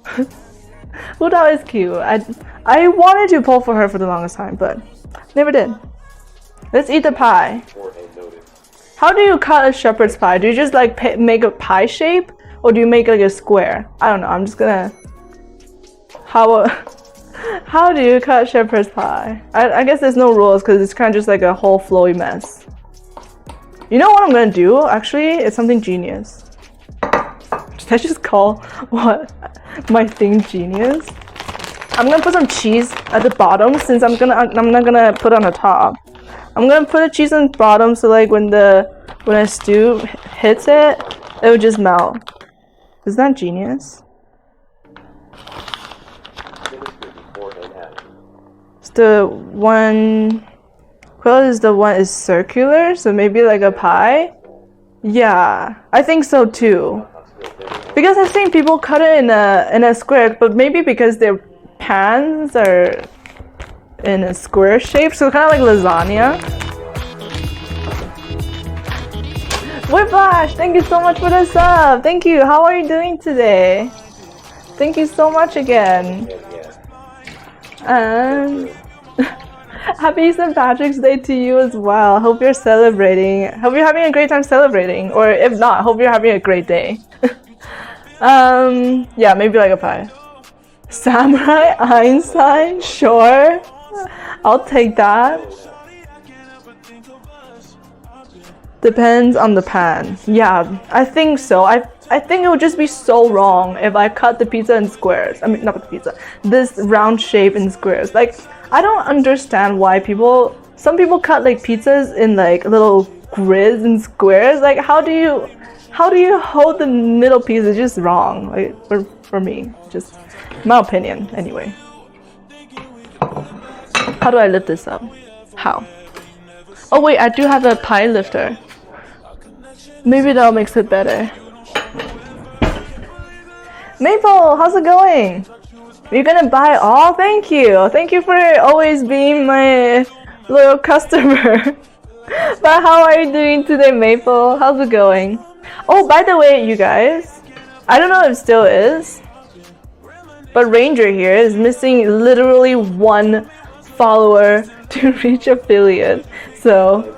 Speaker 1: Hu Tao is cute. I wanted to pull for her for the longest time, but never did. Let's eat the pie. How do you cut a shepherd's pie? Do you just like make a pie shape, or do you make like a square? I don't know. I'm just gonna. How do you cut shepherd's pie? I guess there's no rules because it's kind of just like a whole flowy mess. You know what I'm gonna do? Actually, it's something genius. Did I just call what my thing genius? I'm gonna put some cheese at the bottom since I'm not gonna put it on the top. I'm gonna put the cheese on the bottom so like when a stew hits it, it would just melt. Isn't that genius? It's the one. Well, is the one is circular, so maybe like a pie. Yeah, I think so too. Because I've seen people cut it in a square, but maybe because their pans are in a square shape, so kind of like lasagna. Whiplash, thank you so much for the sub. Thank you. How are you doing today? Thank you so much again. And happy St. Patrick's Day to you as well. Hope you're celebrating. Hope you're having a great time celebrating. Or if not, hope you're having a great day. Yeah, maybe like a pie. Samurai Einstein, sure. I'll take that. Depends on the pan. Yeah, I think so. I think it would just be so wrong if I cut the pizza in squares. I mean, not the pizza. This round shape in squares. Like, I don't understand why some people cut like pizzas in like little grids and squares. Like, how do you hold the middle piece? It's just wrong. Like, for me, just my opinion. Anyway, how do I lift this up? How? Oh wait, I do have a pie lifter. Maybe that makes it better. Maple, how's it going? You're gonna buy all? Thank you. Thank you for always being my loyal customer. But how are you doing today, Maple? How's it going? Oh, by the way, you guys, I don't know if it still is, but Ranger here is missing literally 1 follower to reach affiliate. So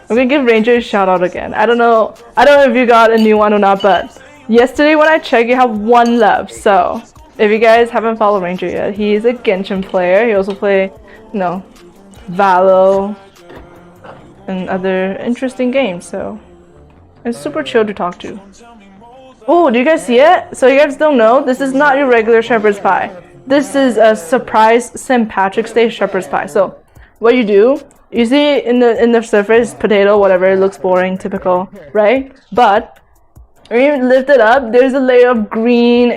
Speaker 1: I'm gonna give Ranger a shout out again. I don't know if you got a new one or not, but yesterday when I checked, you have 1 left. So if you guys haven't followed Ranger yet, he's a Genshin player. He also play, Valo and other interesting games. So it's super chill to talk to. Oh, do you guys see it? So you guys don't know, this is not your regular shepherd's pie. This is a surprise St. Patrick's Day shepherd's pie. So what you do, you see in the surface, potato, whatever, it looks boring, typical, right? But when you lift it up, there's a layer of green,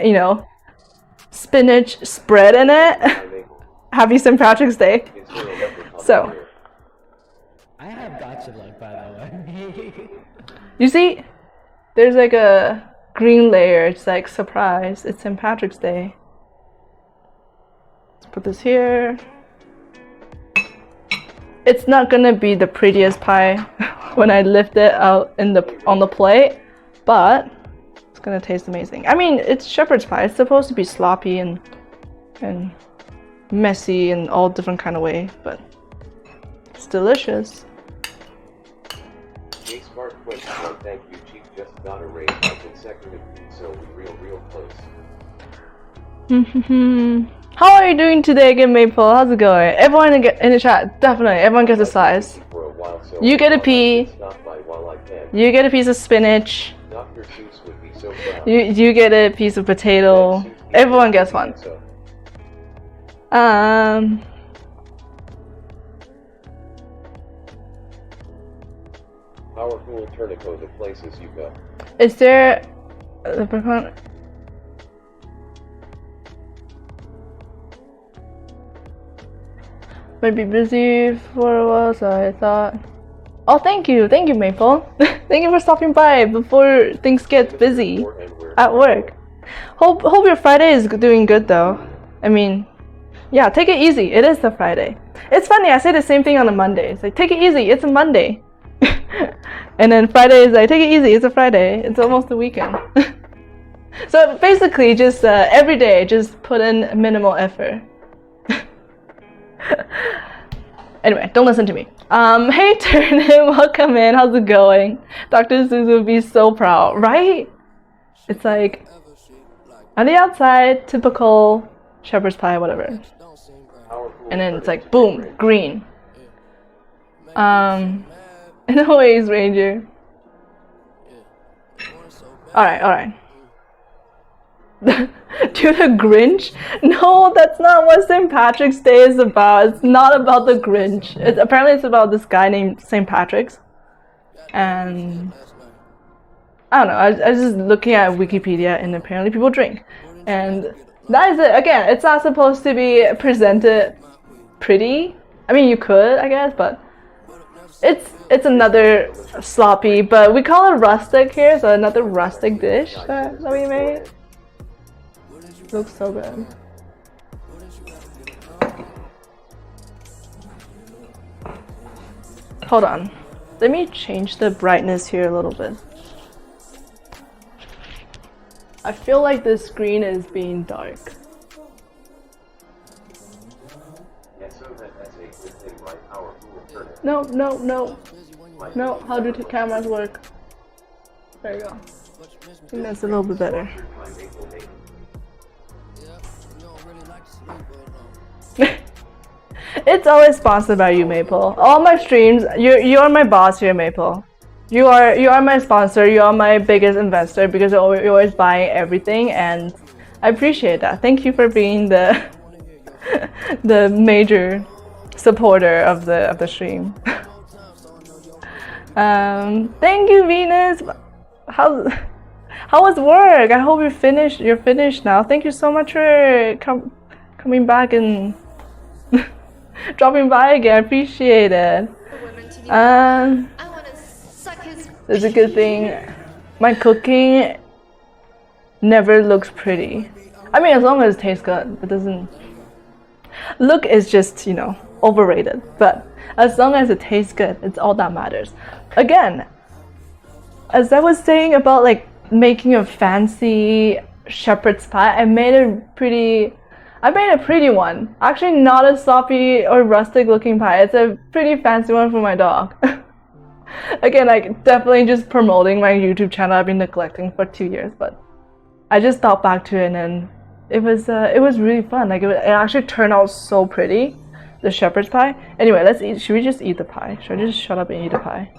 Speaker 1: spinach spread in it. Happy St. Patrick's Day. So
Speaker 6: I have gotcha luck, by the way.
Speaker 1: you see, there's like a green layer. It's like surprise. It's St. Patrick's Day. Let's put this here. It's not gonna be the prettiest pie when I lift it out on the plate, but it's gonna taste amazing. I mean, it's shepherd's pie. It's supposed to be sloppy and messy in all different kind of way, but it's delicious.
Speaker 2: J Smart Quick, thank you. Chief just got a raise. I've been second, so we're real close.
Speaker 1: How are you doing today again, Maple? How's it going? Everyone in the chat, definitely. Everyone gets a slice. You get a pea. You get a piece of spinach. You get a piece of potato. Everyone gets one.
Speaker 2: Powerful Turnico, the places you go.
Speaker 1: Is there a leprechaun? Might be busy for a while, so I thought. Oh, thank you, Maple. Thank you for stopping by before things get busy at work. Hope your Friday is doing good though. I mean, yeah, take it easy. It is the Friday. It's funny. I say the same thing on a Monday. It's like, take it easy. It's a Monday. And then Friday is like, take it easy. It's a Friday. It's almost the weekend. So basically, just every day, just put in minimal effort. Anyway, don't listen to me. Hey Turnip, welcome in. How's it going? Dr. Seuss would be so proud, right? It's like on the outside, typical shepherd's pie, whatever. And then it's like boom, green. And No ways, Ranger. Alright. Dude, the Grinch? No, that's not what St. Patrick's Day is about. It's not about the Grinch. Apparently it's about this guy named St. Patrick's. And I don't know, I was just looking at Wikipedia and apparently people drink. And that is it. Again, it's not supposed to be presented pretty. I mean, you could, I guess, but it's another sloppy, but we call it rustic here, so another rustic dish that we made. Looks so good. Hold on. Let me change the brightness here a little bit. I feel like the screen is being dark. No. No, how do the cameras work? There you go. I think that's a little bit better. It's always sponsored by you, Maple. All my streams, you're my boss here, Maple. You are my sponsor. You are my biggest investor because you're always buying everything, and I appreciate that. Thank you for being the the major supporter of the stream. Thank you, Venus. How was work? I hope you're finished now. Thank you so much for coming back and dropping by again. I appreciate it. It's a good thing. My cooking never looks pretty. I mean, as long as it tastes good. It doesn't. Look is just, you know, overrated. But as long as it tastes good, it's all that matters. Again, as I was saying about like making a fancy shepherd's pie, I made a pretty one. Actually, not a sloppy or rustic looking pie. It's a pretty fancy one for my dog. Again, like definitely just promoting my YouTube channel I've been neglecting for 2 years, but I just thought back to it and then it was really fun. Like it actually turned out so pretty, the shepherd's pie. Anyway, let's eat. Should we just eat the pie? Should I just shut up and eat the pie?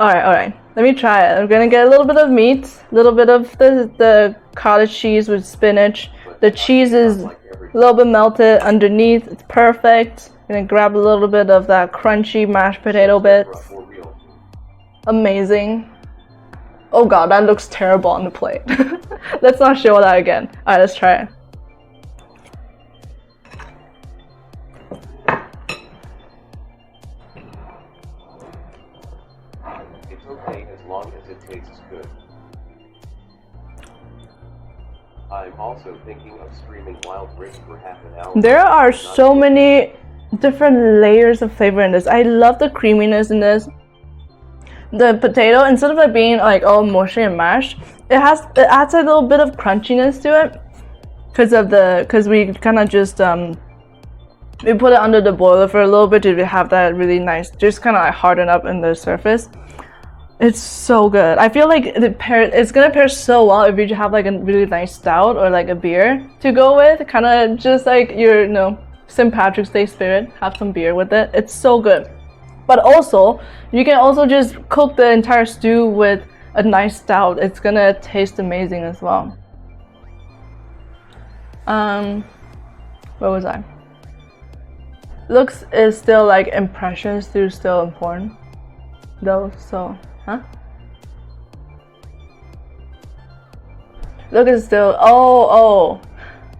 Speaker 1: Alright. Let me try it. I'm gonna get a little bit of meat, a little bit of the cottage cheese with spinach. The cheese is a little bit melted underneath. It's perfect. I'm gonna grab a little bit of that crunchy mashed potato bits. Amazing. Oh god, that looks terrible on the plate. Let's not show that again. Alright, let's try it.
Speaker 2: I'm also thinking of streaming Wild Rift for half an hour.
Speaker 1: There are so many different layers of flavor in this. I love the creaminess in this. The potato, instead of it being like all mushy and mashed, it adds a little bit of crunchiness to it because we kind of just we put it under the boiler for a little bit to have that really nice, just kind of like harden up in the surface. It's so good. I feel like it's gonna pair so well if you have like a really nice stout or like a beer to go with. Kind of just like your, you know, St. Patrick's Day spirit. Have some beer with it. It's so good. But also, you can also just cook the entire stew with a nice stout. It's gonna taste amazing as well. Where was I? Looks is still like impressions do still important though, so huh? Look is still oh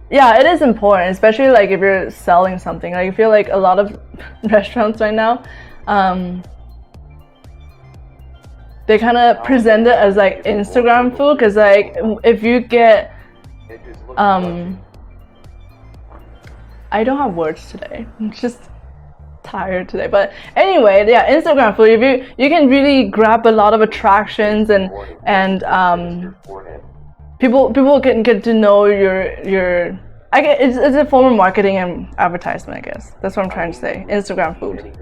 Speaker 1: yeah, it is important, especially like if you're selling something. Like I feel like a lot of restaurants right now they kind of present it as like Instagram food, because like if you get I don't have words today. I'm just tired today. But anyway, yeah, Instagram food. If you can really grab a lot of attractions and people can get to know your. It's a form of marketing and advertisement, I guess. That's what I'm trying to say. Instagram food.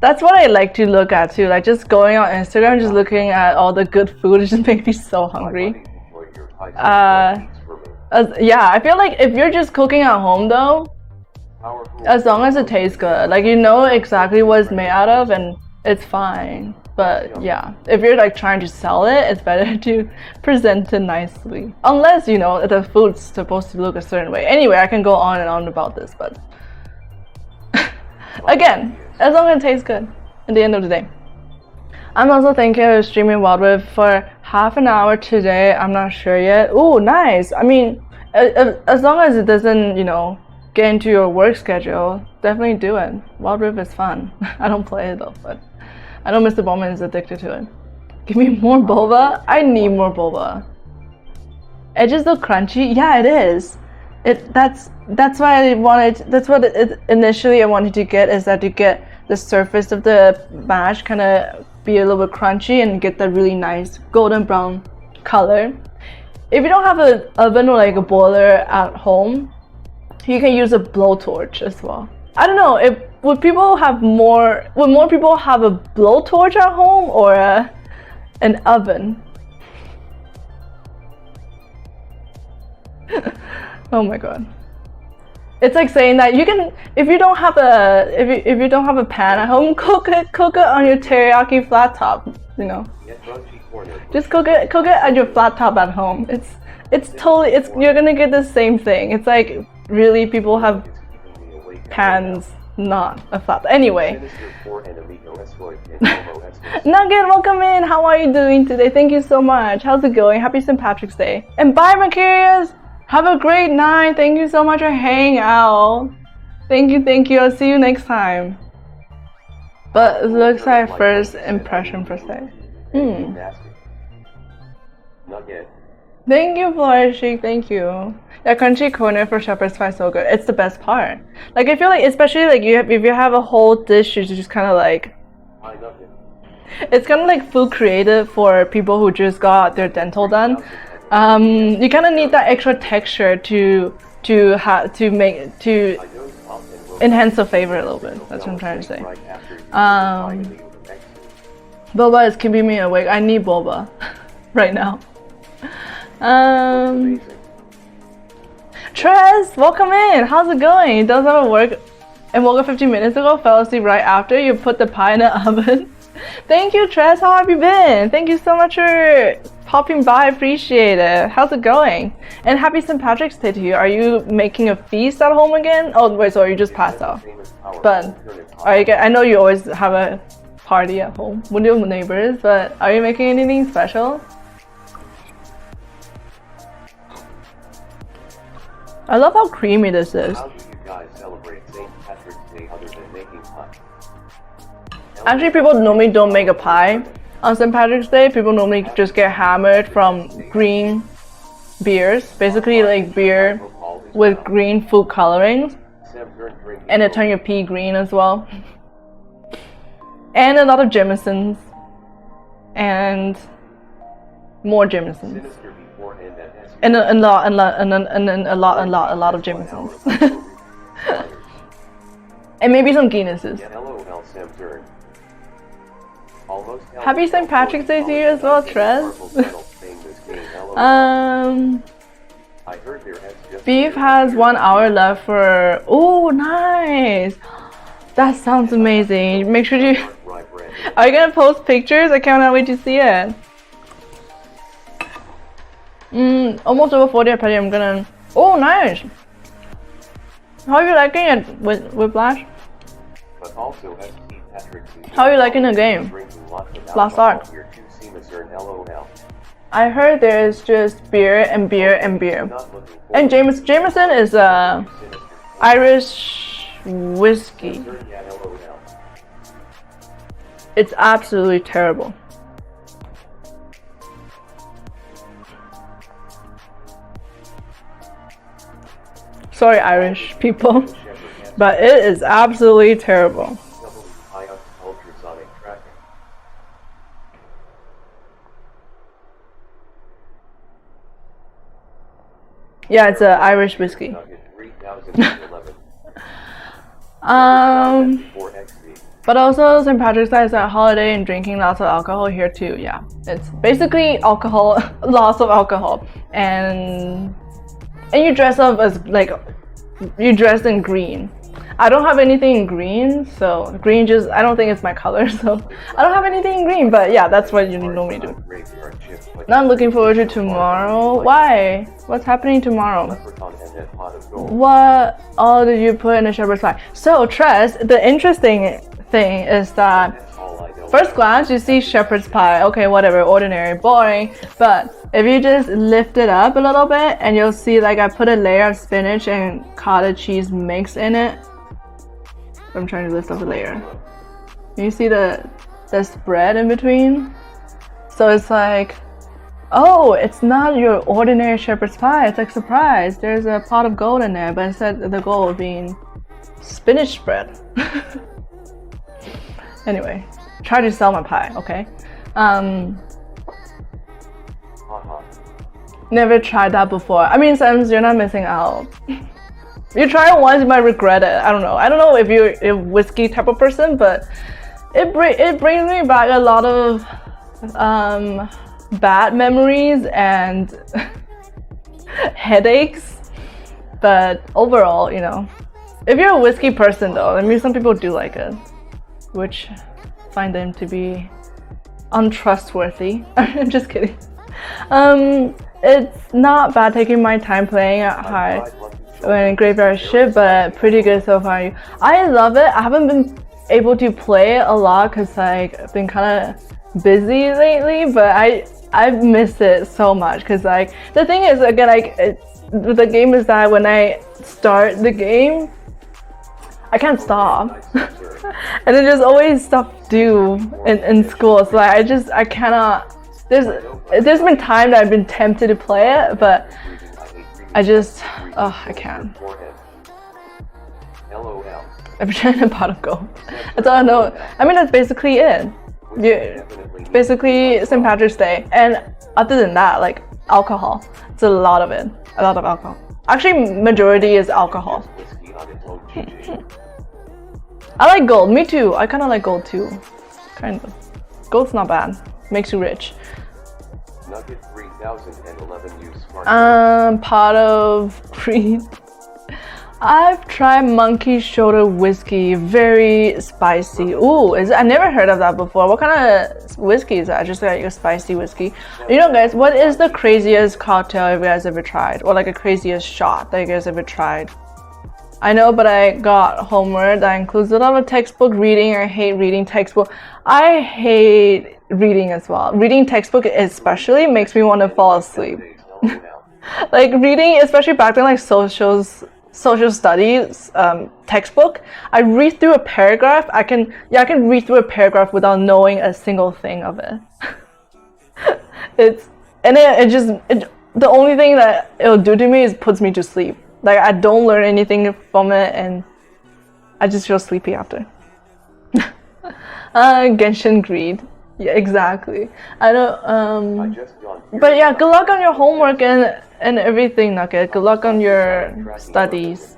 Speaker 1: That's what I like to look at too. Like just going on Instagram, just looking at all the good food, it just makes me so hungry. Yeah, I feel like if you're just cooking at home though,
Speaker 2: Powerful.
Speaker 1: as long as it tastes good, like you know exactly what it's made out of and it's fine. But yeah, if you're like trying to sell it, it's better to present it nicely. Unless, you know, the food's supposed to look a certain way. Anyway, I can go on and on about this, but again, as long as it tastes good at the end of the day. I'm also thinking of streaming Wild Rift for half an hour today. I'm not sure yet. Oh, nice. I mean, as long as it doesn't, you know, get into your work schedule, definitely do it. Wild Rift is fun. I don't play it though, but I know Mr. Bowman is addicted to it. Give me more boba? I need more boba. Edges look crunchy? Yeah, it is. That's why I wanted, that's what initially I wanted to get, is that to get the surface of the mash kind of be a little bit crunchy and get that really nice golden brown color. If you don't have an oven or like a boiler at home, you can use a blowtorch as well. I don't know, would more people have a blowtorch at home or an oven? Oh my god. It's like saying that you can, if you don't have a pan at home, cook it on your teriyaki flat top, you know. Just cook it on your flat top at home. You're gonna get the same thing. It's like really people have pans, not a flat. Anyway. Nugget, welcome in. How are you doing today? Thank you so much. How's it going? Happy St. Patrick's Day. And bye, Macarius. Have a great night. Thank you so much for hanging out. Thank you. I'll see you next time. But it looks like first impression per se. Thank you, Flourishy. Thank you. Yeah, crunchy corner for shepherd's pie is so good. It's the best part. Like I feel like, especially like if you have a whole dish, you just kind of like. It's kind of like food created for people who just got their dental done. You kind of need that extra texture to enhance the flavor a little bit. That's what I'm trying to say. Boba is keeping me awake. I need boba right now. Trez, welcome in. How's it going? It does have a work and woke up 15 minutes ago. Fell asleep right after you put the pie in the oven. Thank you, Trez. How have you been? Thank you so much for popping by. Appreciate it. How's it going? And happy St. Patrick's Day to you. Are you making a feast at home again? Oh wait, so you just passed out. But I know you always have a party at home with your neighbors, but are you making anything special? I love how creamy this is.
Speaker 2: How do you guys celebrate St. Patrick's Day other than making pie?
Speaker 1: Actually, people normally don't make a pie on St. Patrick's Day. People normally just get hammered from green beers, basically like beer with green food colorings, and it turns your pea green as well. And a lot of Jamesons, and more Jamesons, and a lot of Jamesons, and maybe some Guinnesses. Happy St. Patrick's Day to you as well, Trez. Beef has 1 hour left for. Oh, nice! That sounds amazing. Make sure you. Are you gonna post pictures? I cannot wait to see it. Almost over 40 already. I'm gonna. Oh, nice. How are you liking it with Blash? How are you liking the game? Lost Ark. I heard there's just beer and beer and beer. And Jameson is Irish whiskey. It's absolutely terrible. Sorry, Irish people, but it is absolutely terrible. Yeah, it's an Irish whiskey. But also St. Patrick's Day is a holiday and drinking lots of alcohol here too. Yeah, it's basically alcohol, lots of alcohol, and And you dress up as like you dress in green. I don't have anything in green, so green just I don't think it's my color, so I don't have anything in green. But yeah, that's what you normally do. Now I'm looking forward to tomorrow. Why? What's happening tomorrow? What all did you put in a shepherd's pie? So Tress, the interesting thing is that first glance you see shepherd's pie, okay, whatever, ordinary, boring. But if you just lift it up a little bit and you'll see like I put a layer of spinach and cottage cheese mix in it. I'm trying to lift up the layer. You see the spread in between? So it's like, oh, it's not your ordinary shepherd's pie. It's like surprise. There's a pot of gold in there, but instead of the gold being spinach spread. Anyway, try to sell my pie, okay? Never tried that before. I mean, Sims, you're not missing out. You try it once, you might regret it. I don't know. I don't know if you're a whiskey type of person, but it brings me back a lot of bad memories and headaches. But overall, you know, if you're a whiskey person though, I mean, some people do like it, which find them to be untrustworthy. I'm just kidding. It's not bad taking my time playing at high when graveyard shift, but pretty good so far. I love it. I haven't been able to play it a lot because like I've been kind of busy lately, but I miss it so much because like the thing is again like the game is that when I start the game I can't stop and then there's always stuff to do in school, so like, I cannot. There's been time that I've been tempted to play it, but I just I can't. I'm trying a pot of gold. That's all I know. I mean, that's basically it. It's basically St. Patrick's Day, and other than that, like alcohol. It's a lot of it. A lot of alcohol. Actually, majority is alcohol. I like gold. Me too. I kind of like gold too. Kind of. Gold's not bad. Makes you rich.
Speaker 2: Nugget 3011 use smart.
Speaker 1: Pot of creed. I've tried monkey shoulder whiskey, very spicy. Ooh, I never heard of that before. What kind of whiskey is that? Just like a spicy whiskey. You know, guys, what is the craziest cocktail you guys ever tried, or like a craziest shot that you guys ever tried? I know, but I got homework that includes a lot of textbook reading. I hate reading textbook. I hate reading as well. Reading textbook especially makes me want to fall asleep. Like reading, especially back then, like social studies textbook. I read through a paragraph. I can read through a paragraph without knowing a single thing of it. The only thing that it'll do to me is puts me to sleep. Like I don't learn anything from it, and I just feel sleepy after. Genshin Greed. Yeah, exactly. I don't. But yeah, good luck on your homework and everything, Nugget. Good luck on your studies.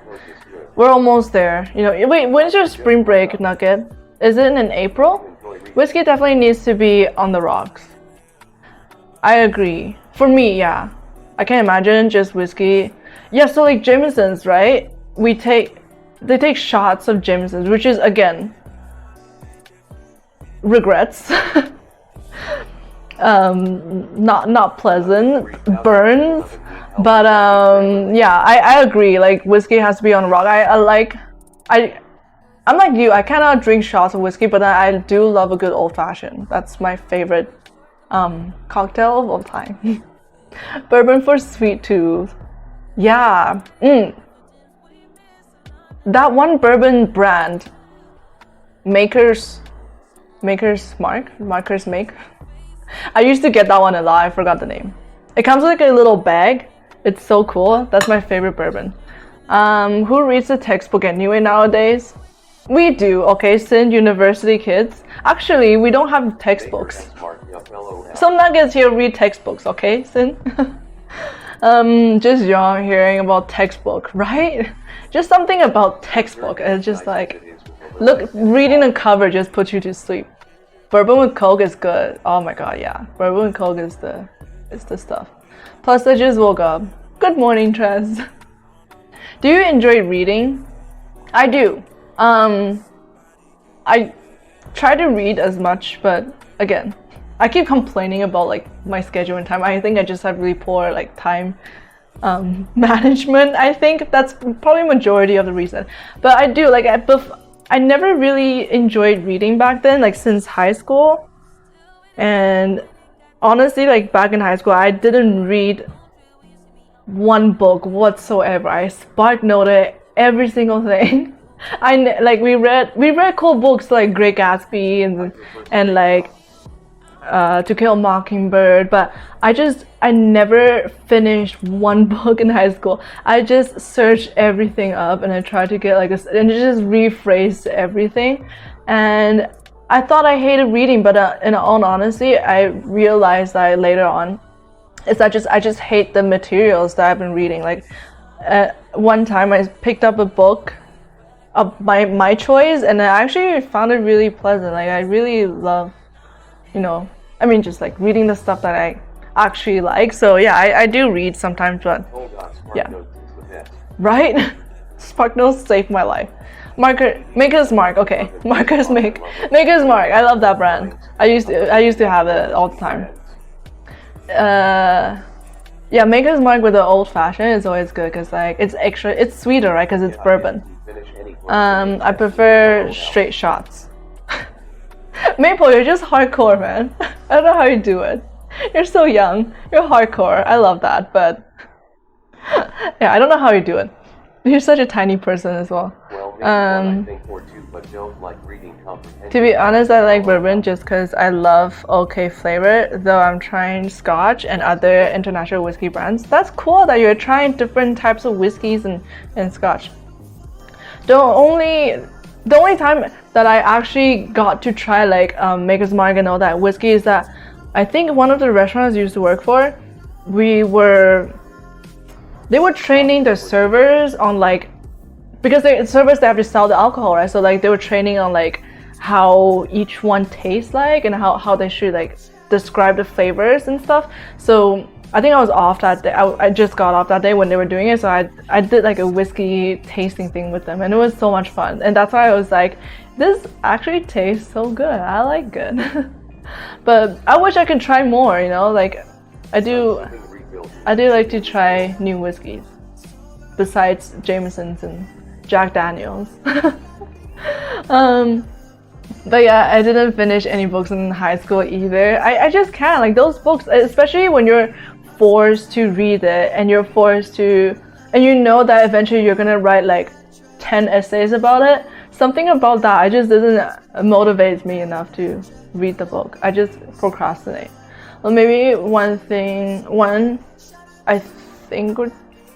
Speaker 1: We're almost there. You know. Wait, when's your spring break, Nugget? Is it in April? Whiskey definitely needs to be on the rocks. I agree. For me, yeah. I can't imagine just whiskey. Yeah, so like Jameson's, right? They take shots of Jameson's, which is again regrets. Not pleasant, burns, but yeah, I agree. Like whiskey has to be on the rock. I'm like you. I cannot drink shots of whiskey, but I do love a good old fashioned. That's my favorite cocktail of all time. Bourbon for sweet tooth. Yeah. That one bourbon brand, Maker's Mark. I used to get that one a lot. I forgot the name. It comes with like a little bag. It's so cool. That's my favorite bourbon. Who reads the textbook anyway nowadays? We do. Okay, Sin, university kids. Actually, we don't have textbooks. Some nuggets here read textbooks. Okay, Sin. Just young hearing about textbook, right? Just something about textbook. It's just like, look, reading the cover just puts you to sleep. Bourbon with Coke is good. Oh my god, yeah. Bourbon with Coke is the stuff. Plus, I just woke up. Good morning, Trez. Do you enjoy reading? I do. I try to read as much, but again, I keep complaining about like my schedule and time. I think I just have really poor like time management. I think that's probably majority of the reason. But I do like I never really enjoyed reading back then, like since high school. And honestly, like back in high school, I didn't read one book whatsoever. I spark noted every single thing. We read cool books like Great Gatsby and like To Kill a Mockingbird, but I never finished one book in high school. I just searched everything up and I tried to get and just rephrased everything. And I thought I hated reading, but in all honesty, I realized that later on, I just hate the materials that I've been reading. Like one time I picked up a book of my choice, and I actually found it really pleasant. Like I really love, just like reading the stuff that I actually like. So yeah, I do read sometimes, but yeah, right. SparkNotes saved my life. Maker's Mark, okay. Maker's Mark. I love that brand. I used to have it all the time. Yeah, Maker's Mark with the old fashioned is always good because like it's sweeter, right? Because it's bourbon. I prefer straight shots. Maple, you're just hardcore, man. I don't know how you do it. You're so young. You're hardcore. I love that, but yeah, I don't know how you do it. You're such a tiny person as well. To be honest, I like bourbon just because I love OK flavor, though I'm trying Scotch and other international whiskey brands. That's cool that you're trying different types of whiskeys and Scotch. The only time that I actually got to try like Maker's Mark and all that whiskey is that I think one of the restaurants I used to work for, they were training their servers on like, because the servers, they have to sell the alcohol, right? So like they were training on like how each one tastes like and how they should like describe the flavors and stuff. So I think I was off that day. I just got off that day when they were doing it. So I did like a whiskey tasting thing with them, and it was so much fun. And that's why I was like, this actually tastes so good. I like it. But I wish I could try more, like I do like to try new whiskeys besides Jameson's and Jack Daniels. But yeah, I didn't finish any books in high school either. I just can't, like those books, especially when you're forced to read it and you're forced to, and you know that eventually you're gonna write like 10 essays about it. Something about that, I just doesn't motivate me enough to read the book. I just procrastinate. Well, maybe one I think or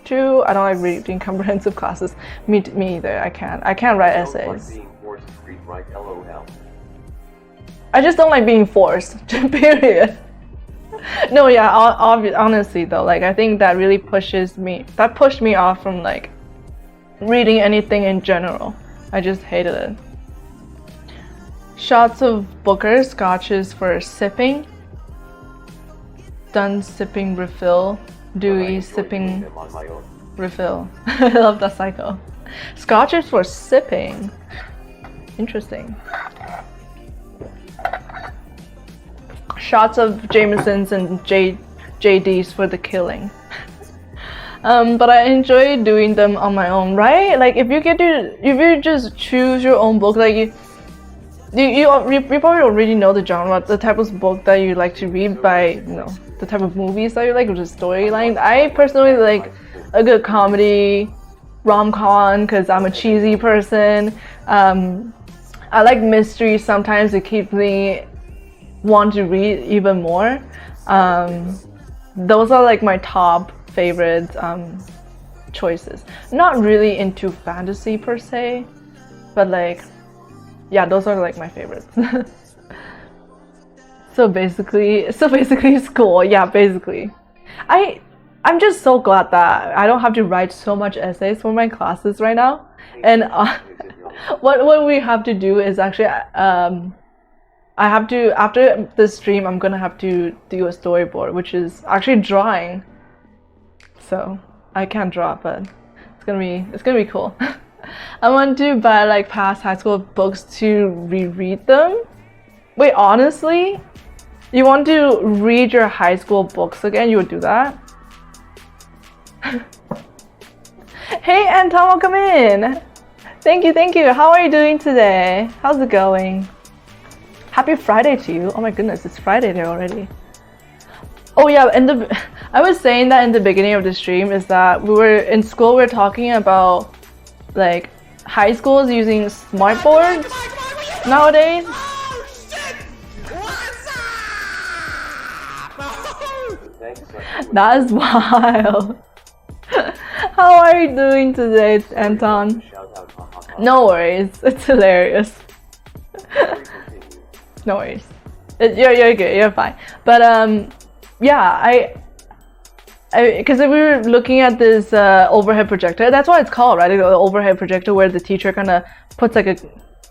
Speaker 1: two. I don't like reading comprehensive classes. Me either. I can't write essays. I just don't like being forced. Period. No, yeah. Honestly, though, like I think that really pushed me off from like reading anything in general. I just hated it. Shots of Booker Scotches for sipping. Done sipping refill. Dewey sipping refill. I love that cycle. Scotches for sipping. Interesting. Shots of Jameson's and JD's for the killing. But I enjoy doing them on my own, right? Like if you just choose your own book, like you probably already know the genre, the type of book that you like to read by, the type of movies that you like, which is storyline. I personally like a good comedy, rom-com, because I'm a cheesy person. I like mystery sometimes. It keeps me want to read even more. Those are like my top favorite choices. Not really into fantasy per se, but like, yeah, those are like my favorites. So basically school. Yeah, basically. I'm just so glad that I don't have to write so much essays for my classes right now. And what we have to do is actually I have to, after this stream, I'm gonna have to do a storyboard, which is actually drawing. So I can't draw, but it's gonna be cool. I want to buy like past high school books to reread them. Wait, honestly, you want to read your high school books again? You would do that? Hey Anton, welcome in. Thank you, thank you. How are you doing today? How's it going? Happy Friday to you. Oh my goodness, it's Friday there already. Oh yeah, I was saying that in the beginning of the stream is that we were in school, we were talking about like high schools using smartboards nowadays.
Speaker 4: Oh shit! What's up?
Speaker 1: That is wild. How are you doing today, Anton? No worries, it's hilarious. No worries. You're good, you're fine. But yeah, because we were looking at this overhead projector. That's what it's called, right? The overhead projector, where the teacher kind of puts like a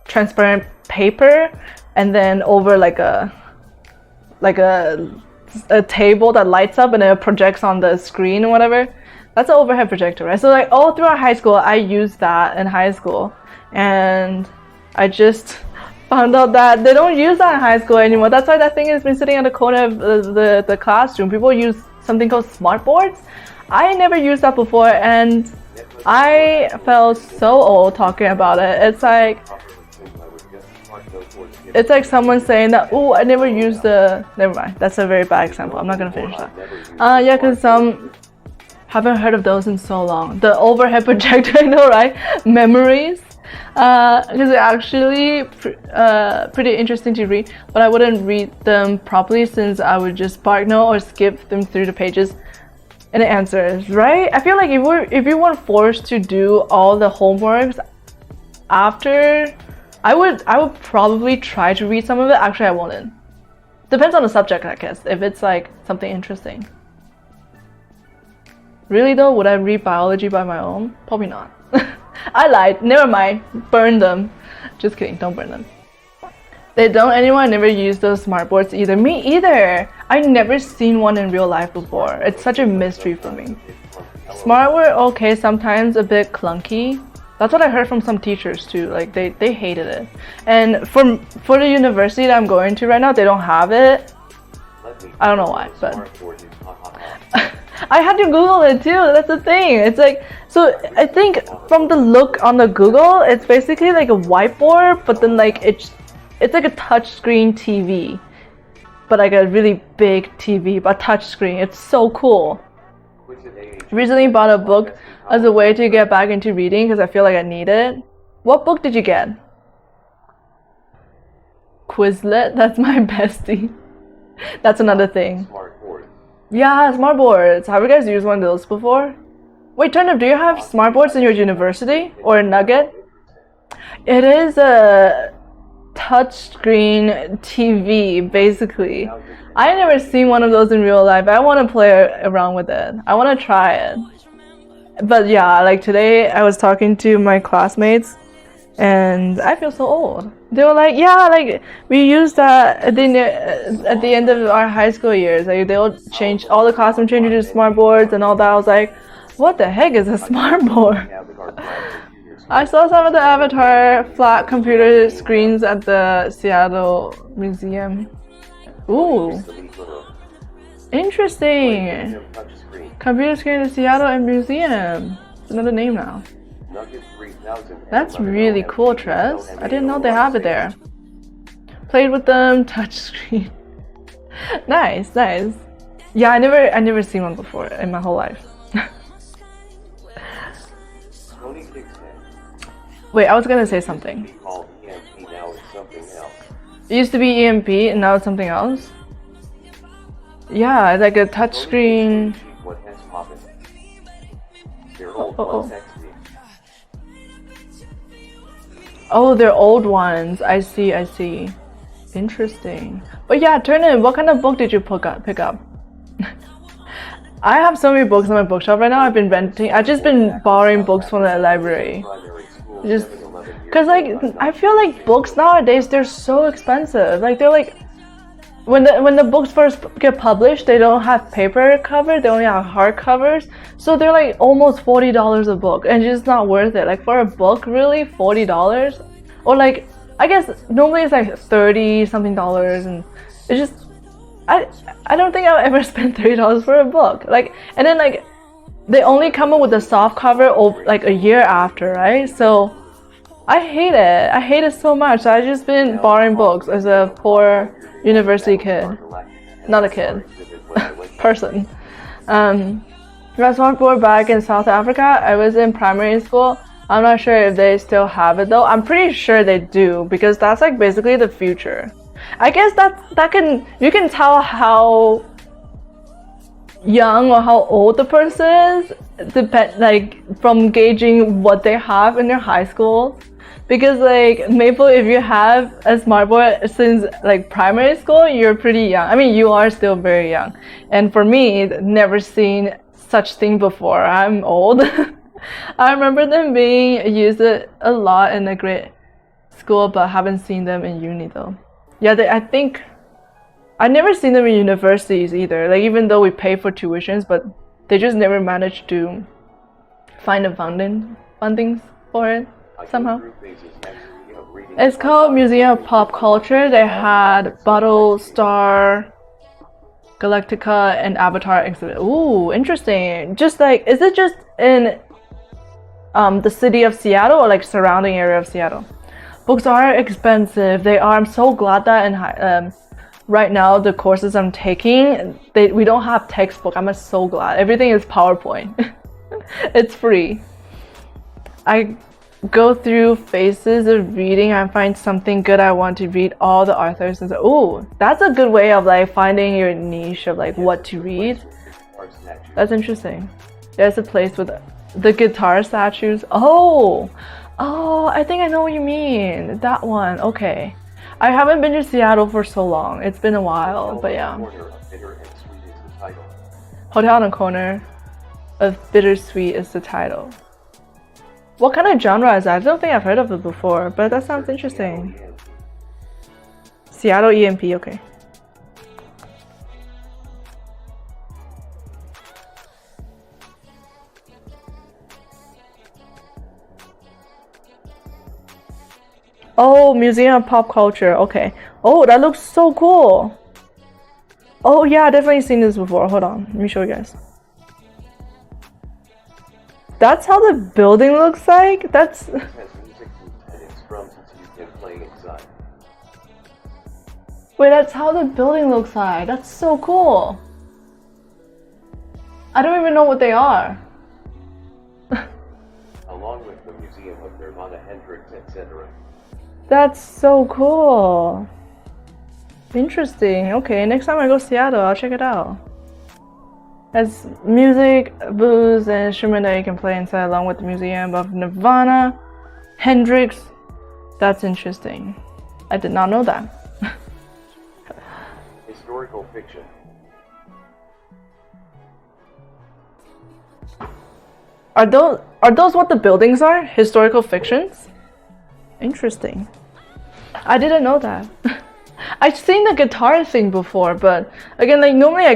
Speaker 1: transparent paper and then over like a table that lights up and then it projects on the screen or whatever. That's an overhead projector, right? So like all throughout high school, I used that in high school, and I just found out that they don't use that in high school anymore. That's why that thing has been sitting in the corner of the classroom. People use something called smartboards. I never used that before, and I felt so old talking about it. It's like someone saying that, oh, I never used the... Never mind, that's a very bad example. I'm not gonna finish that. Yeah, because haven't heard of those in so long. The overhead projector, I know, right? Memories. Because they're actually pretty interesting to read, but I wouldn't read them properly since I would just spark note or skip them through the pages and the answers, right? I feel like if you weren't forced to do all the homeworks after, I would probably try to read some of it. Actually, I wouldn't. Depends on the subject, I guess. If it's like something interesting. Really though, would I read biology by my own? Probably not. I lied. Never mind. Burn them. Just kidding. Don't burn them. They don't anymore. I never used those smartboards either. Me either. I never seen one in real life before. It's such a mystery for me. Smartboard, okay, sometimes a bit clunky. That's what I heard from some teachers too. Like they hated it. And for the university that I'm going to right now, they don't have it. I don't know why, but I had to Google it too. That's the thing. It's like, so I think from the look on the Google, it's basically like a whiteboard, but then like it's like a touchscreen TV, but like a really big TV, but touchscreen. It's so cool. Recently bought a book as a way to get back into reading because I feel like I need it. What book did you get? Quizlet? That's my bestie. That's another thing. Yeah, smartboards. Have you guys used one of those before? Wait, Turnip, do you have smartboards in your university? Or Nugget? It is a touchscreen TV, basically. I never seen one of those in real life. I want to play around with it. I want to try it. But yeah, like today I was talking to my classmates and I feel so old. They were like, yeah, like we used that at the end of our high school years. Like they'll change all the classroom changes to smart boards and all that. I was like, what the heck is a smart board? I saw some of the Avatar flat computer screens at the Seattle Museum. Ooh, interesting. Computer screen at the Seattle Museum. It's another name now. That's really cool, Tress. I didn't know they have it there. Played with them, touchscreen. Nice, nice. Yeah, I never seen one before in my whole life. Wait, I was gonna say something. It used to be EMP and now it's something else. Yeah, it's like a touchscreen. Oh, they're old ones. I see, I see. Interesting. But yeah, Turnip, what kind of book did you pick up? I have so many books on my bookshelf right now. I've just been borrowing books from the library. Just cause like I feel like books nowadays, they're so expensive. Like they're like when the books first get published, they don't have paper cover, they only have hard covers, so they're like almost $40 a book, and it's just not worth it. Like for a book, really, $40, or like I guess normally it's like 30 something dollars, and it's just I don't think I'll ever spend $30 for a book. Like, and then like they only come up with the soft cover like a year after, right? So I hate it. I hate it so much. I've just been borrowing books as a poor university kid. Not a kid. Person. Restaurant board back in South Africa. I was in primary school. I'm not sure if they still have it though. I'm pretty sure they do, because that's like basically the future. I guess you can tell how young or how old the person is like from gauging what they have in their high school. Because like Maple, if you have a smartboard since like primary school, you're pretty young. I mean, you are still very young. And for me, never seen such thing before. I'm old. I remember them being used a lot in the grade school, but haven't seen them in uni though. Yeah, I think I never seen them in universities either. Like even though we pay for tuitions, but they just never managed to find the fundings for it somehow. It's called Museum of Pop Culture. They had Battlestar Galactica and Avatar exhibit. Ooh, interesting. Just like, is it just in the city of Seattle or like surrounding area of Seattle? Books are expensive. They are. I'm so glad that in right now the courses I'm taking, we don't have textbook. I'm so glad. Everything is PowerPoint. It's free. I go through phases of reading. I find something good, I want to read all the authors. And ooh, that's a good way of like finding your niche of like what to read. That's interesting. There's a place with the guitar statues. Oh, I think I know what you mean. That one. Okay. I haven't been to Seattle for so long. It's been a while, but yeah. Hotel on the Corner of Bittersweet is the title. What kind of genre is that? I don't think I've heard of it before, but that sounds interesting. Seattle EMP, okay. Oh, Museum of Pop Culture, okay. Oh, that looks so cool. Oh yeah, I've definitely seen this before. Hold on, let me show you guys. That's how the building looks like? That's...
Speaker 2: It has music and it's drums and you can play inside.
Speaker 1: Wait, that's how the building looks like. That's so cool. I don't even know what they are.
Speaker 2: Along with the Museum of Nirvana, Hendrix, etc.
Speaker 1: That's so cool. Interesting. Okay, next time I go to Seattle, I'll check it out. Has music, booze, and instrument that you can play inside along with the Museum of Nirvana, Hendrix. That's interesting. I did not know that.
Speaker 2: Historical fiction.
Speaker 1: Are those what the buildings are? Historical fictions? Interesting. I didn't know that. I've seen the guitar thing before, but again, like normally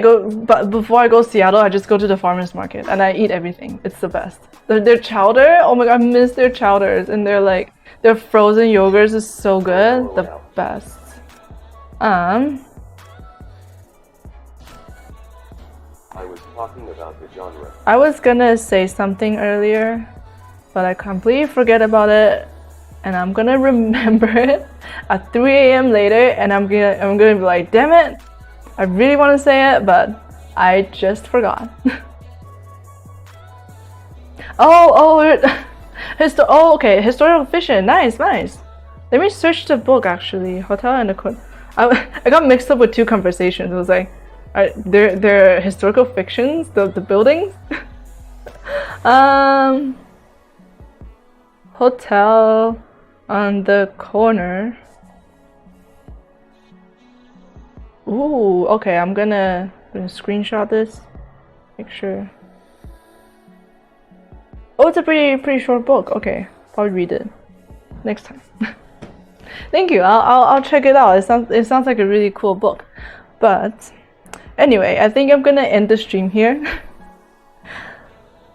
Speaker 1: before I go to Seattle, I just go to the farmer's market and I eat everything. It's the best. Their chowder, oh my god, I miss their chowders, and their frozen yogurts is so good, the best.
Speaker 2: I was talking about the genre.
Speaker 1: I was gonna say something earlier, but I completely forget about it. And I'm gonna remember it at 3 a.m. later, and I'm gonna be like, damn it, I really want to say it, but I just forgot. Okay, historical fiction, nice. Let me search the book actually. Hotel and the Corner. I got mixed up with two conversations. It was like, they're historical fictions, the buildings. Hotel on the Corner. Ooh, okay, I'm gonna screenshot this. Make sure. Oh, it's a pretty short book. Okay, probably read it next time. Thank you. I'll check it out. It sounds like a really cool book. But anyway, I think I'm gonna end the stream here.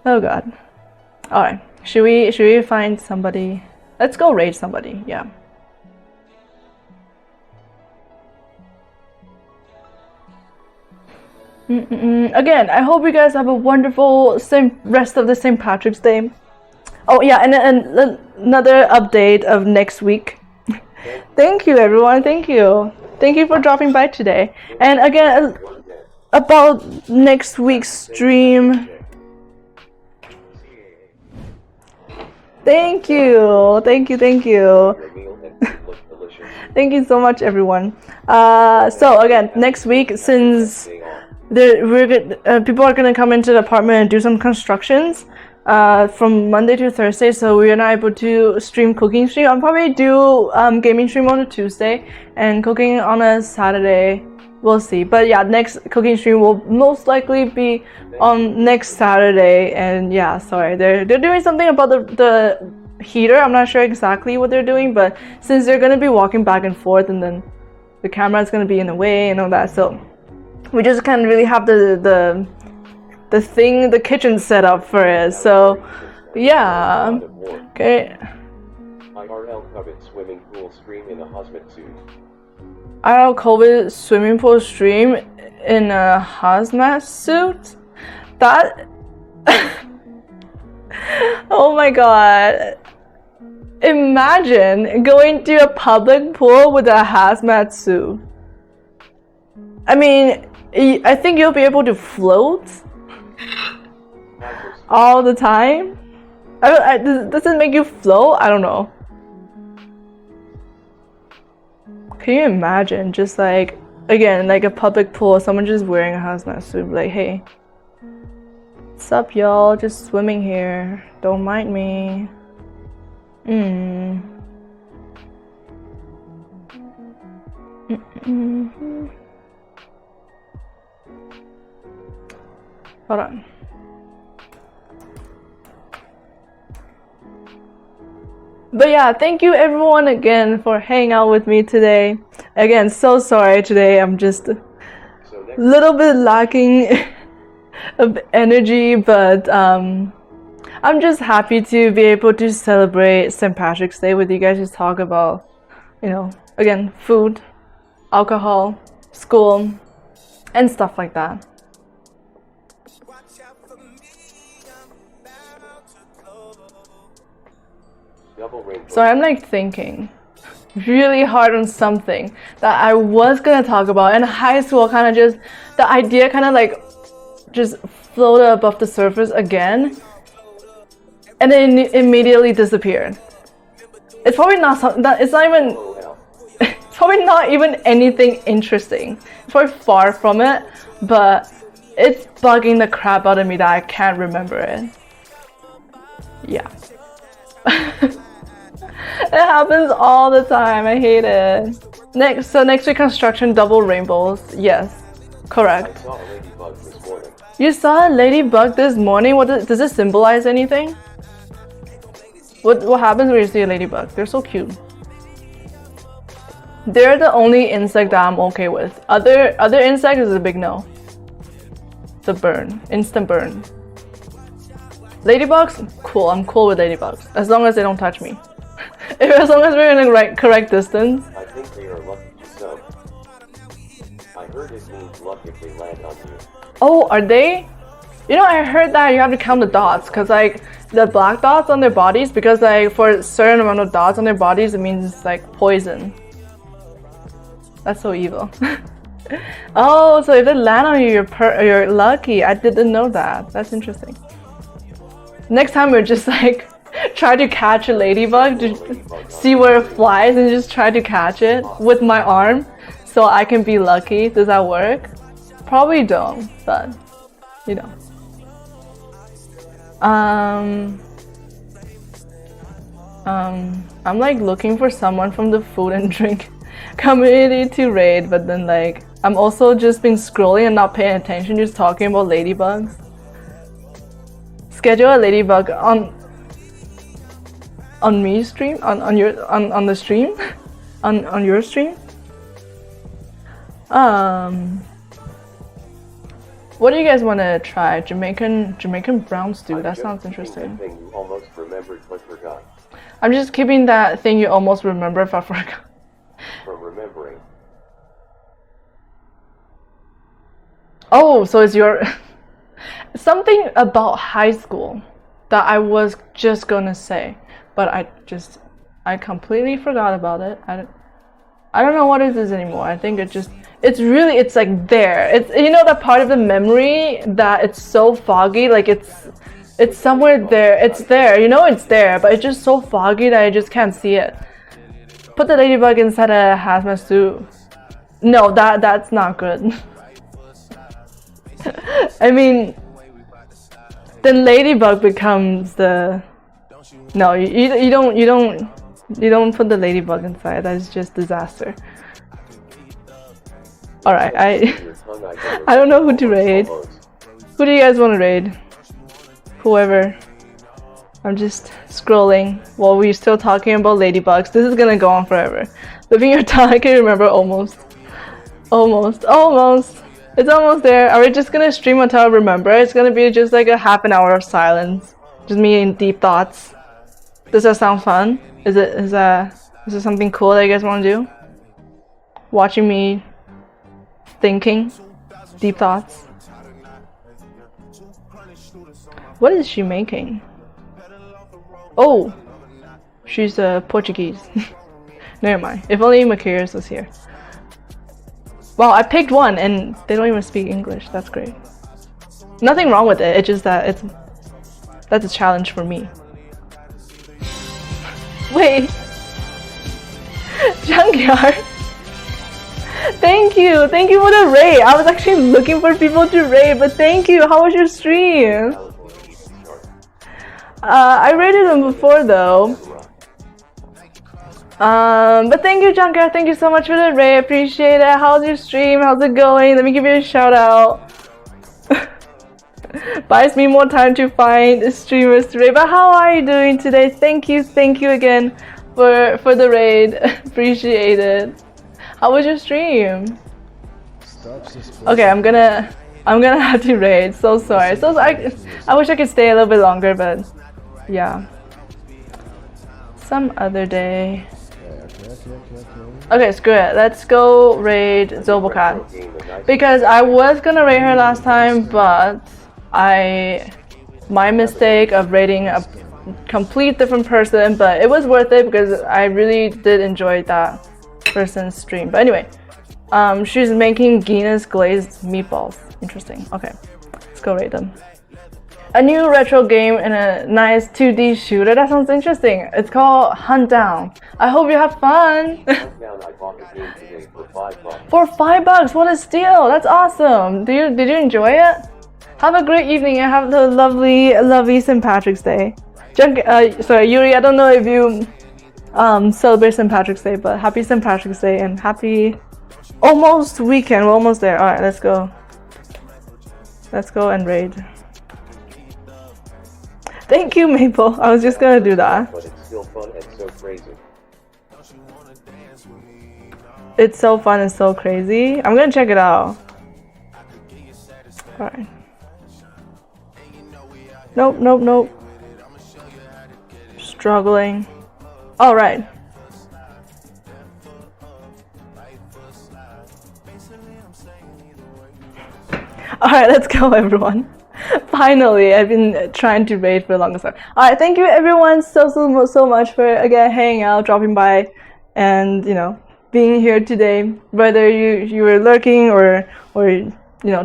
Speaker 1: Oh god. Alright. Should we find somebody? Let's go raid somebody, yeah. Again, I hope you guys have a wonderful rest of the St. Patrick's Day. Oh yeah, and another update of next week. Thank you everyone, thank you. Thank you for dropping by today. And again, about next week's stream. Thank you. Thank you. Thank you so much, everyone. So again, next week, since people are gonna come into the apartment and do some constructions from Monday to Thursday, so we are not able to stream cooking stream. I'll probably do gaming stream on a Tuesday and cooking on a Saturday. We'll see. But yeah, next cooking stream will most likely be on next Saturday. And yeah, sorry, they're doing something about the heater. I'm not sure exactly what they're doing, but since they're gonna be walking back and forth, and then the camera is gonna be in the way and all that, so we just can't really have the kitchen set up for it. So yeah, okay.
Speaker 2: IRL COVID swimming pool stream in a hazmat suit.
Speaker 1: IRL COVID swimming pool stream in a hazmat suit? That... Oh my god. Imagine going to a public pool with a hazmat suit. I mean, I think you'll be able to float all the time. Does it make you float? I don't know. Can you imagine just like, again, like a public pool, someone just wearing a hazmat suit, like, hey, what's up y'all, just swimming here, don't mind me. Hold on. But yeah, thank you everyone again for hanging out with me today. Again, so sorry today, I'm just a little bit lacking of energy, but I'm just happy to be able to celebrate St. Patrick's Day with you guys, to talk about, you know, again, food, alcohol, school, and stuff like that. So I'm like thinking really hard on something that I was gonna talk about in high school. Kind of just the idea kind of like just floated above the surface again, and then immediately disappeared. It's probably not something that it's not even. It's probably not even anything interesting. It's probably far from it, but it's bugging the crap out of me that I can't remember it. Yeah. It happens all the time. I hate it. Next week, construction double rainbows. Yes, correct.
Speaker 2: I saw a ladybug this morning.
Speaker 1: You saw a ladybug this morning? What does it symbolize? Anything? What happens when you see a ladybug? They're so cute. They're the only insect that I'm okay with. Other insect is a big no. The burn, instant burn. Ladybugs, cool. I'm cool with ladybugs as long as they don't touch me. As long as we're in the correct distance.
Speaker 2: I think they are lucky so. I heard it means luck if they land on you.
Speaker 1: Oh, are they? You know, I heard that you have to count the dots, because like the black dots on their bodies, because like for a certain amount of dots on their bodies, it means it's like poison. That's so evil. Oh, so if they land on you, you're lucky. I didn't know that. That's interesting. Next time we're just like try to catch a ladybug to see where it flies and just try to catch it with my arm so I can be lucky. Does that work? Probably don't, but you know. I'm like looking for someone from the food and drink community to raid, but then like I'm also just been scrolling and not paying attention, just talking about ladybugs. Schedule a ladybug on me stream on the stream on your stream. What do you guys want to try? Jamaican brown stew. That sounds
Speaker 2: Just keeping
Speaker 1: interesting.
Speaker 2: the thing you almost remembered but forgot.
Speaker 1: I'm just keeping that thing you almost remember if I forgot.
Speaker 2: From remembering.
Speaker 1: Oh, so it's your something about high school that I was just gonna say, but I completely forgot about it. I don't know what it is anymore. I think it's like there. It's, you know, that part of the memory that it's so foggy, like it's somewhere there. It's there, you know, it's there, but it's just so foggy that I just can't see it. Put the ladybug inside a hazmat suit. No, that's not good. I mean, then ladybug becomes the. No, you don't put the ladybug inside. That's just disaster. All right, I don't know who to raid. Who do you guys want to raid? Whoever. I'm just scrolling while we're still talking about ladybugs. This is gonna go on forever. Living your tongue, I can remember almost. It's almost there. Are we just gonna stream until I remember? It's gonna be just like a half an hour of silence. Just me in deep thoughts. Does that sound fun? Is it something cool that you guys wanna do? Watching me thinking, deep thoughts. What is she making? Oh, she's Portuguese. Never mind. If only Makiris was here. Wow, I picked one and they don't even speak English. That's great. Nothing wrong with it. It's just that that's a challenge for me. Wait, Junkyard. Thank you for the raid. I was actually looking for people to raid, but thank you. How was your stream? I rated them before though. But thank you, Junkyard. Thank you so much for the raid. Appreciate it. How's your stream? How's it going? Let me give you a shout out. Buys me more time to find streamers to raid. But how are you doing today? Thank you again for the raid. Appreciate it. How was your stream? Okay, I'm gonna have to raid. So sorry. I wish I could stay a little bit longer, but yeah. Some other day. Okay, screw it. Let's go raid Zobocat. Because I was gonna raid her last time, but my mistake of raiding a complete different person, but it was worth it because I really did enjoy that person's stream. But anyway, she's making Guinness glazed meatballs. Interesting. Okay, let's go raid them. A new retro game and a nice 2D shooter. That sounds interesting. It's called Hunt Down. I hope you have fun.
Speaker 2: Hunt Down, I bought the game today for $5.
Speaker 1: For $5? What a steal! That's awesome. Did you enjoy it? Have a great evening and have the lovely St. Patrick's Day. Sorry, Yuri. I don't know if you celebrate St. Patrick's Day, but happy St. Patrick's Day and happy almost weekend. We're almost there. All right, let's go. Let's go and raid. Thank you, Maple. I was just gonna do that.
Speaker 2: But it's still fun and so crazy.
Speaker 1: It's so fun and so crazy. I'm gonna check it out. Alright. Nope. Struggling. Alright. Alright, let's go, everyone. Finally, I've been trying to raid for the longest time. Alright, thank you everyone so much for again hanging out, dropping by, and being here today. Whether you were lurking or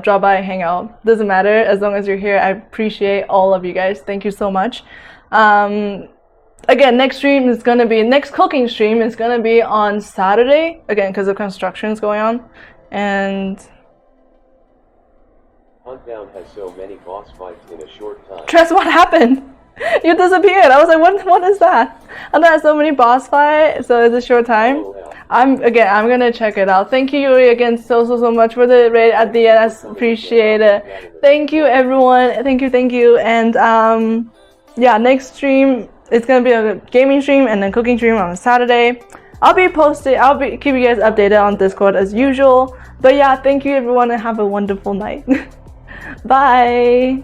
Speaker 1: drop by, hang out, doesn't matter. As long as you're here, I appreciate all of you guys. Thank you so much. Again, next cooking stream is gonna be on Saturday. Again, because of construction is going on, and
Speaker 2: Hunt Down has so many boss fights in a short time.
Speaker 1: Tress, what happened? You disappeared. I was like, what is that? And there are so many boss fights, so it's a short time.
Speaker 2: Oh, hell.
Speaker 1: I'm gonna check it out. Thank you, Yuri, again so much for the raid at the end. I appreciate it. Thank you, everyone. Thank you. And yeah, next stream it's gonna be a gaming stream and then cooking stream on Saturday. I'll keep you guys updated on Discord as usual. But yeah, thank you everyone and have a wonderful night. Bye.